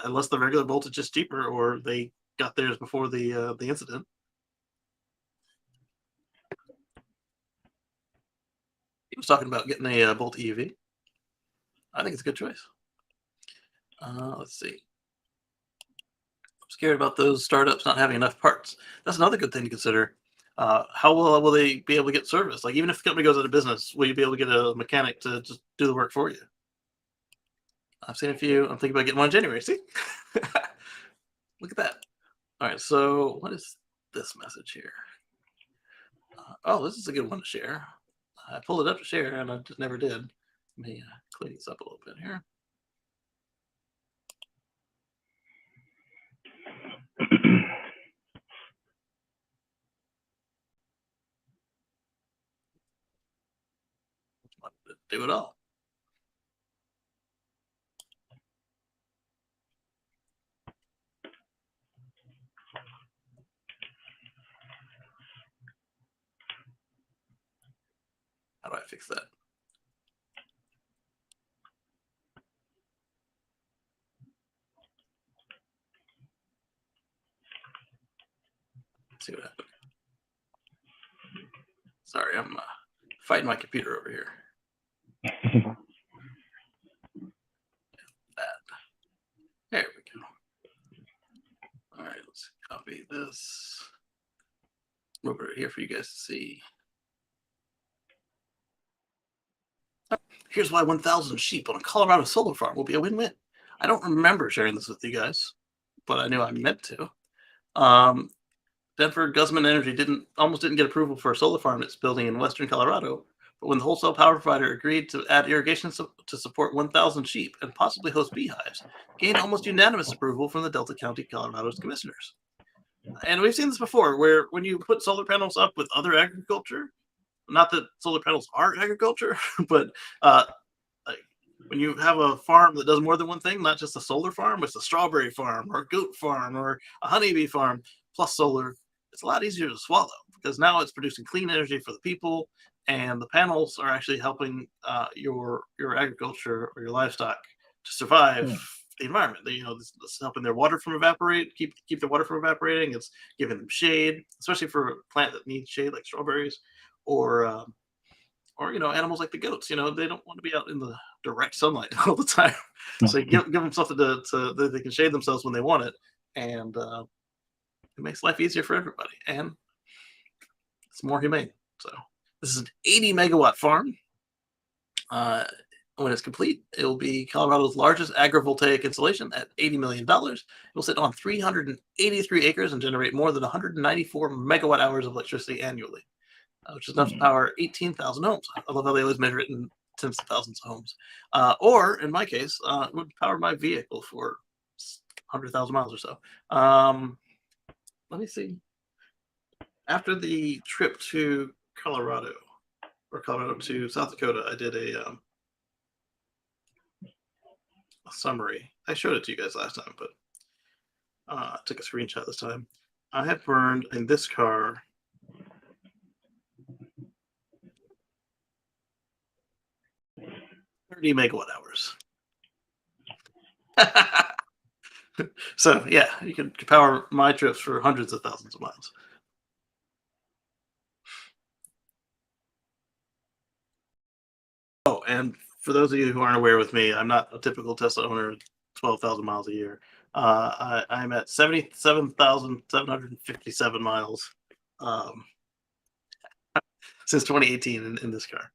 unless the regular Bolt is just cheaper or they got theirs before the incident. He was talking about getting a Bolt EUV. I think it's a good choice. Let's see. I'm scared about those startups not having enough parts. That's another good thing to consider. How well will they be able to get service? Like, even if the company goes out of business, will you be able to get a mechanic to just do the work for you? I've seen a few. I'm thinking about getting one in January. See? Look at that. All right, so what is this message here? Oh, this is a good one to share. I pulled it up to share, and I just never did. Let me clean this up a little bit here. Do it all. How do I fix that? Let's see what happened. Sorry, I'm fighting my computer over here. There we go. All right, let's copy this. Over here for you guys to see. Here's why 1,000 sheep on a Colorado solar farm will be a win-win. I don't remember sharing this with you guys, but I knew I meant to. Denver Guzman Energy almost didn't get approval for a solar farm it's building in western Colorado, but when the wholesale power provider agreed to add irrigation to support 1,000 sheep and possibly host beehives, gained almost unanimous approval from the Delta County, Colorado's commissioners. And we've seen this before, where when you put solar panels up with other agriculture, not that solar panels are agriculture, but like when you have a farm that does more than one thing, not just a solar farm, it's a strawberry farm or a goat farm or a honeybee farm plus solar, it's a lot easier to swallow because now it's producing clean energy for the people, and the panels are actually helping your agriculture or your livestock to survive the environment. This is helping their water from evaporate, keep the water from evaporating. It's giving them shade, especially for a plant that needs shade like strawberries, or animals like the goats. They don't want to be out in the direct sunlight all the time. So you give them something that they can shade themselves when they want it, and it makes life easier for everybody, and it's more humane. So this is an 80 megawatt farm. When it's complete, it will be Colorado's largest agrivoltaic installation at $80 million. It will sit on 383 acres and generate more than 194 megawatt hours of electricity annually, which is enough to power 18,000 homes. I love how they always measure it in tens of thousands of homes. Or, in my case, it would power my vehicle for 100,000 miles or so. Let me see. After the trip to Colorado to South Dakota, I did a summary. I showed it to you guys last time, but I took a screenshot this time. I have burned in this car 30 megawatt hours. So yeah, you can power my trips for hundreds of thousands of miles. Oh, and for those of you who aren't aware with me, I'm not a typical Tesla owner, 12,000 miles a year. I'm at 77,757 miles since 2018 in this car.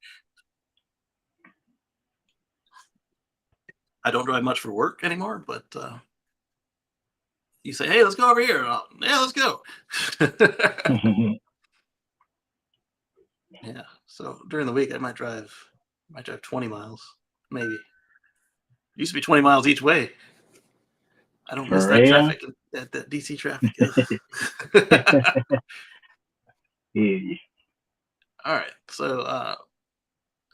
I don't drive much for work anymore, but you say, "Hey, let's go over here." Yeah, let's go. Yeah. So during the week, I might drive 20 miles, maybe. It used to be 20 miles each way. I don't miss that traffic, that DC traffic. Yeah. All right. So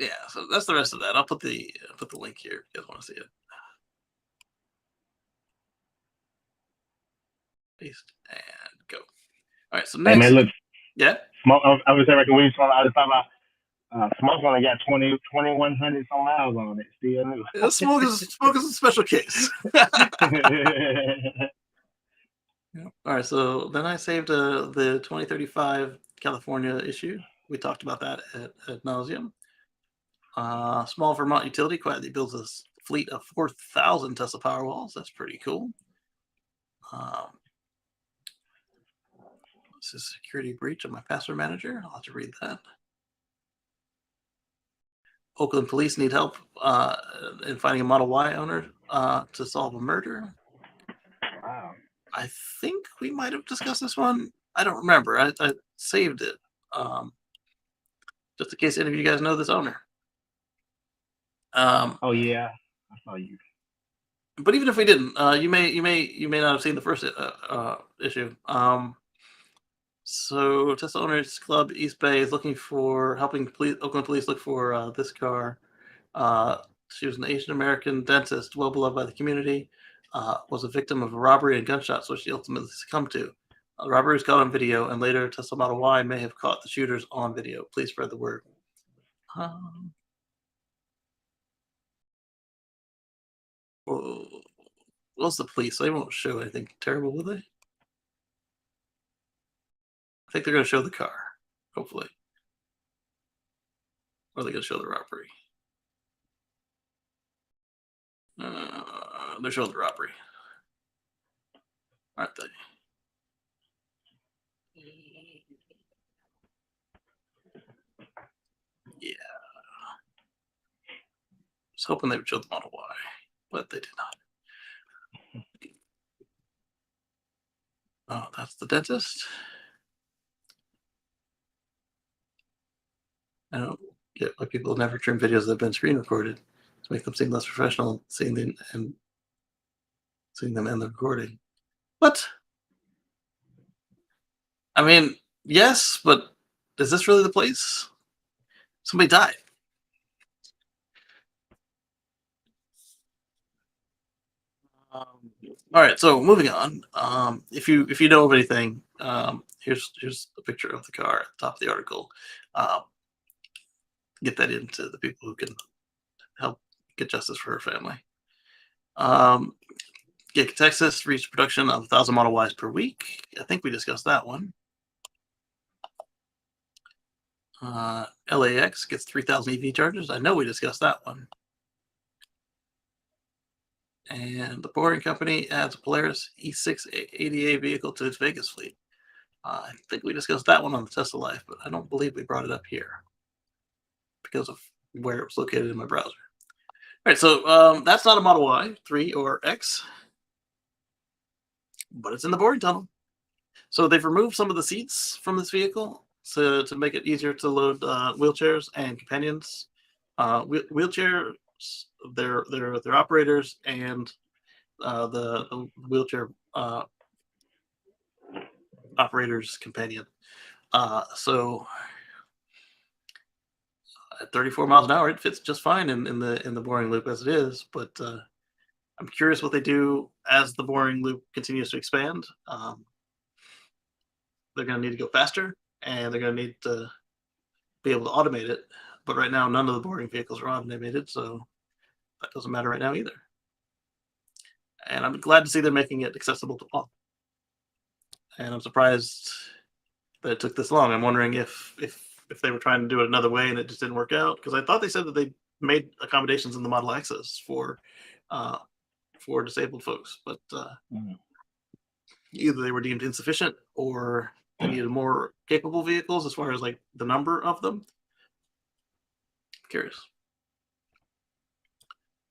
yeah, so that's the rest of that. I'll put the link here if you guys want to see it. Paste and go. All right. So next, Hey man, look, yeah. Smoke. I was saying, when you saw, I was talking about Smoke only got 2,100 some miles on it. Still new. Smoke is a special case. Yeah. All right. So then I saved the 2035 California issue. We talked about that at nauseum. Small Vermont utility quietly builds a fleet of 4,000 Tesla Powerwalls. That's pretty cool. This is security breach of my password manager. I'll have to read that. Oakland police need help in finding a Model Y owner to solve a murder. Wow. I think we might have discussed this one. I don't remember. I saved it just in case any of you guys know this owner. Oh yeah, I saw you. But even if we didn't, you may not have seen the first issue. So Tesla Owners Club East Bay is helping Oakland police look for this car. She was an Asian American dentist, well beloved by the community. Was a victim of a robbery and gunshots, which she ultimately succumbed to. The robbery was caught on video, and later Tesla Model Y may have caught the shooters on video. Please spread the word. What's the police? They won't show anything terrible, will they? I think they're going to show the car, hopefully. Or are they going to show the robbery? They're showing the robbery, aren't they? Yeah. I was hoping they would show the Model Y, but they did not. Oh, that's the dentist. I don't get why people never trim videos that have been screen recorded to make them seem less professional, seeing them and end the recording. What? I mean, yes, but is this really the place? Somebody died. All right, so moving on. If you know of anything, here's a picture of the car at the top of the article. Um, get that into the people who can help get justice for her family. Texas reached production of 1,000 Model Ys per week. I think we discussed that one. LAX gets 3,000 EV chargers. I know we discussed that one. And the Boring Company adds a Polaris E6 ADA vehicle to its Vegas fleet. I think we discussed that one on the Tesla Life, but I don't believe we brought it up here because of where it was located in my browser. All right, so that's not a Model Y, 3, or X, but it's in the boring tunnel. So they've removed some of the seats from this vehicle to make it easier to load wheelchairs and companions. Wheelchairs, their operators, and the wheelchair operator's companion. So at 34 miles an hour, it fits just fine in the boring loop as it is. But I'm curious what they do as the boring loop continues to expand. They're going to need to go faster, and they're going to need to be able to automate it. But right now, none of the boring vehicles are automated, so that doesn't matter right now either. And I'm glad to see they're making it accessible to all. And I'm surprised that it took this long. I'm wondering if they were trying to do it another way and it just didn't work out, because I thought they said that they made accommodations in the Model X's for disabled folks, but either they were deemed insufficient or they needed more capable vehicles as far as like the number of them. I'm curious.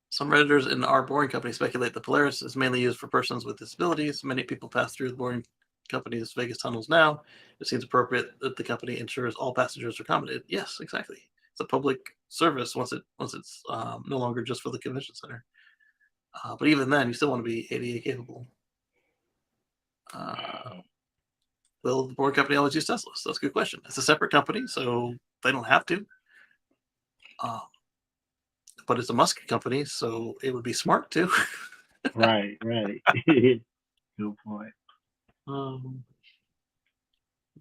Some Redditors in our Boring Company speculate the Polaris is mainly used for persons with disabilities. Many people pass through the Boring Company's Vegas tunnels now. It seems appropriate that the company ensures all passengers are accommodated. Yes, exactly. It's a public service once it's no longer just for the convention center. But even then, you still want to be ADA capable. Will the Boring Company always use Teslas? That's a good question. It's a separate company, so they don't have to. But it's a Musk company, so it would be smart too. Right. Good point.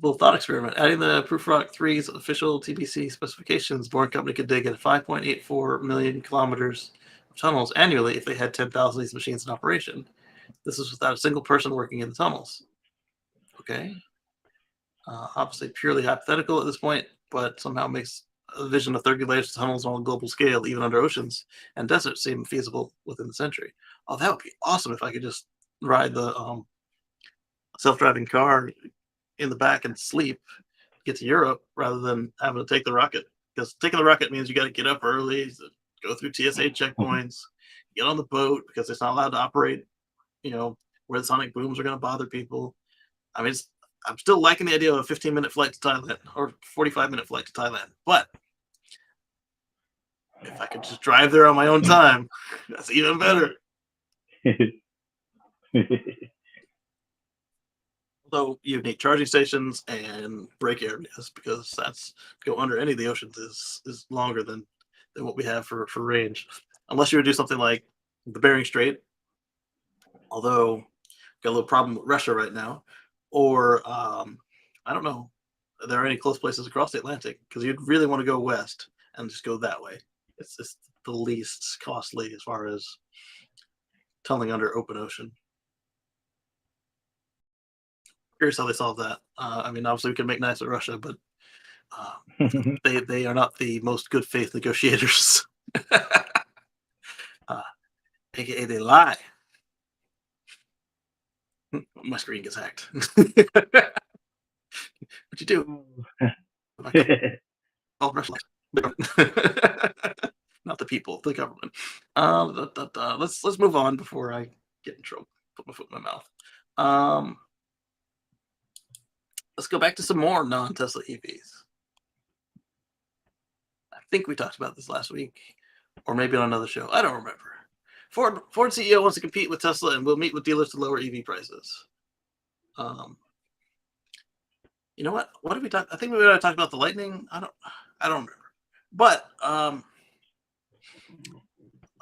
Little thought experiment. Adding the Proofrock 3's official TBC specifications, Boring Company could dig at 5.84 million kilometers of tunnels annually if they had 10,000 of these machines in operation. This is without a single person working in the tunnels. Okay. Obviously purely hypothetical at this point, but somehow makes a vision of 30 layers of tunnels on a global scale, even under oceans and deserts, seem feasible within the century. Oh, that would be awesome if I could just ride the self-driving car in the back and sleep, get to Europe rather than having to take the rocket. Because taking the rocket means you got to get up early, go through TSA checkpoints, get on the boat because it's not allowed to operate, where the sonic booms are going to bother people. I mean, I'm still liking the idea of a 15-minute flight to Thailand or 45-minute flight to Thailand. But if I could just drive there on my own time, that's even better. Although you need charging stations and brake areas, because that's go under any of the oceans is longer than what we have for range. Unless you would do something like the Bering Strait, although got a little problem with Russia right now, or I don't know, are there any close places across the Atlantic? Because you'd really want to go west and just go that way. It's just the least costly as far as tunneling under open ocean. Curious how they solve that. I mean, obviously we can make nice with Russia, but they are not the most good faith negotiators. AKA they lie. My screen gets hacked. What you do? Not the people, the government. Let's move on before I get in trouble. Put my foot in my mouth. Let's go back to some more non-Tesla EVs. I think we talked about this last week, or maybe on another show. I don't remember. Ford CEO wants to compete with Tesla and will meet with dealers to lower EV prices. You know what? What did we talk? I think we were talking about the Lightning. I don't remember. But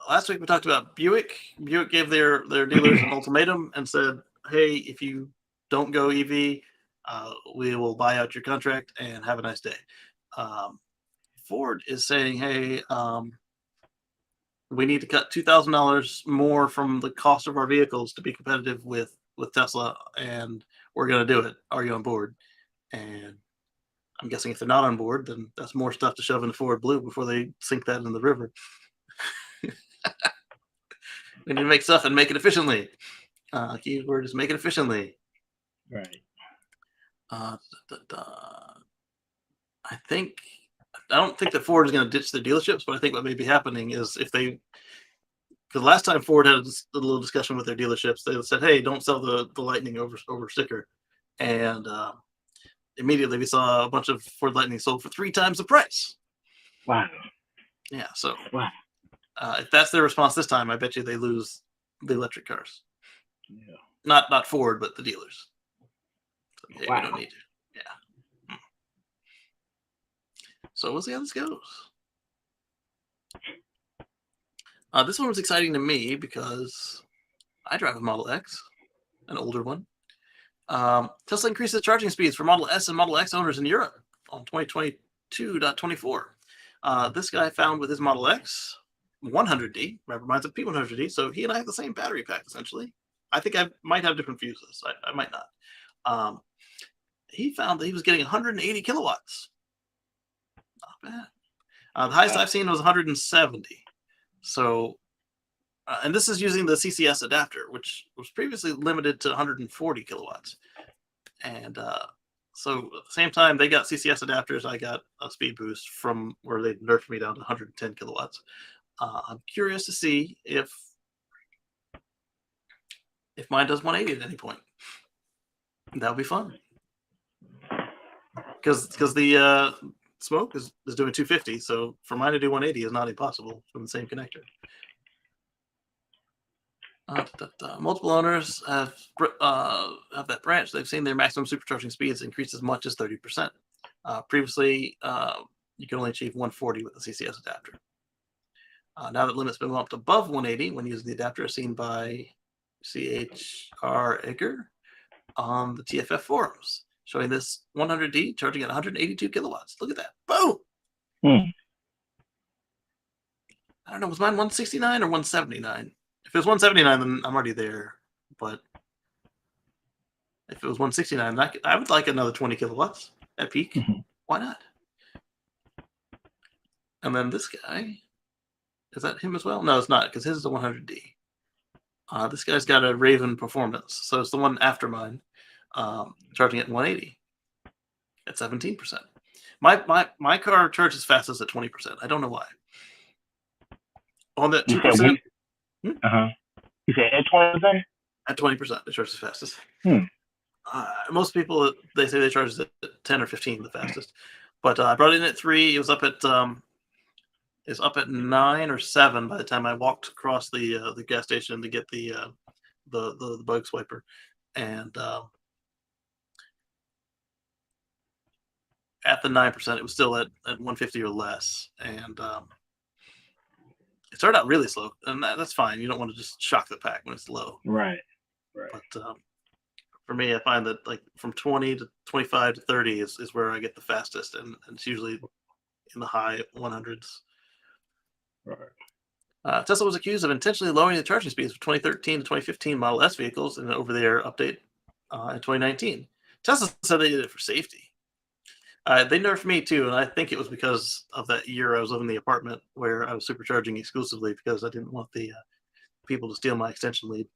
last week we talked about Buick. Buick gave their dealers an ultimatum and said, "Hey, if you don't go EV, we will buy out your contract and have a nice day." Ford is saying, "Hey, we need to cut $2,000 more from the cost of our vehicles to be competitive with Tesla, and we're going to do it. Are you on board?" And I'm guessing if they're not on board, then that's more stuff to shove in the Ford Blue before they sink that in the river. We need to make stuff and make it efficiently. Keyword is make it efficiently. Right. I don't think that Ford is going to ditch their dealerships, but I think what may be happening is because last time Ford had a little discussion with their dealerships, they said, "Hey, don't sell the Lightning over sticker," and immediately we saw a bunch of Ford Lightning sold for 3 times the price. Wow. Yeah, so Wow. if that's their response this time, I bet you they lose the electric cars. Yeah. Not Ford, but the dealers. So, yeah, Wow. we don't need to. Yeah. So we'll see how this goes. This one was exciting to me because I drive a Model X, an older one. Tesla increases charging speeds for Model S and Model X owners in Europe on 2022.24. This guy found with his Model X 100D, reminds of P100D, so he and I have the same battery pack essentially. I think I might have different fuses. I might not. He found that he was getting 180 kilowatts. Not bad. The highest I've seen was 170. So, and this is using the CCS adapter, which was previously limited to 140 kilowatts. And so at the same time they got CCS adapters, I got a speed boost from where they nerfed me down to 110 kilowatts. I'm curious to see if mine does 180 at any point. That would be fun. Because the smoke is doing 250, so for mine to do 180 is not impossible from the same connector. Multiple owners have that branch. They've seen their maximum supercharging speeds increase as much as 30%. Previously, you can only achieve 140 with the CCS adapter. Now that limit's been bumped above 180 when using the adapter, as seen by CHR Egger on the TFF forums, showing this 100D charging at 182 kilowatts. Look at that. Boom! I don't know, was mine 169 or 179? If it was 179, then I'm already there. But if it was 169, I would like another 20 kilowatts at peak. Why not? And then this guy, is that him as well? No, it's not, because his is a 100D. This guy's got a Raven Performance, so it's the one after mine, charging at 180 at 17%. My car charges fastest at 20%. I don't know why. On that 2%. You said at 20%? At 20%, it charges fastest. Most people, they say they charge it at 10 or 15 the fastest. But I brought it in at 3. It was up at 9 or 7 by the time I walked across the gas station to get the bug swiper. And at the 9%, it was still at 150 or less. And it started out really slow, and that's fine. You don't want to just shock the pack when it's low. Right. But for me, I find that like from 20 to 25 to 30 is where I get the fastest, and it's usually in the high 100s. Right. Tesla was accused of intentionally lowering the charging speeds of 2013 to 2015 Model S vehicles in an over-the-air update in 2019. Tesla said they did it for safety. They nerfed me too, and I think it was because of that year I was living in the apartment where I was supercharging exclusively because I didn't want the people to steal my extension lead.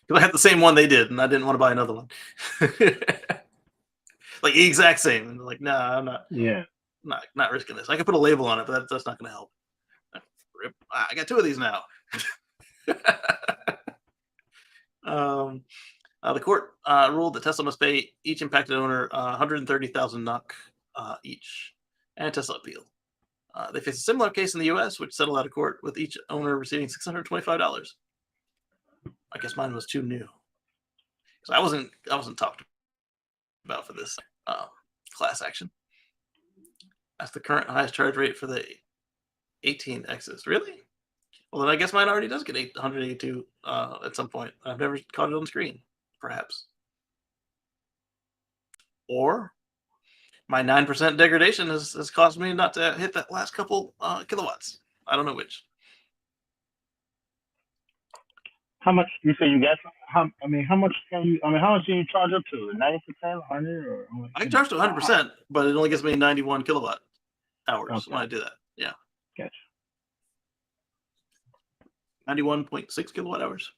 Because I had the same one they did, and I didn't want to buy another one. Like the exact same, and they're like, "Nah, I'm Yeah. not risking this. I could put a label on it, but that's not going to help." I got two of these now. um, the court ruled that Tesla must pay each impacted owner 130,000 NOK each, and Tesla appealed. They faced a similar case in the U.S., which settled out of court with each owner receiving $625. I guess mine was too new, because I wasn't talked about for this class action. That's the current highest charge rate for the 18Xs. Really? Well, then I guess mine already does get 182 at some point. I've never caught it on the screen, perhaps. Or my 9% degradation has caused me not to hit that last couple kilowatts. I don't know which. How much you say you got? How much can you? How much can you charge up to? 90%, 100, or? I can charge to 100%, but it only gives me 91 kilowatt hours Okay. when I do that. Yeah. Gotcha. 91.6 kilowatt hours,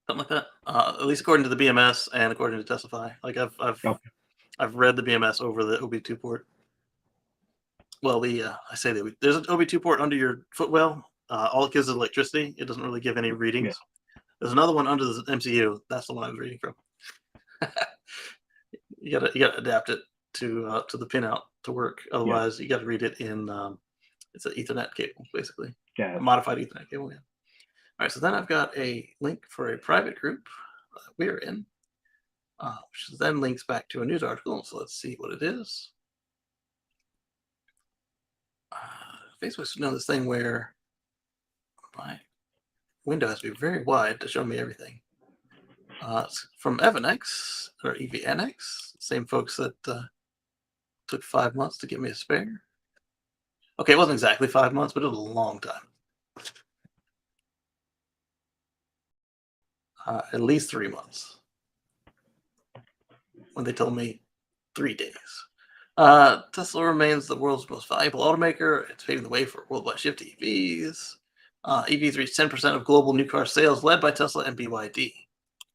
something like that. At least according to the BMS and according to Testify. Like I've read the BMS over the OB2 port. Well, there's an OB2 port under your footwell. All it gives is electricity. It doesn't really give any readings. Yeah. There's another one under the MCU. That's the one I was reading from. you gotta adapt it to the pinout to work. Otherwise, you got to read it in. It's an Ethernet cable, basically. Yeah. A modified Ethernet cable. Yeah. All right. So then I've got a link for a private group that we're in, which then links back to a news article. So let's see what it is. Facebook's doing this thing where my window has to be very wide to show me everything. It's from EvanX or EVNX, same folks that took 5 months to get me a spare. Okay, it wasn't exactly 5 months, but it was a long time. At least 3 months. When they told me 3 days. Tesla remains the world's most valuable automaker. It's paving the way for a worldwide shift to EVs. EVs reached 10% of global new car sales, led by Tesla and BYD.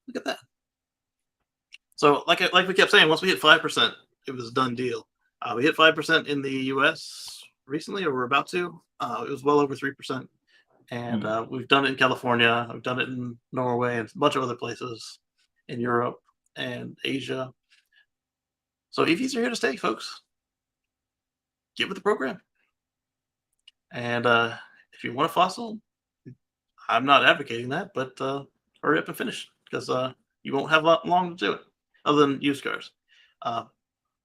Look at that. So, like we kept saying, once we hit 5%, it was a done deal. We hit 5% in the U.S. recently, or we're about to. It was well over 3%. And we've done it in California. We've done it in Norway and a bunch of other places in Europe and Asia. So EVs are here to stay, folks. Get with the program. And if you want a fossil, I'm not advocating that, but hurry up and finish, because you won't have long to do it, other than used cars.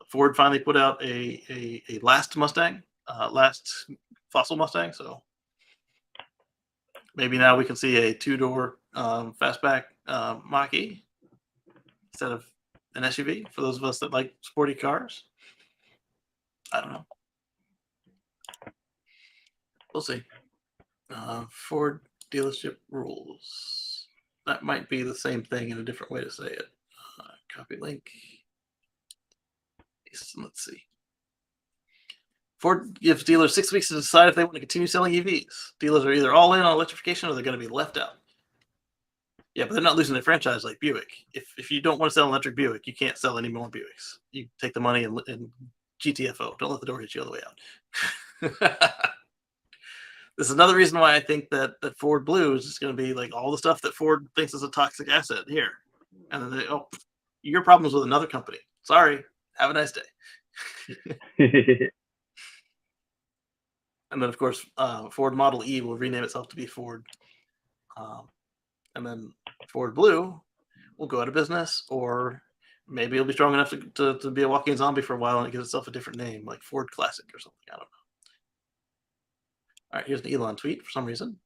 Ford finally put out a last Mustang, last fossil Mustang, so maybe now we can see a two-door fastback Mach-E instead of an SUV for those of us that like sporty cars. I don't know. We'll see. Ford dealership rules. That might be the same thing in a different way to say it. Copy link. Let's see. Ford gives dealers 6 weeks to decide if they want to continue selling EVs. Dealers are either all in on electrification or they're going to be left out. Yeah, but they're not losing their franchise like Buick. If you don't want to sell an electric Buick, you can't sell any more Buicks. You take the money and GTFO. Don't let the door hit you all the way out. This is another reason why I think that Ford Blue is just going to be like all the stuff that Ford thinks is a toxic asset here. And then your problem's with another company. Sorry. Have a nice day. And then, of course, Ford Model E will rename itself to be Ford. And then Ford Blue will go out of business, or maybe it'll be strong enough to be a walking zombie for a while and it gives itself a different name, like Ford Classic or something. I don't know. All right, here's an Elon tweet for some reason.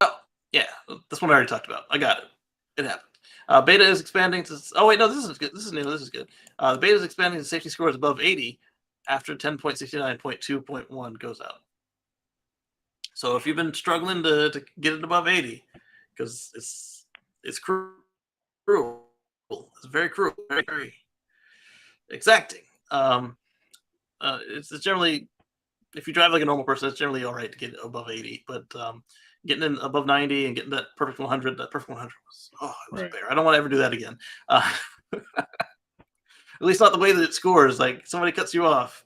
Oh, yeah, this one I already talked about. I got it. It happened. Beta is expanding to... Oh, wait, no, this is good. This is new. This is good. The beta is expanding to safety scores above 80 after 10.69.2.1 goes out. So if you've been struggling to get it above 80, because it's cruel It's very cruel, very, very exacting. It's generally, if you drive like a normal person, it's generally all right to get above 80, but getting in above 90 and getting that perfect 100, that perfect 100 was, it was a Right. bear. I don't want to ever do that again. At least not the way that it scores. Like somebody cuts you off,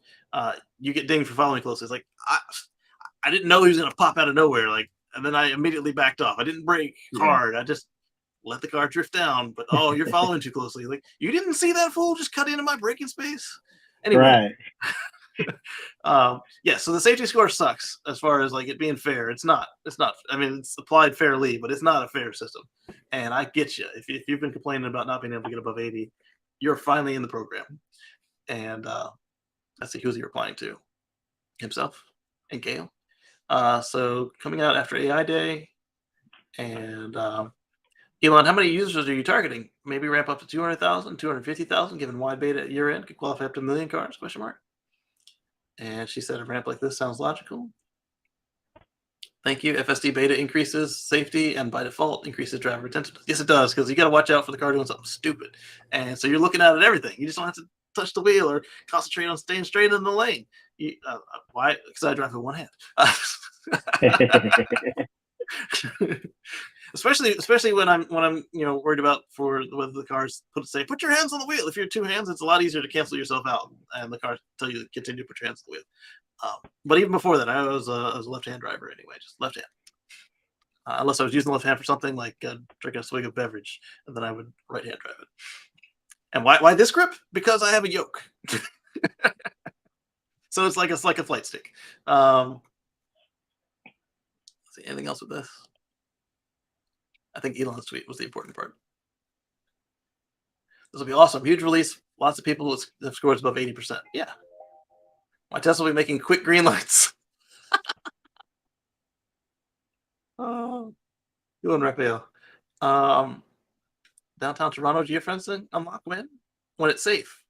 you get dinged for following closely. It's like I didn't know he was gonna pop out of nowhere. Like, and then I immediately backed off. I didn't brake hard. I just let the car drift down. But you're following too closely. Like you didn't see that fool just cut into my braking space. Anyway, Right. yeah. So the safety score sucks as far as like it being fair. It's not. It's not. I mean, it's applied fairly, but it's not a fair system. And I get you. If you've been complaining about not being able to get above 80, you're finally in the program. And let's see who's he replying to. Himself and Gail. So coming out after AI Day, and Elon, how many users are you targeting? Maybe ramp up to 200,000, 250,000, given wide beta at year end could qualify up to 1,000,000 cars? Question mark. And she said a ramp like this sounds logical. Thank you. FSD beta increases safety and by default increases driver attention. Yes, it does, because you got to watch out for the car doing something stupid. And so you're looking at everything. You just don't have to touch the wheel or concentrate on staying straight in the lane. Why? Because I drive with one hand. especially when I'm worried about for whether the cars put your hands on the wheel. If you're two hands, it's a lot easier to cancel yourself out, and the cars tell you to continue to put your hands on the wheel. But even before that, I was a left-hand driver anyway, just left hand. Unless I was using the left hand for something like drinking a swig of beverage, and then I would right-hand drive it. And why this grip? Because I have a yoke. So it's like a flight stick. Let's see, anything else with this? I think Elon's tweet was the important part. This will be awesome. Huge release. Lots of people have scores above 80%. Yeah. My Tesla will be making quick green lights. Oh, Elon Raphael. Downtown Toronto geofencing unlock when it's safe.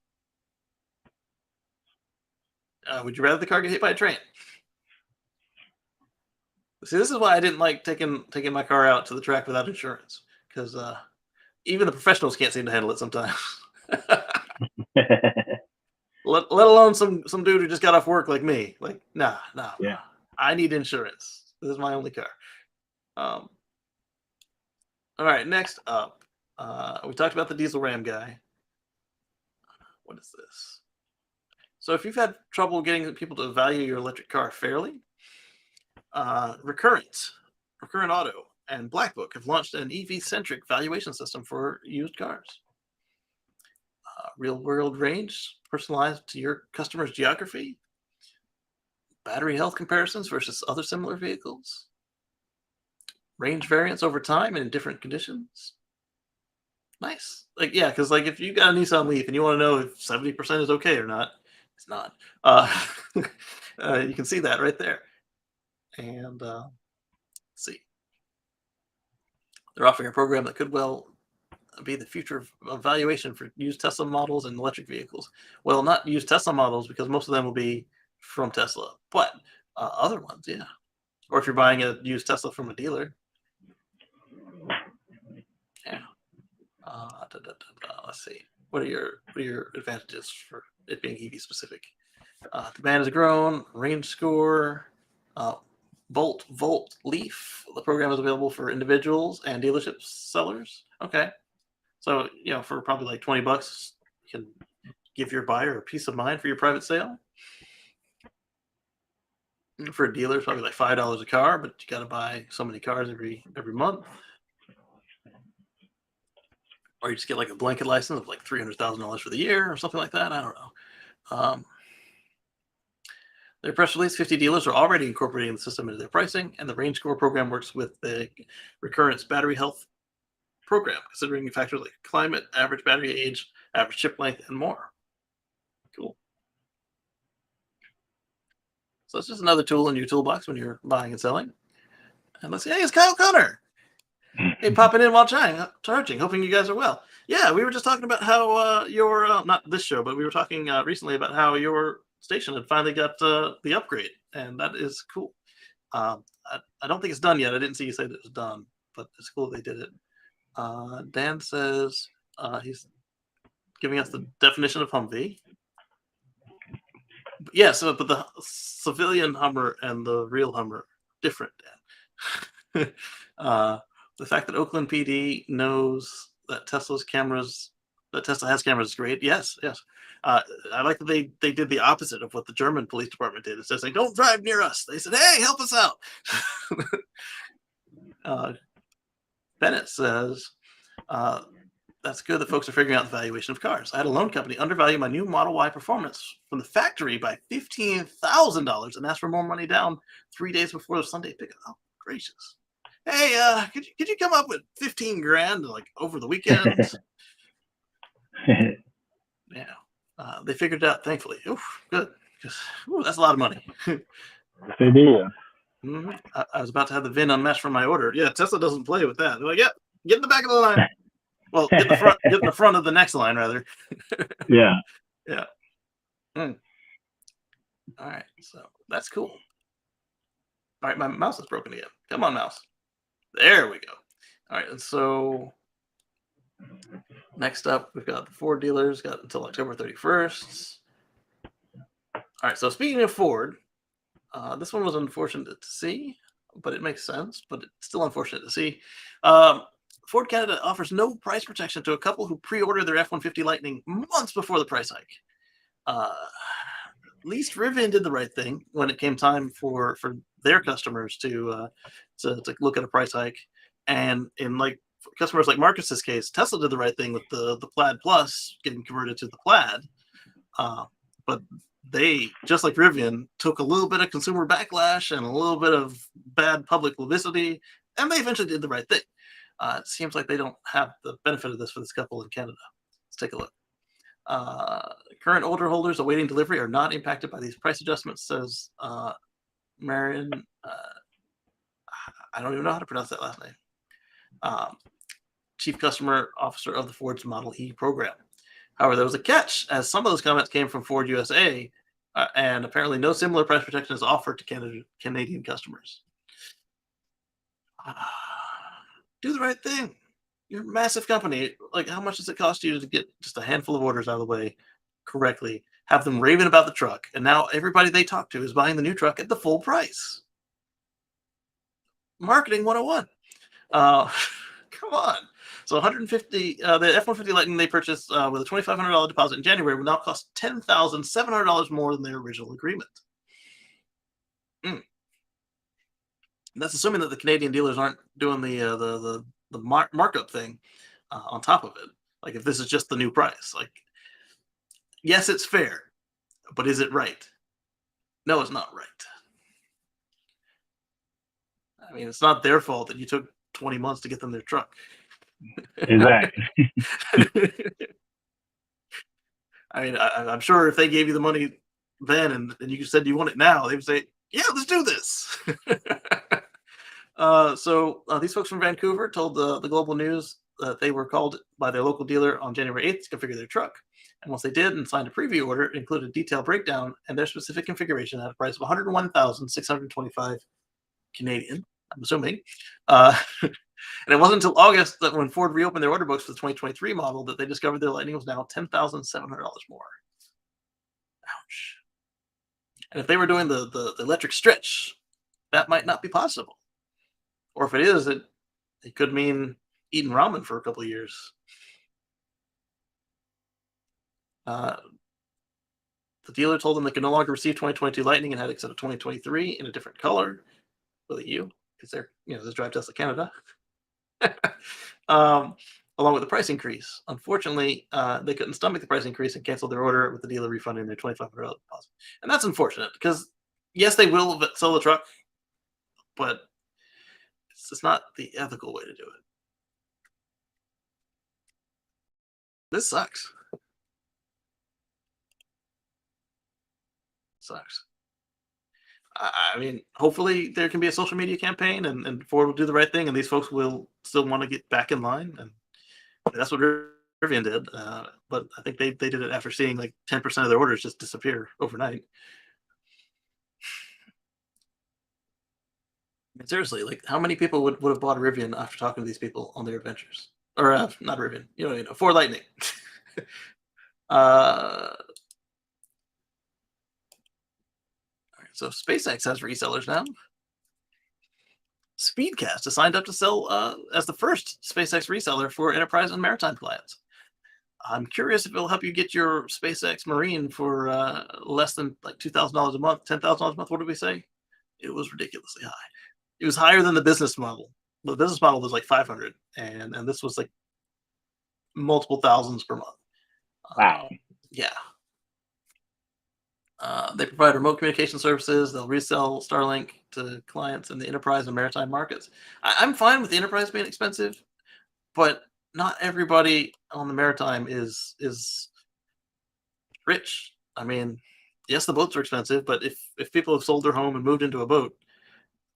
Would you rather the car get hit by a train? See, this is why I didn't like taking my car out to the track without insurance, because even the professionals can't seem to handle it sometimes. let alone some dude who just got off work like me. Like, nah. Yeah. I need insurance. This is my only car. All right, next up, we talked about the diesel Ram guy. What is this? So if you've had trouble getting people to value your electric car fairly, Recurrent Auto, and Black Book have launched an EV-centric valuation system for used cars. Real-world range, personalized to your customer's geography, battery health comparisons versus other similar vehicles, range variance over time and in different conditions. Nice. Like, yeah, because like if you got a Nissan Leaf and you want to know if 70% is okay or not, it's not. You can see that right there. And let's see. They're offering a program that could well be the future of valuation for used Tesla models and electric vehicles. Well, not used Tesla models, because most of them will be from Tesla, but other ones, yeah. Or if you're buying a used Tesla from a dealer. Yeah. Let's see. What are your advantages for it being EV specific? Demand has grown. Range score. Volt Leaf. The program is available for individuals and dealership sellers. Okay. So, for probably like $20, you can give your buyer a peace of mind for your private sale. For a dealer, it's probably like $5 a car, but you got to buy so many cars every month. Or you just get like a blanket license of like $300,000 for the year or something like that. I don't know. Their press release, 50 dealers are already incorporating the system into their pricing, and the range score program works with the Recurrent's battery health program, considering factors like climate, average battery age, average chip length, and more. Cool. So it's just another tool in your toolbox when you're buying and selling. And let's see, hey, it's Kyle Connor. Hey, popping in while charging. Hoping you guys are well. Yeah, we were just talking about how your not this show, but we were talking recently about how your station had finally got the upgrade, and that is cool. I don't think it's done yet. I didn't see you say that it was done, but it's cool they did it. Dan says, He's giving us the definition of Humvee. Yeah, so but the civilian Hummer and the real Hummer different. Dan. The fact that Oakland PD knows that Tesla has cameras is great. Yes, yes. I like that they did the opposite of what the German police department did. It says they don't drive near us. They said, "Hey, help us out." Bennett says, that's good that folks are figuring out the valuation of cars. I had a loan company undervalue my new Model Y Performance from the factory by $15,000 and asked for more money down 3 days before the Sunday pickup. Oh, gracious. Hey, could you come up with 15 grand like over the weekend? Yeah. They figured it out, thankfully. Oof, good. That's a lot of money. They did. I was about to have the VIN unmatched for my order. Yeah, Tesla doesn't play with that. They're like, yeah, get in the back of the line. Well, get in the front of the next line, rather. Yeah. Yeah. All right, so that's cool. All right, my mouse is broken again. Come on, mouse. There we go. All right, and so next up, we've got the Ford dealers. Got until October 31st. All right, so speaking of Ford, this one was unfortunate to see, but it makes sense. But it's still unfortunate to see. Ford Canada offers no price protection to a couple who pre-ordered their F-150 Lightning months before the price hike. At least Rivian did the right thing when it came time for their customers to look at a price hike, and in like customers like Marcus's case, Tesla did the right thing with the Plaid Plus getting converted to the Plaid, but they, just like Rivian, took a little bit of consumer backlash and a little bit of bad public publicity, and they eventually did the right thing. It seems like they don't have the benefit of this for this couple in Canada. Let's take a look. Current order holders awaiting delivery are not impacted by these price adjustments, says Marion. I don't even know how to pronounce that last name. Chief Customer Officer of the Ford's Model E program. However, there was a catch, as some of those comments came from Ford USA, and apparently no similar price protection is offered to Canadian customers. Do the right thing. You're a massive company. Like, how much does it cost you to get just a handful of orders out of the way correctly, have them raving about the truck, and now everybody they talk to is buying the new truck at the full price? Marketing 101. Come on. So 150, the F-150 Lightning they purchased with a $2,500 deposit in January will now cost $10,700 more than their original agreement. And that's assuming that the Canadian dealers aren't doing the markup thing on top of it. Like, if this is just the new price, like, yes, it's fair, but is it right? No, it's not right. I mean, it's not their fault that you took 20 months to get them their truck. Exactly. I mean, I'm sure if they gave you the money then and you said you want it now, they would say, yeah, let's do this. So these folks from Vancouver told the Global News that they were called by their local dealer on January 8th to configure their truck. And once they did and signed a preview order, it included a detailed breakdown and their specific configuration at a price of 101,625 Canadian, I'm assuming. And it wasn't until August that when Ford reopened their order books for the 2023 model that they discovered their Lightning was now $10,700 more. Ouch. And if they were doing the electric stretch, that might not be possible. Or if it is, it could mean eating ramen for a couple of years. The dealer told them they could no longer receive 2022 Lightning and had to accept a 2023 in a different color with a U, because they're, this Drive Tesla Canada. Along with the price increase. Unfortunately, they couldn't stomach the price increase and canceled their order, with the dealer refunding their $2,500 deposit. And that's unfortunate because, yes, they will sell the truck, but it's just not the ethical way to do it. This sucks. Sucks. I mean, hopefully there can be a social media campaign and Ford will do the right thing and these folks will still want to get back in line. And that's what Rivian did. But I think they did it after seeing like 10% of their orders just disappear overnight. I mean, seriously, like, how many people would have bought a Rivian after talking to these people on their adventures? or not Rivian. You know, Ford Lightning. uh, so SpaceX has resellers now. Speedcast has signed up to sell as the first SpaceX reseller for enterprise and maritime clients. I'm curious if it'll help you get your SpaceX Marine for less than like $2,000 a month, $10,000 a month. What did we say? It was ridiculously high. It was higher than the business model. The business model was like 500, and this was like multiple thousands per month. Wow. Yeah. They provide remote communication services. They'll resell Starlink to clients in the enterprise and maritime markets. I'm fine with the enterprise being expensive, but not everybody on the maritime is rich. I mean, yes, the boats are expensive, but if people have sold their home and moved into a boat,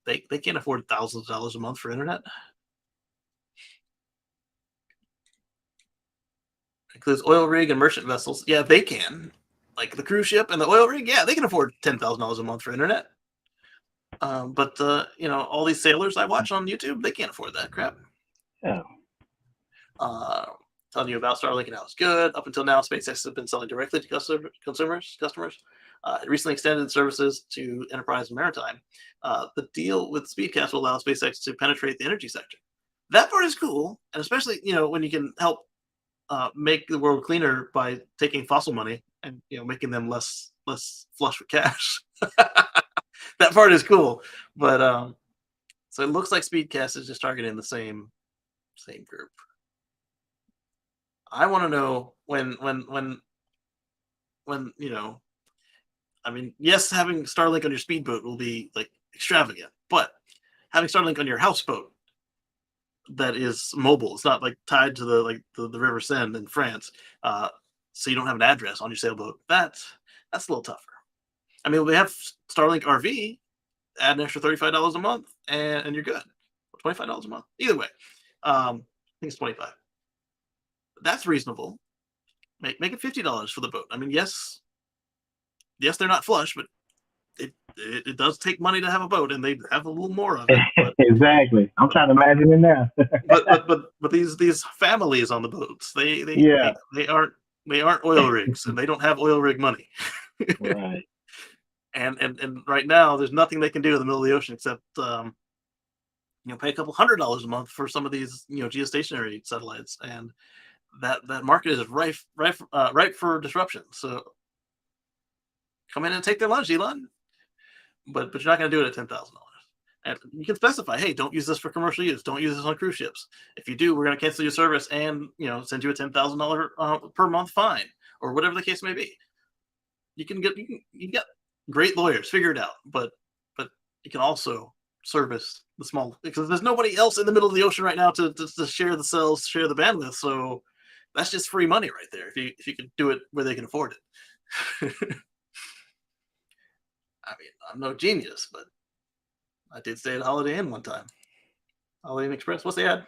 they can't afford thousands of dollars a month for internet. Includes oil rig and merchant vessels. Yeah, they can. Like the cruise ship and the oil rig, yeah, they can afford $10,000 a month for internet. But all these sailors I watch on YouTube, they can't afford that crap. Yeah. Telling you about Starlink and how it's good. Up until now, SpaceX has been selling directly to customers. It recently extended services to enterprise and maritime. The deal with Speedcast will allow SpaceX to penetrate the energy sector. That part is cool, and especially when you can help make the world cleaner by taking fossil money and making them less flush with cash. That part is cool, but so it looks like Speedcast is just targeting the same group. I want to know when I mean, yes, having Starlink on your speedboat will be like extravagant, but having Starlink on your houseboat that is mobile, it's not like tied to the River Seine in France, so you don't have an address on your sailboat. That's a little tougher. I mean, we have Starlink RV, add an extra $35 a month, and you're good. $25 a month, either way. I think it's 25. That's reasonable. Make it $50 for the boat. I mean, yes, they're not flush, but it does take money to have a boat, and they have a little more of it. But, Exactly. I'm trying to imagine it now. but these families on the boats, Yeah. they aren't oil rigs, and they don't have oil rig money. Right. And right now, there's nothing they can do in the middle of the ocean except pay a couple $100s a month for some of these geostationary satellites, and that market is ripe for disruption. So come in and take their lunch, Elon. But you're not going to do it at $10,000. And you can specify, hey, don't use this for commercial use. Don't use this on cruise ships. If you do, we're going to cancel your service and send you a $10,000 per month fine, or whatever the case may be. You get great lawyers, figure it out. But you can also service the small, because there's nobody else in the middle of the ocean right now to share the cells, share the bandwidth. So that's just free money right there. If you can do it where they can afford it. I mean, I'm no genius, but I did stay at Holiday Inn one time. Holiday Inn Express. What's the ad?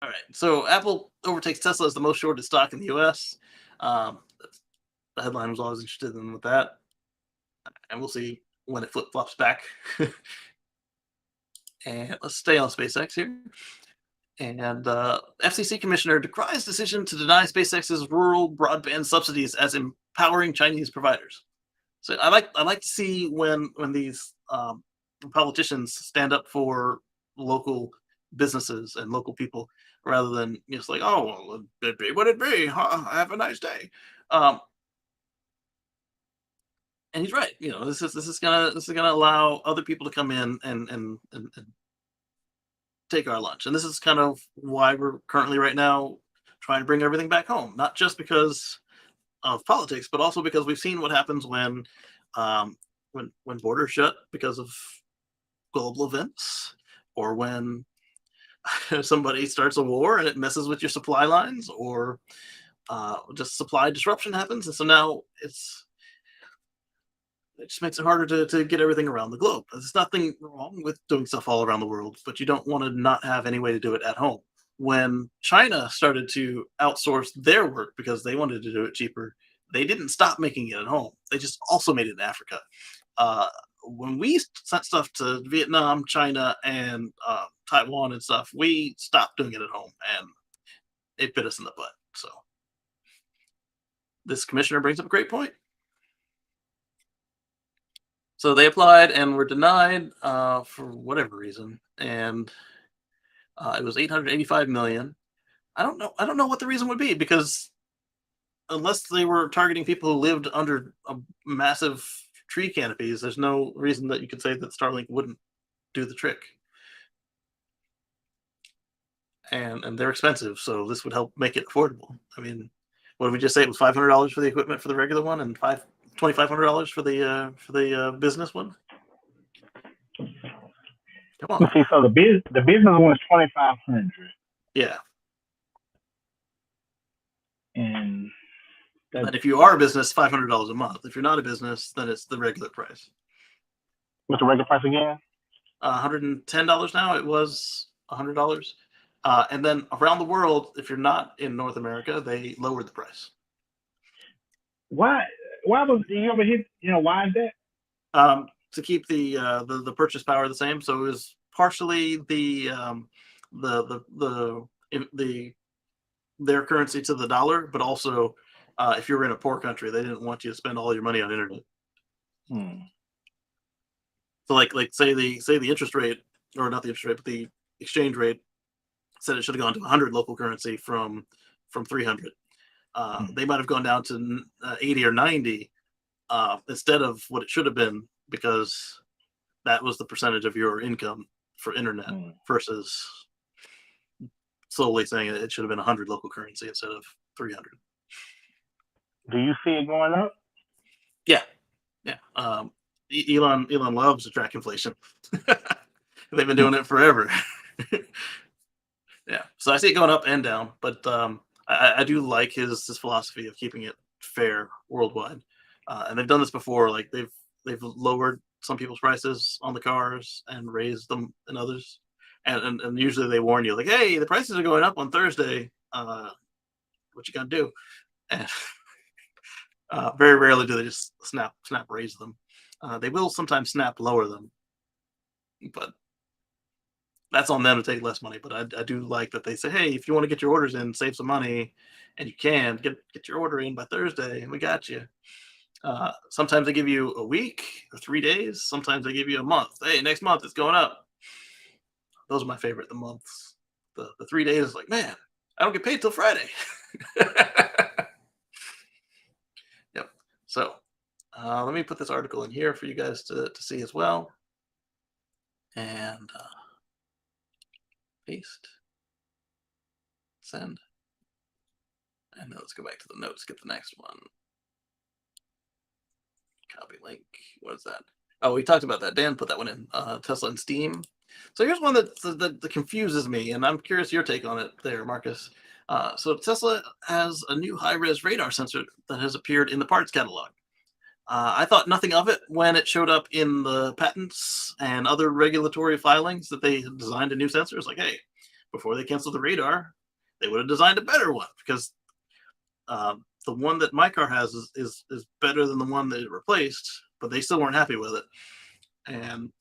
All right. So Apple overtakes Tesla as the most shorted stock in the U.S. The headline was always interested in with that, and we'll see when it flip flops back. And let's stay on SpaceX here. And FCC commissioner decries decision to deny SpaceX's rural broadband subsidies as empowering Chinese providers. So I like to see when these politicians stand up for local businesses and local people, rather than just like, oh, well, it be what it be. Have a nice day. And he's right. This is gonna allow other people to come in and take our lunch. And this is kind of why we're currently right now trying to bring everything back home, not just because of politics, but also because we've seen what happens when borders shut because of global events, or when somebody starts a war and it messes with your supply lines, or just supply disruption happens. And so now it just makes it harder to get everything around the globe. There's nothing wrong with doing stuff all around the world, but you don't want to not have any way to do it at home. When China started to outsource their work because they wanted to do it cheaper, they didn't stop making it at home. They just also made it in Africa. when we sent stuff to Vietnam, China, and Taiwan and stuff, we stopped doing it at home, and it bit us in the butt. So this commissioner brings up a great point. So they applied and were denied for whatever reason, and it was 885 million. I don't know what the reason would be, because unless they were targeting people who lived under massive tree canopies, there's no reason that you could say that Starlink wouldn't do the trick. And they're expensive, so this would help make it affordable. I mean, what did we just say? It was $500 for the equipment for the regular one, and $2,500 for the business one. Come on. See, so the business one is 2,500, Yeah. and And if you are a business, $500 a month. If you're not a business, then it's the regular price. what's the regular price again? $110 now. It was $100. And then around the world, if you're not in North America, they lowered the price. Why? Why was you ever hit? Why is that? To keep the purchase power the same. So it was partially their currency to the dollar, but also if you were in a poor country, they didn't want you to spend all your money on internet. So like say the interest rate, or not the interest rate, but the exchange rate said it should have gone to 100 local currency from 300. They might have gone down to 80 or 90 instead of what it should have been, because that was the percentage of your income for internet versus slowly saying it should have been 100 local currency instead of 300. Do you see it going up? Yeah. Elon loves to track inflation. They've been doing it forever. Yeah, so I see it going up and down, but I do like his philosophy of keeping it fair worldwide. And they've done this before. Like they've lowered some people's prices on the cars and raised them in others. And usually they warn you, like, hey, the prices are going up on Thursday. What you gonna do? And very rarely do they just snap raise them. They will sometimes snap lower them, but that's on them to take less money. But I do like that they say, hey, if you want to get your orders in, save some money, and you can get your order in by Thursday, and we got you. Sometimes they give you a week or 3 days. Sometimes they give you a month. Hey, next month it's going up. Those are my favorite. The months, the 3 days is like, man, I don't get paid till Friday. Yep. So let me put this article in here for you guys to see as well. And paste, send, and then let's go back to the notes, get the next one. Copy link. What is that? Oh, we talked about that. Dan put that one in. Tesla and Steam. So here's one that confuses me, and I'm curious your take on it there, Marcus. So Tesla has a new high-res radar sensor that has appeared in the parts catalog. I thought nothing of it when it showed up in the patents and other regulatory filings that they had designed a new sensor. It's like, hey, before they canceled the radar, they would have designed a better one, because the one that my car has is better than the one that it replaced, but they still weren't happy with it. And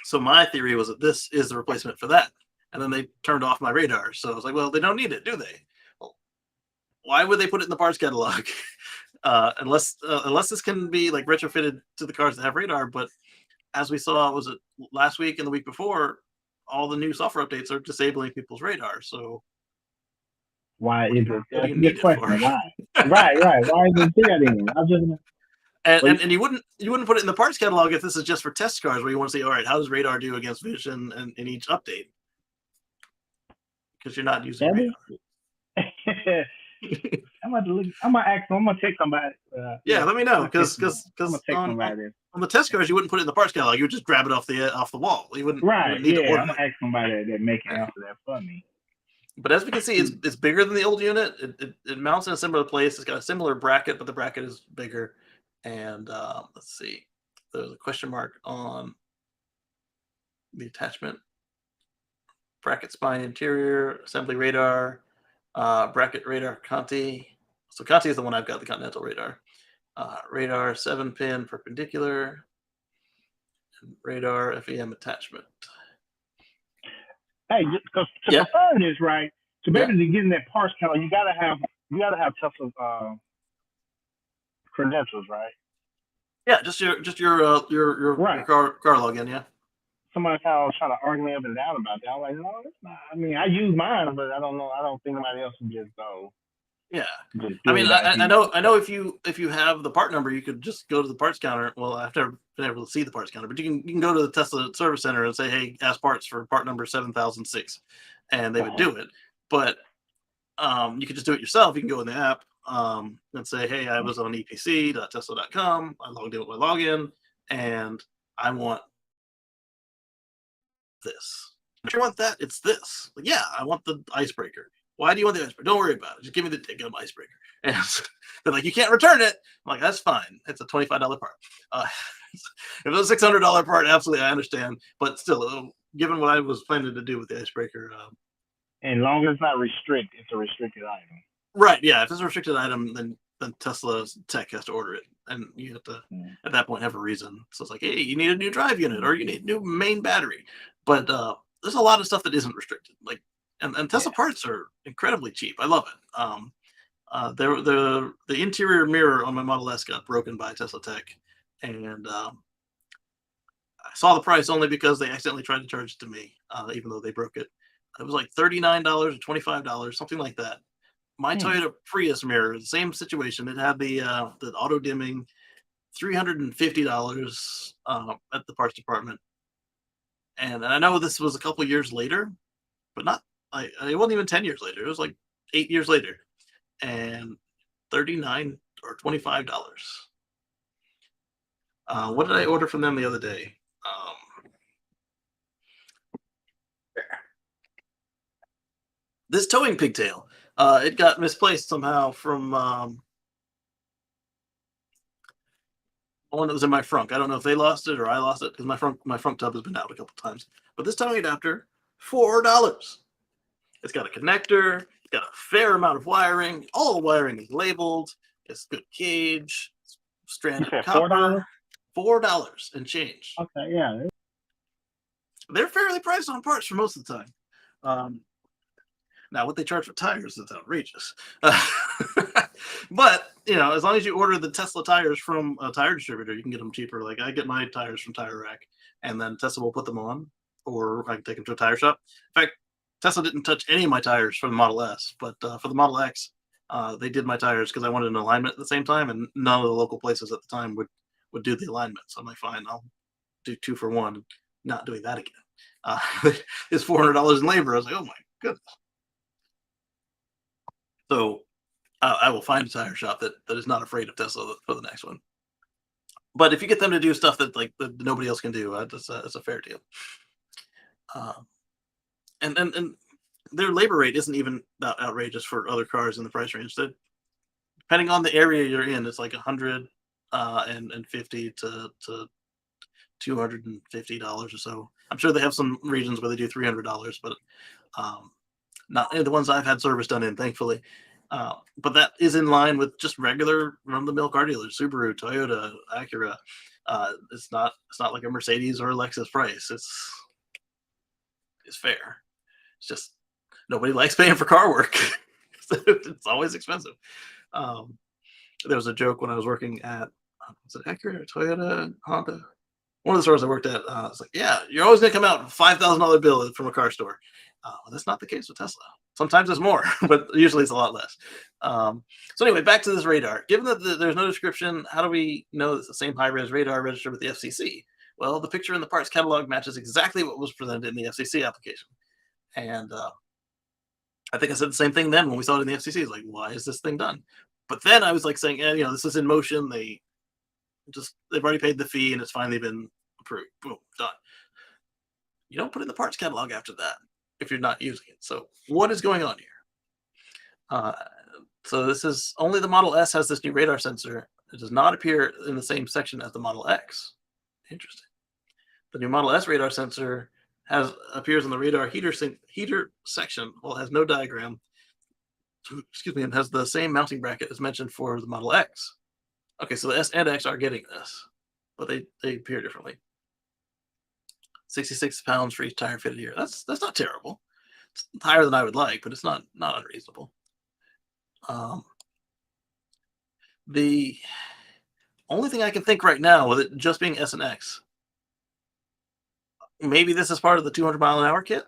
so my theory was that this is the replacement for that. And then they turned off my radar. So I was like, well, they don't need it, do they? Well, why would they put it in the parts catalog? Unless this can be like retrofitted to the cars that have radar. But as we saw, was it last week and the week before, all the new software updates are disabling people's radar. So why is it? That's a good question. Why? Right. Why is it there then? And you wouldn't put it in the parts catalog if this is just for test cars, where you want to see, all right, how does radar do against vision and in each update? Because you're not using radar. I'm gonna ask. I'm gonna take somebody. Yeah, let me know, because on the test cars you wouldn't put it in the parts catalog. You would just grab it off the wall. You wouldn't need to order I'm gonna ask somebody that make an answer that for me. But as we can see, it's bigger than the old unit. It mounts in a similar place. It's got a similar bracket, but the bracket is bigger. And let's see, there's a question mark on the attachment. Bracket spine interior, assembly radar, bracket radar Conti. So Conti is the one I've got, the Continental radar. Radar 7-pin perpendicular, and radar FEM attachment. Hey, because to Yeah. confirm this, right? So Yeah. basically, getting that parts counter, you gotta have Tesla's credentials, right? Yeah, just your Right. car login. Yeah. Somebody kind of was trying to argue me up and down about that. I'm like, no, it's not. I mean, I use mine, but I don't know. I don't think nobody else would just Yeah. just I do mean, it without I know if you have the part number, you could just go to the parts counter. Well, I've never been able to see the parts counter, but you can go to the Tesla service center and say, "Hey, ask parts for part number 7006," and they would do it. But you could just do it yourself. You can go in the app and say, "Hey, I was on epc.tesla.com. I logged in with my login, and I want this. If you want that, it's this. Like, yeah, I want the icebreaker. Why do you want the icebreaker? Don't worry about it. Just give me the damn icebreaker." And they're like, "You can't return it." I'm like, "That's fine. It's a $25 part." If it was a $600 part, absolutely, I understand. But still, given what I was planning to do with the icebreaker, And long as it's not restricted, it's a restricted item. right? Yeah, if it's a restricted item, then Tesla's tech has to order it, and you have to at that point have a reason. So it's like, hey, you need a new drive unit or you need a new main battery. But there's a lot of stuff that isn't restricted. Like, and Tesla parts are incredibly cheap. I love it. The interior mirror on my Model S got broken by Tesla Tech, and I saw the price only because they accidentally tried to charge it to me, even though they broke it. It was like $39 or $25, something like that. My Toyota Prius mirror, the same situation. It had the auto dimming, $350 at the parts department, and I know this was a couple years later, but not. It wasn't even 10 years later. It was like 8 years later, and $39 or $25. What did I order from them the other day? This towing pigtail. It got misplaced somehow from one that was in my frunk. I don't know if they lost it or I lost it because my frunk tub has been out a couple times. But this towing adapter, $4. It's got a connector. It's got a fair amount of wiring. All the wiring is labeled. It's good gauge. Stranded You said copper. $4? $4 and change. Okay, yeah. They're fairly priced on parts for most of the time. Now, what they charge for tires is outrageous. But, as long as you order the Tesla tires from a tire distributor, you can get them cheaper. Like, I get my tires from Tire Rack, and then Tesla will put them on, or I can take them to a tire shop. In fact, Tesla didn't touch any of my tires for the Model S, but for the Model X, they did my tires because I wanted an alignment at the same time, and none of the local places at the time would do the alignment. So I'm like, fine, I'll do 2 for 1, not doing that again. It's $400 in labor. I was like, oh my goodness. So I will find a tire shop that is not afraid of Tesla for the next one. But if you get them to do stuff that that nobody else can do, it's a fair deal. And their labor rate isn't even that outrageous for other cars in the price range. So depending on the area you're in, it's like $150 to $250 or so. I'm sure they have some regions where they do $300, but not the ones I've had service done in, thankfully. But that is in line with just regular run-of-the-mill car dealers: Subaru, Toyota, Acura. It's not like a Mercedes or a Lexus price. It's fair. It's just nobody likes paying for car work. It's always expensive. There was a joke when I was working at was it Acura, Toyota, Honda? One of the stores I worked at. It's like, yeah, you're always gonna come out with a $5,000 bill from a car store. Well, that's not the case with Tesla. Sometimes it's more, but usually it's a lot less. So anyway, back to this radar. Given that there's no description, how do we know it's the same high-res radar registered with the FCC? Well, the picture in the parts catalog matches exactly what was presented in the FCC application. And I think I said the same thing then when we saw it in the FCC. It's like, why is this thing done? But then I was like saying, this is in motion. They've already paid the fee and it's finally been approved. Boom, done. You don't put in the parts catalog after that if you're not using it. So what is going on here? So this is only the Model S has this new radar sensor. It does not appear in the same section as the Model X. Interesting. The new Model S radar sensor appears in the radar heater section. Well, it has no diagram. Excuse me, and has the same mounting bracket as mentioned for the Model X. Okay, so the S and X are getting this, but they appear differently. 66 pounds for each tire fitted here. That's not terrible. It's higher than I would like, but it's not unreasonable. Um, the only thing I can think right now with it just being S and X, maybe this is part of the 200-mile-an-hour kit.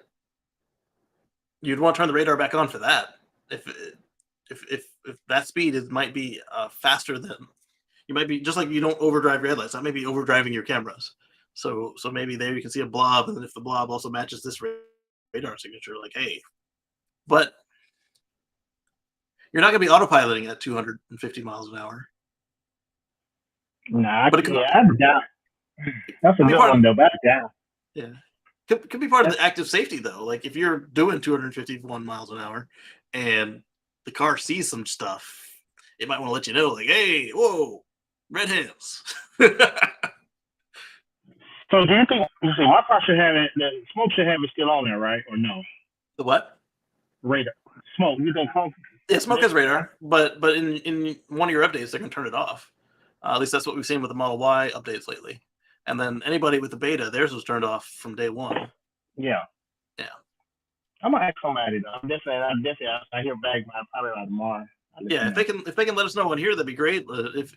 You'd want to turn the radar back on for that. If that speed might be faster than you might be, just like you don't overdrive your headlights. That may be overdriving your cameras. So maybe there you can see a blob, and then if the blob also matches this radar signature, like hey, but you're not going to be autopiloting at 250 miles an hour. Nah, But it could, yeah, I doubt. That's a be good part of, one though. But I doubt. yeah, could be part of the active safety though. Like if you're doing 251 miles an hour and the car sees some stuff, it might want to let you know, like, hey, whoa, red hands. So do you think? So my car should have it. The smoke should have it still on there, right? Or no? The what? Radar smoke. You think smoke? Yeah, smoke has radar, but in one of your updates, they're going to turn it off. At least that's what we've seen with the Model Y updates lately. And then anybody with the beta, theirs was turned off from day one. Yeah. Yeah. I'm gonna ask somebody though. I'm definitely. I hear back probably by tomorrow. Yeah, if they can let us know on here, that'd be great.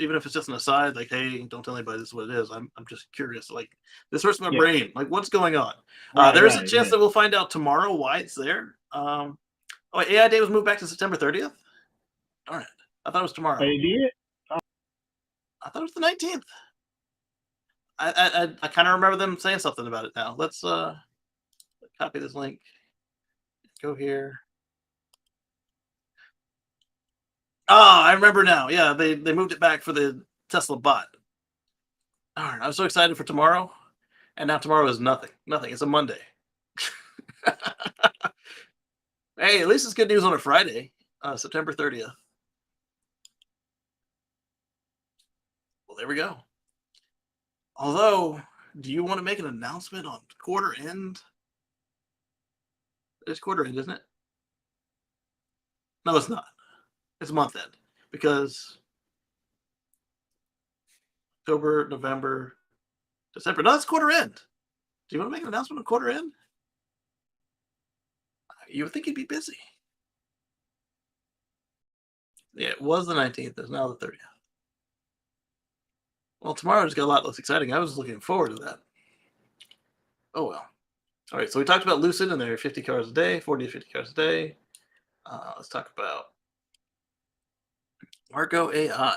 Even if it's just an aside, like, hey, don't tell anybody this is what it is. I'm just curious. Like, this hurts my brain. Like, what's going on? There's a chance that we'll find out tomorrow why it's there. Oh, AI Day was moved back to September 30th. Darn it! I thought it was tomorrow. They did. I thought it was the 19th. I kind of remember them saying something about it now. Let's copy this link. Go here. Oh, I remember now. Yeah, they moved it back for the Tesla bot. Darn, I was so excited for tomorrow, and now tomorrow is nothing. Nothing. It's a Monday. Hey, at least it's good news on a Friday, September 30th. Well, there we go. Although, do you want to make an announcement on quarter end? It's quarter end, isn't it? No, it's not. It's month end because October, November, December. No, it's quarter end. Do you want to make an announcement on quarter end? You would think you'd be busy. Yeah, it was the 19th. It's now the 30th. Well, tomorrow just got a lot less exciting. I was looking forward to that. Oh, well. All right, so we talked about Lucid and their 50 cars a day, 40 to 50 cars a day. Let's talk about Argo AI.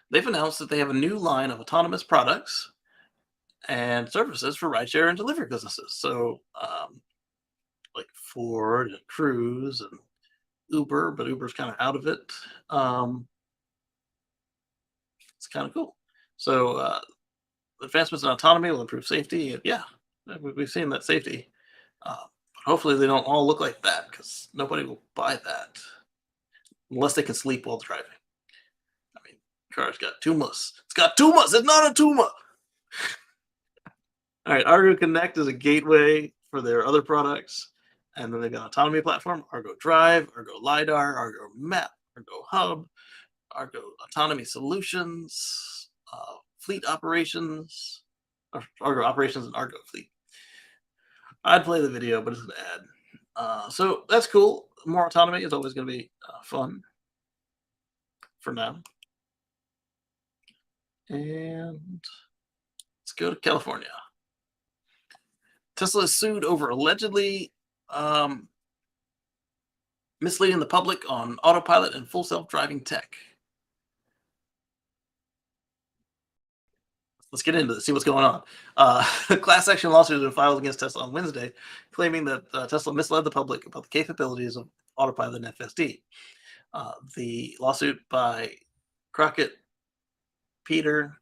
They've announced that they have a new line of autonomous products and services for rideshare and delivery businesses. So, like Ford and Cruise and Uber, but Uber's kind of out of it. It's kind of cool. So, advancements in autonomy will improve safety. Yeah, we've seen that safety. But hopefully, they don't all look like that because nobody will buy that unless they can sleep while driving. I mean, car's got tumors. It's got tumors. It's not a tumor. All right, Argo Connect is a gateway for their other products. And then they've got autonomy platform, Argo Drive, Argo LiDAR, Argo Map, Argo Hub, Argo Autonomy Solutions, Fleet Operations, or Argo Operations and Argo Fleet. I'd play the video, but it's an ad. So that's cool. More autonomy is always going to be fun for now. And let's go to California. Tesla is sued over allegedly misleading the public on autopilot and full self-driving tech. Let's get into this, see what's going on. A class action lawsuit has been filed against Tesla on Wednesday, claiming that Tesla misled the public about the capabilities of autopilot and FSD. The lawsuit by Crockett, Peter,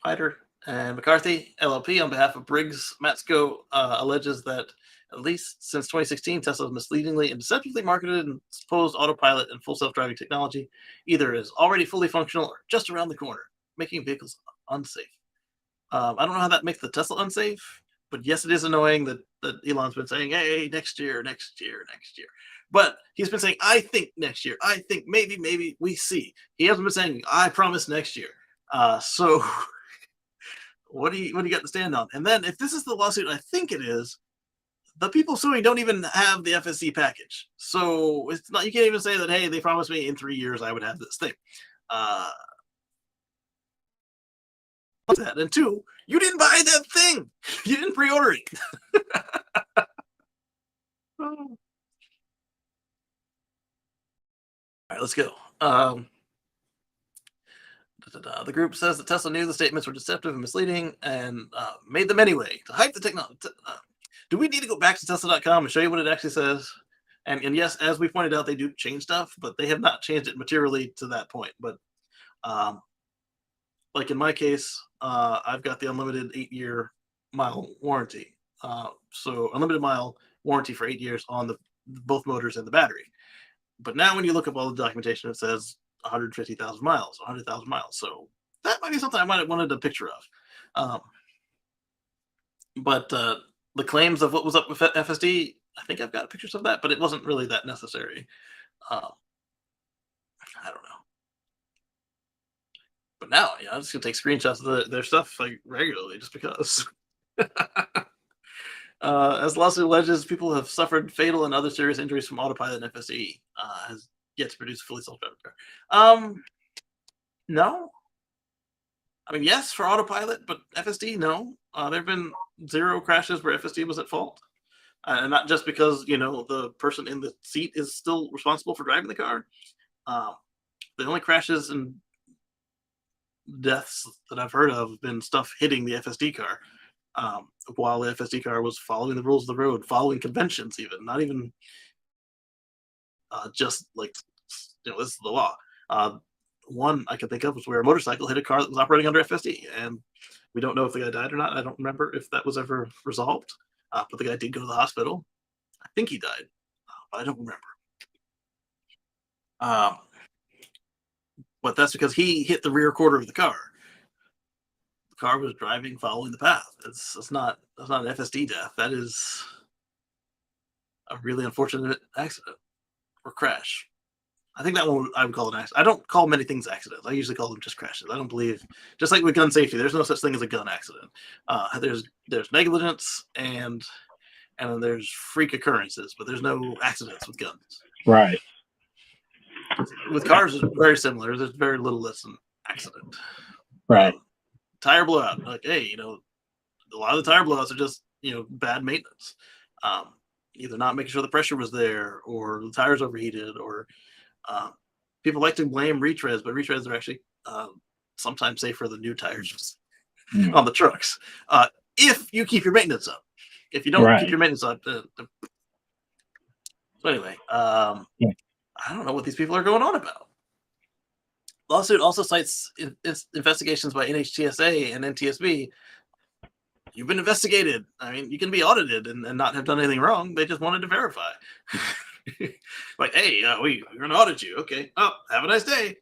and McCarthy, LLP, on behalf of Briggs Matsko, alleges that at least since 2016, Tesla has misleadingly and deceptively marketed and supposed autopilot and full self-driving technology either is already fully functional or just around the corner, making vehicles unsafe. I don't know how that makes the Tesla unsafe, but yes, it is annoying that Elon's been saying, hey, next year. But he's been saying, I think next year. I think maybe we see. He hasn't been saying, I promise next year. So what do you got to stand on? And then if this is the lawsuit I think it is, the people suing don't even have the FSD package. So it's not, you can't even say that, hey, they promised me in 3 years I would have this thing. That. And two, you didn't buy that thing. You didn't pre-order it. All right, let's go. The group says that Tesla knew the statements were deceptive and misleading and made them anyway to hype the technology. Do we need to go back to Tesla.com and show you what it actually says? And yes, as we pointed out, they do change stuff, but they have not changed it materially to that point. But like in my case, I've got the unlimited 8-year mile warranty. So unlimited mile warranty for 8 years on both motors and the battery. But now when you look up all the documentation, it says 150,000 miles, 100,000 miles. So that might be something I might have wanted a picture of. But the claims of what was up with FSD, I think I've got pictures of that, but it wasn't really that necessary. I don't know. But now, I'm just gonna take screenshots of their stuff like regularly, just because. As the lawsuit alleges, people have suffered fatal and other serious injuries from autopilot, and FSD has yet to produce a fully self-driving car. No. I mean, yes, for autopilot, but FSD, no. There have been 0 crashes where FSD was at fault. And not just because, the person in the seat is still responsible for driving the car. The only crashes and deaths that I've heard of have been stuff hitting the FSD car. While the FSD car was following the rules of the road, following conventions even, not even just like, this is the law. One I can think of was where a motorcycle hit a car that was operating under FSD, and we don't know if the guy died or not. I don't remember if that was ever resolved, but the guy did go to the hospital. I think he died, but I don't remember. But that's because he hit the rear quarter of the car. The car was driving following the path. That's not an FSD death. That is a really unfortunate accident or crash. I think that one I would call an accident. I don't call many things accidents. I usually call them just crashes. I don't believe, just like with gun safety, there's no such thing as a gun accident. There's negligence and then there's freak occurrences, but there's no accidents with guns. Right. With cars, it's very similar. There's very little that's an accident. Right. Tire blowout. Like, hey, a lot of the tire blowouts are just, bad maintenance. Either not making sure the pressure was there, or the tires overheated, or people like to blame retreads, but retreads are actually sometimes safer than new tires on the trucks. If you keep your maintenance up. If you don't keep your maintenance up, so anyway, I don't know what these people are going on about. Lawsuit also cites investigations by NHTSA and NTSB. You've been investigated. I mean, you can be audited and not have done anything wrong. They just wanted to verify. Like, hey, we're going to audit you. Okay. Oh, have a nice day.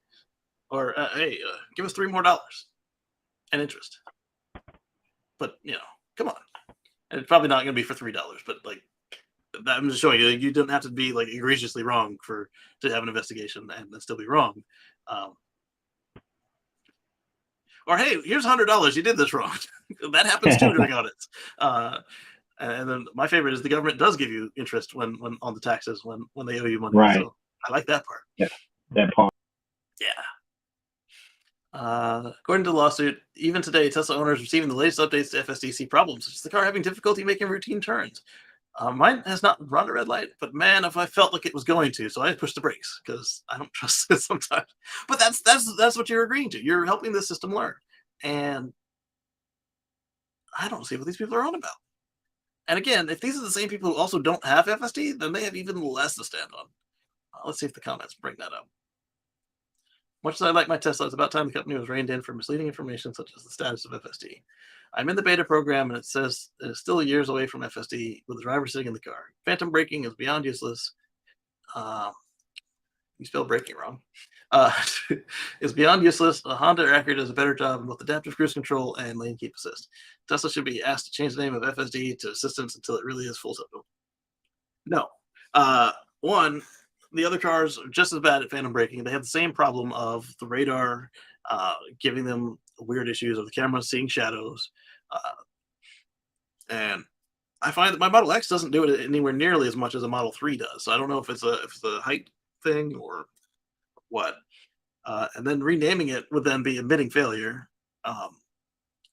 Or, hey, give us $3 more and interest. But, come on. And it's probably not going to be for $3, but like, I'm just showing you, you don't have to be like egregiously wrong to have an investigation and still be wrong. Or hey, here's $100. You did this wrong. That happens too during audits. And then my favorite is the government does give you interest when on the taxes when they owe you money. Right. So I like that part. Yeah, that part. Yeah. According to the lawsuit, even today, Tesla owners receiving the latest updates to FSD problems, such as the car having difficulty making routine turns. Mine has not run a red light, but man, if I felt like it was going to, so I pushed the brakes because I don't trust it sometimes. But that's what you're agreeing to. You're helping the system learn, and I don't see what these people are on about. And again, if these are the same people who also don't have FSD, then they have even less to stand on. Let's see if the comments bring that up. Much as I like my Tesla, it's about time the company was reined in for misleading information such as the status of FSD. I'm in the beta program, and it says it is still years away from FSD with the driver sitting in the car. Phantom braking is beyond useless. You spelled braking wrong. Is beyond useless. A Honda Acura does a better job in both adaptive cruise control and lane keep assist. Tesla should be asked to change the name of FSD to assistance until it really is full self. No. one, the other cars are just as bad at phantom braking. They have the same problem of the radar giving them weird issues of the camera seeing shadows. Uh, and I find that my Model X doesn't do it anywhere nearly as much as a Model 3 does. So I don't know if it's a height thing or what. And then renaming it would then be admitting failure. Um,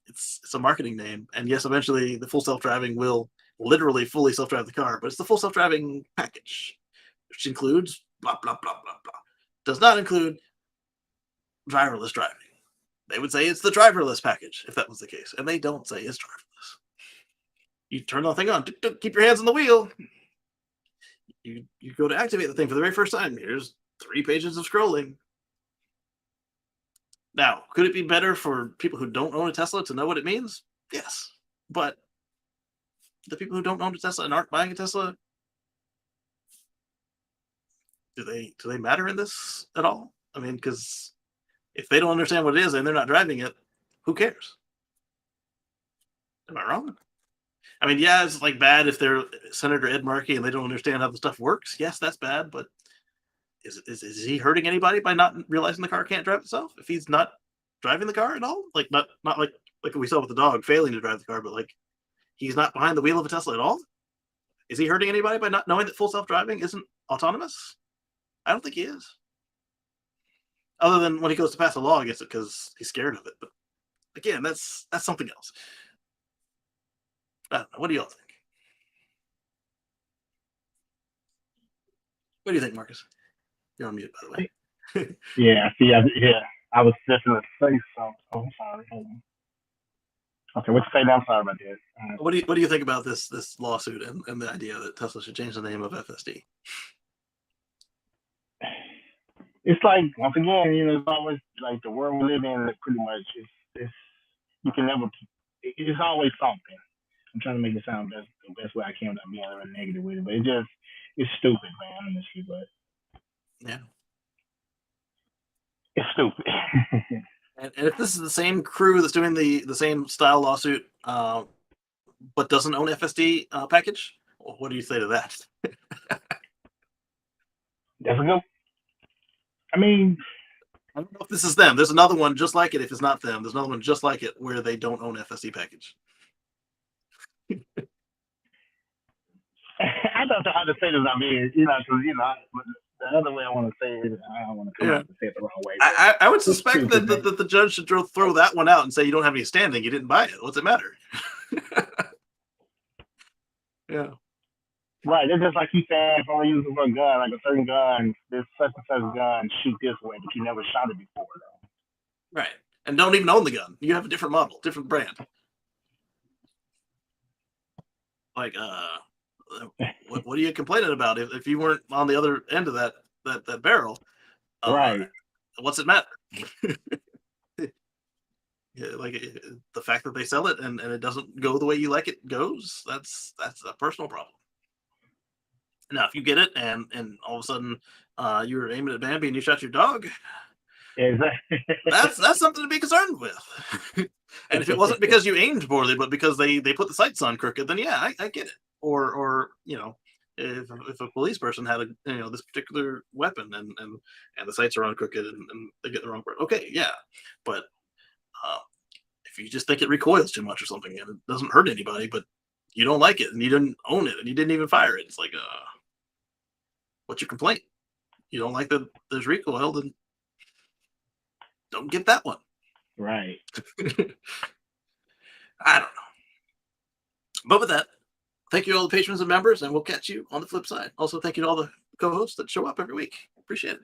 it's a marketing name, and yes, eventually the full self driving will literally fully self drive the car, but it's the full self driving package, which includes blah blah blah blah blah. Does not include driverless driving. They would say it's the driverless package if that was the case, and they don't say it's driverless. You turn the thing on, keep your hands on the wheel. You go to activate the thing for the very first time. Here's 3 pages of scrolling. Now, could it be better for people who don't own a Tesla to know what it means? Yes, but the people who don't own a Tesla and aren't buying a Tesla, do they matter in this at all? I mean, because if they don't understand what it is and they're not driving it, who cares? Am I wrong? I mean, yeah, it's like bad if they're Senator Ed Markey and they don't understand how the stuff works. Yes, that's bad, but is he hurting anybody by not realizing the car can't drive itself? If he's not driving the car at all, like not like we saw with the dog failing to drive the car, but like he's not behind the wheel of a Tesla at all. Is he hurting anybody by not knowing that full self driving isn't autonomous? I don't think he is. Other than when he goes to pass a law against it because he's scared of it. But again, that's something else. I don't know. What do y'all think? What do you think, Marcus? You're on mute, by the way. Yeah, see, I was just gonna say something. Oh, I'm sorry. Hold on. Okay, what you say now? I'm sorry about that. What do you think about this lawsuit and the idea that Tesla should change the name of FSD? It's like, once again, it's always like the world we live in. Pretty much, it's you can never. It's always something. I'm trying to make it sound the best way I can without being a little negative with it, but it's stupid, man. Honestly, but Yeah. it's stupid. And if this is the same crew that's doing the same style lawsuit, but doesn't own FSD package, well, what do you say to that? That's a good. I mean, I don't know if this is them. There's another one just like it. If it's not them, there's another one just like it where they don't own FSD package. I don't know how to say this. I mean, because the other way I want to say it, I don't want to come out and say it the wrong way. I would suspect that the judge should throw that one out and say you don't have any standing. You didn't buy it. What's it matter? Yeah. Right. It's just like you saying, if I want to use it for a gun, like a certain gun, this such and such gun, shoot this way, but you never shot it before, though. Right. And don't even own the gun. You have a different model, different brand. Like, what are you complaining about? If you weren't on the other end of that barrel, right? What's it matter? Yeah, like the fact that they sell it and it doesn't go the way you like it goes, that's a personal problem. Now, if you get it and all of a sudden you were aiming at Bambi and you shot your dog, exactly. that's something to be concerned with. And if it wasn't because you aimed poorly, but because they put the sights on crooked, then yeah, I get it. Or if a police person had this particular weapon and the sights are on crooked and they get the wrong part, okay, yeah, but if you just think it recoils too much or something and it doesn't hurt anybody, but you don't like it and you didn't own it and you didn't even fire it, it's like, what's your complaint? You don't like that there's recoil, then don't get that one. Right. I don't know. But with that, thank you to all the patrons and members, and we'll catch you on the flip side. Also, thank you to all the co-hosts that show up every week. Appreciate it.